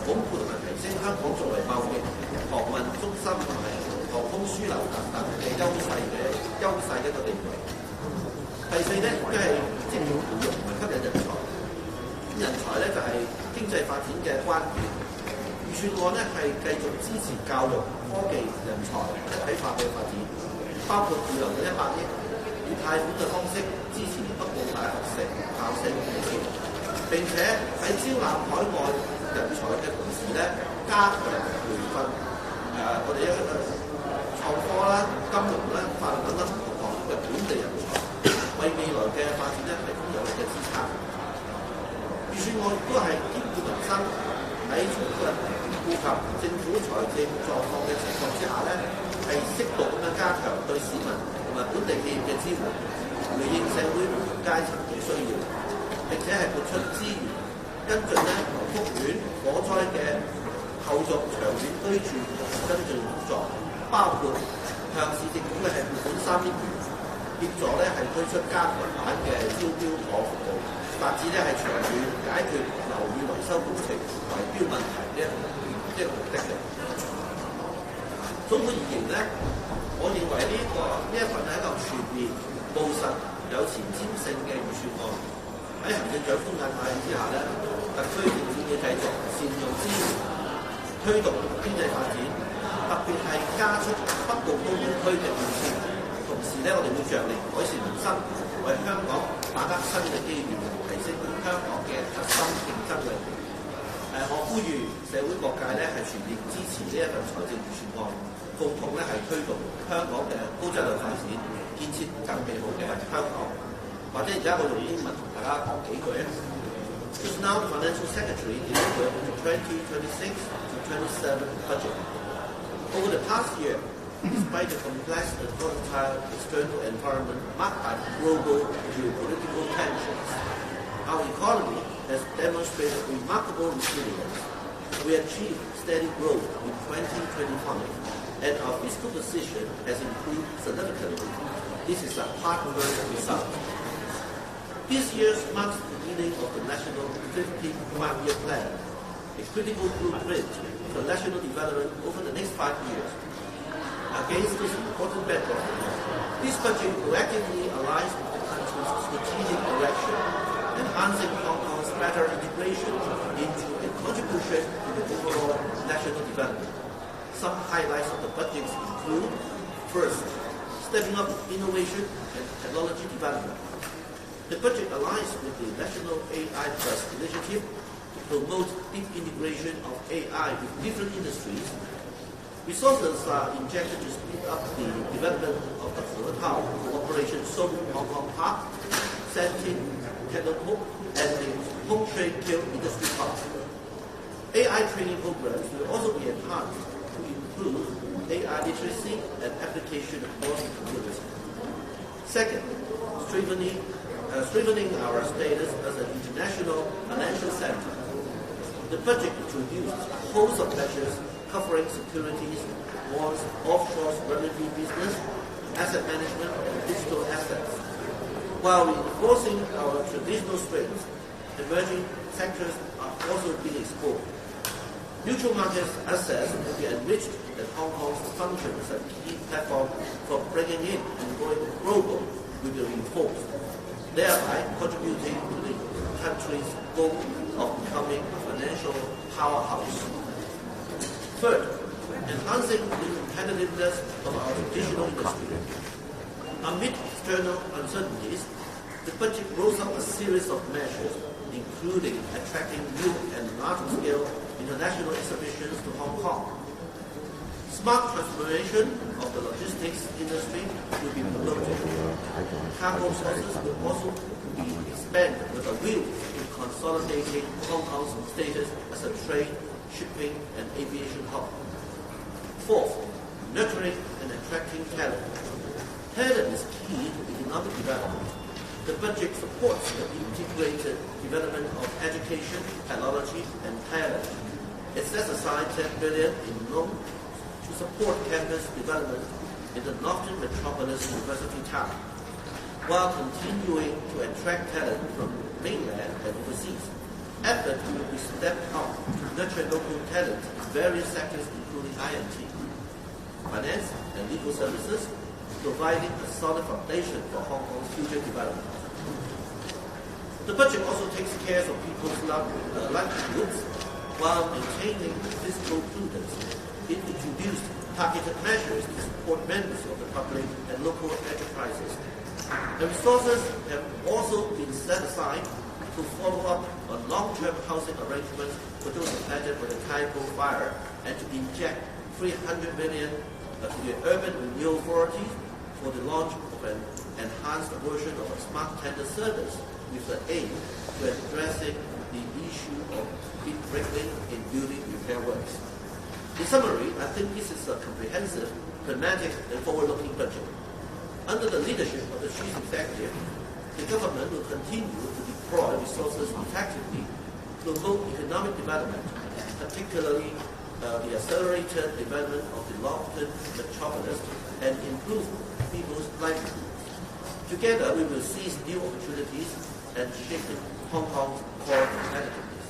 鞏固同埋提升香港作為貿易、航運中心同埋航空樞紐等等嘅優勢嘅一個地位。第四咧，亦都係積極培育同埋吸引人才。人才咧就係經濟發展嘅關鍵。預算案咧係繼續支持教育、科技、人才一體化嘅發展，包括預留咗100億，以貸款嘅方式支持北部大學校舍嘅建設，並且喺招攬海外人才嘅同時咧，加強培訓我哋一個創科啦、金融啦、法律等等唔同行業嘅本地人才，為未來嘅發展咧提供有力嘅支撐。預算案亦都係兼顧民生，喺充分顧及政府財政狀況嘅情況之下咧，係適度咁樣加強對市民同埋本地企業嘅支援，回應社會唔同階層嘅需要，並且係撥出資源跟進房屋苑火災嘅後續長遠居住同跟進工作，包括向市政府嘅係撥款3億元，協助係推出加強版嘅招標妥服務，達至係長遠解決樓宇維修工程圍標問題嘅一個目的嘅。總括而言咧，我認為呢一份係一個全面、務實、有前瞻性嘅預算案。喺行政長官眼派之下咧，特區政府要繼續善用資源，推動經濟發展，特別係加速北部都會區嘅建設。同時咧，我哋會着力改善民生，為香港把握新嘅機遇，提升香港嘅核心競爭力。我呼籲社會各界咧係全面支持呢一份財政預算案，共同咧係推動香港嘅高質量發展，建設更美好嘅香港。或者而家我用英文同大家講幾句啊。Just now, the Financial Secretary is referring to the 2026 to 27 budget. Over the past year, despite the complex and volatile external environment marked by global geopolitical tensions, our economy has demonstrated remarkable resilience. We achieved steady growth in 2025, and our fiscal position has improved significantly. This is a hard-earned result. This year marks the beginning of the National 15th Five-Year Plan, a critical blueprint for national development over the next 5 years. Against this important background, this budget proactively aligns with the country's strategic direction, enhancing Hong Kong's better integration into a contribution to the overall national development. Some highlights of the budget include: first, stepping up innovation and technology development. The budget aligns with the National AI Plus initiative to promote deep integration of AI with different industries. Resources are injected to speed up the development of the Hotel Cooperation Zone Hong Kong Park, Santin Technopark, and the Home Trade Kill Industry Park. AI training programs will also be enhanced to improve AI literacy and application across the community. Second, strengthening our status as an international financial center. The budget introduced a host of measures covering securities, bonds, offshore revenue business, asset management, and digital assets. While reinforcing our traditional strengths, emerging sectors are also being explored. Mutual market access will be enriched and Hong Kong's function as a key platform for bringing in and going global will be reinforced, thereby contributing to the country's goal of becoming a financial powerhouse. Third, enhancing the competitiveness of our traditional industry. Amid external uncertainties, the budget rolls out a series of measures, including attracting new and large-scale international exhibitions to Hong Kong. Smart transformation of the logistics industry will be promoted. Cargo sources will also be expanded with a view to consolidating Hong Kong's status as a trade, shipping, and aviation hub. Fourth, nurturing and attracting talent. Talent is key to economic development. The budget supports the integrated development of education, technology, and talent. It sets aside 10 billion in loan to support campus development in the Northern Metropolis University Town, while continuing to attract talent from mainland and overseas. Effort will be stepped up to nurture local talent in various sectors including INT, finance, and legal services, providing a solid foundation for Hong Kong's future development. The budget also takes care of people's livelihoods while maintaining fiscal prudence. It introduced targeted measures to support members of the public and local enterprises. The resources have also been set aside to follow up on long-term housing arrangements for those affected by the Tai Po fire and to inject 300 million to the Urban Renewal Authority for the launch of an enhanced version of a smart tender service with the aim to addressing the issue of speed breaking in building repair works. In summary, I think this is a comprehensive, pragmatic, and forward-looking budget. Under the leadership of the Chief Executive, the government will continue to deploy resources effectively to promote economic development, particularly the accelerated development of the Northern Metropolis and improve people's livelihoods. Together, we will seize new opportunities and shape Hong Kong's core competitiveness.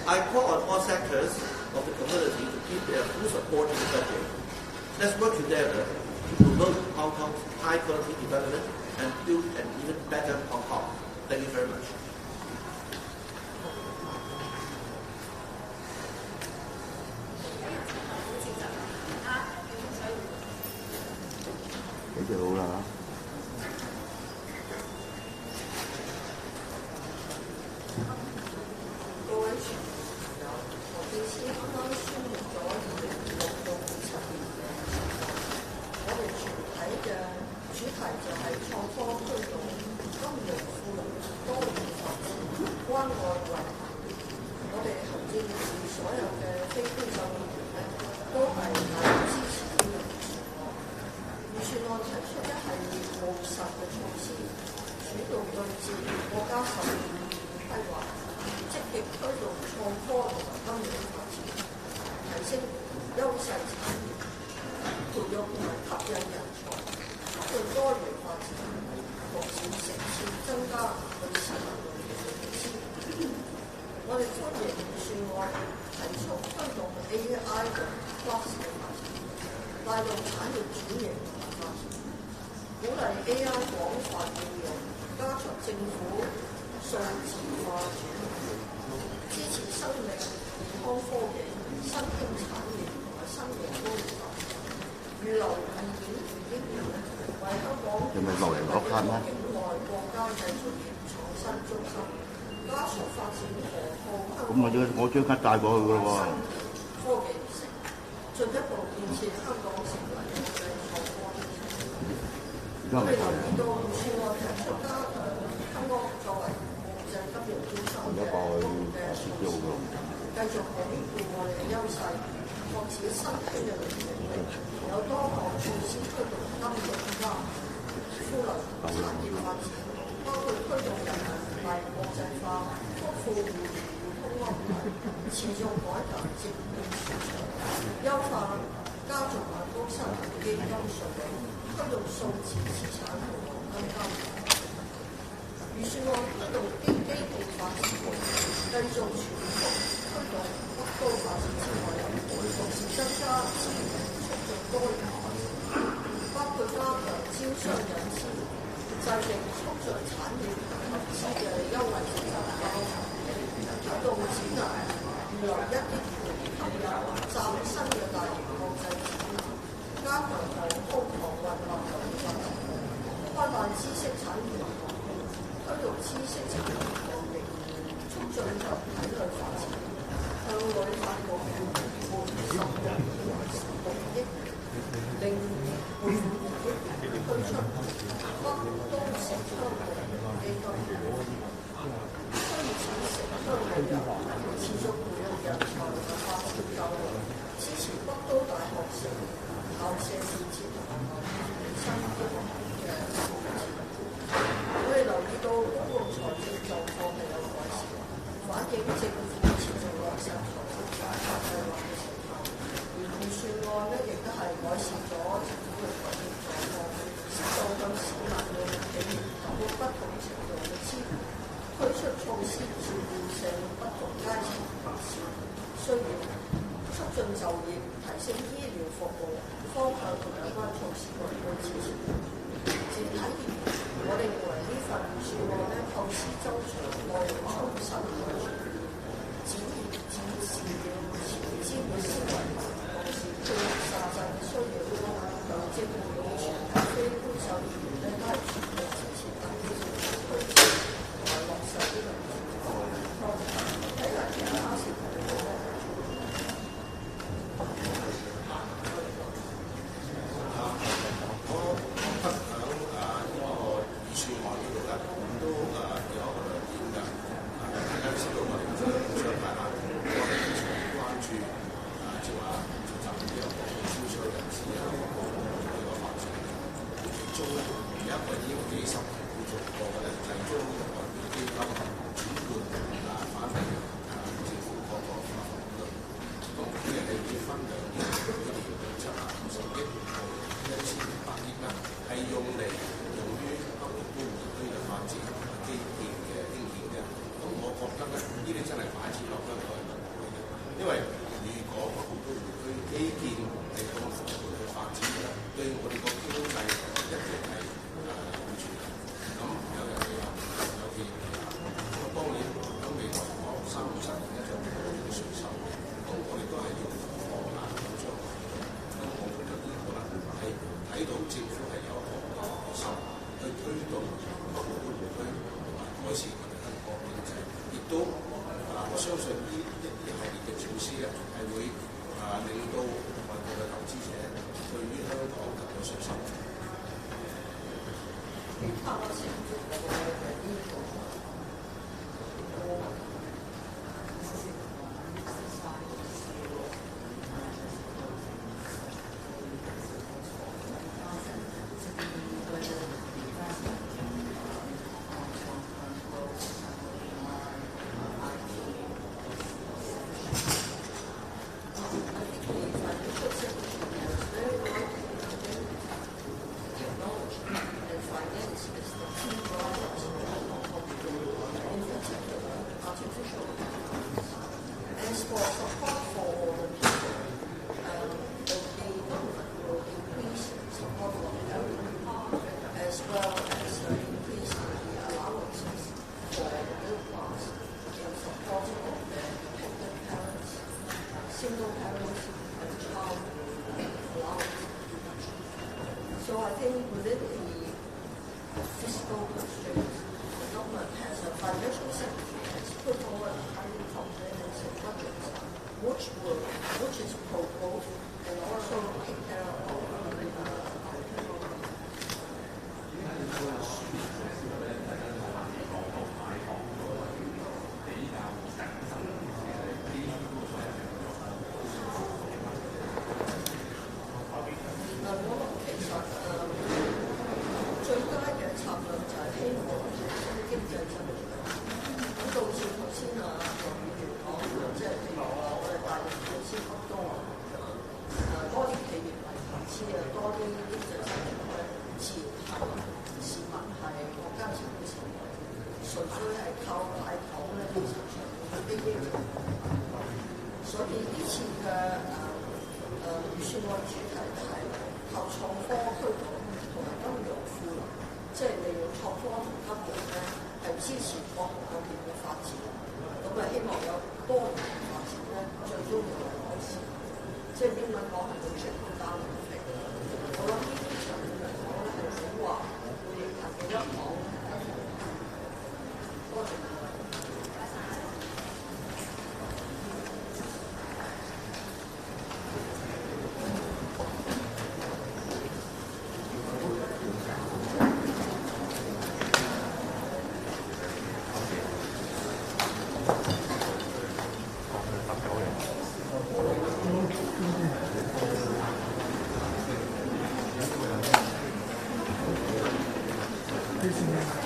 I call on all sectors of the community to give their full support to the budget. Let's work together to promote Hong Kong's high-quality development and build an even better Hong Kong. Thank you very much. 你就好啦。各位傳媒友，財政司啱啱宣布咗2016到27年嘅我哋全體嘅主題就係創科推動金融富裕多元發展關愛惠民。我哋行政會議所有嘅非官守議員咧，都係大力支持呢個預算案提出一系列務實嘅措施，主動對接國家15年規劃，積極推動創科同埋金融發展，提升優勢產業，培育同埋吸引人才，促進多元發展，同時誠切增加對市民嘅投資。我哋歡迎預算案提出推動 AI 嘅 Plus 嘅發展，帶動產業轉型同埋發展，鼓勵 AI 廣泛應用，加強政府數字化轉型，支持生命健康科技、新興產業同埋新型工業發展，預留2.2億元為香港境內國家製造業創新中心，加速發展河套香港我將卡帶過去㗎喎。科技城，進一步建設香港成為國際創科中心。我哋留意到預算案提出加強香港作為國際金融中心嘅嘅措施，繼續鞏固我哋嘅優勢，拓展新興嘅領域，有多項措施推動金融加富能產業發展，包括推動人民幣國際化、豐富互聯互通安排，持續改革證券市場，優術嚟推動數字資產同黃金交易。預算案推動基建發展，繼續全幅推動北都發展之外，同時增加資源促進多元發展，包括加強招商引資，制定促進產業投資嘅優惠政策包，推動展覽預留1億元吸引嶄新嘅大型國際展覽，加強航空航運物流發展，開辦知識產權行業，推動知識產權貿易，促進集體類發展，向旅發局撥16億元，另撥2億元推出北都城鄉旅遊基金，推展城鄉旅遊，持續培育人才和發展教育，支持北都大學城校舍建設同埋新醫學院嘅發展。我哋留意到公共財政狀況係有改善，反映政府持續落實財政改革計劃嘅成效。而預算案亦都係改善咗政府嘅財政狀況，適當向市民嘅企業提供不同程度嘅支援，推出措施照顧社會不同階層人士需要，促進就業，提升醫療服務方向同有關措施我哋都支持。整體而言，我哋認為呢份預算案構思周詳，內容充實和全面，展示前瞻嘅思維，同時配合實際需要，由政府到全體非官守議員都係全力支持特區政府推展同埋落實呢個預算案。睇嚟其他事情都係So I think within the fiscal constraints, the government has a financial secretary has put forward a highly comprehensive budget, which is proposed and also take care of最佳嘅策略就係希支持各行各業嘅發展，咁啊希望有多元嘅發展咧，最終要有改善，即係英文講係會出現單元嚟。我諗呢啲長遠嚟講咧係少話會影響幾多行。多謝。Thank you.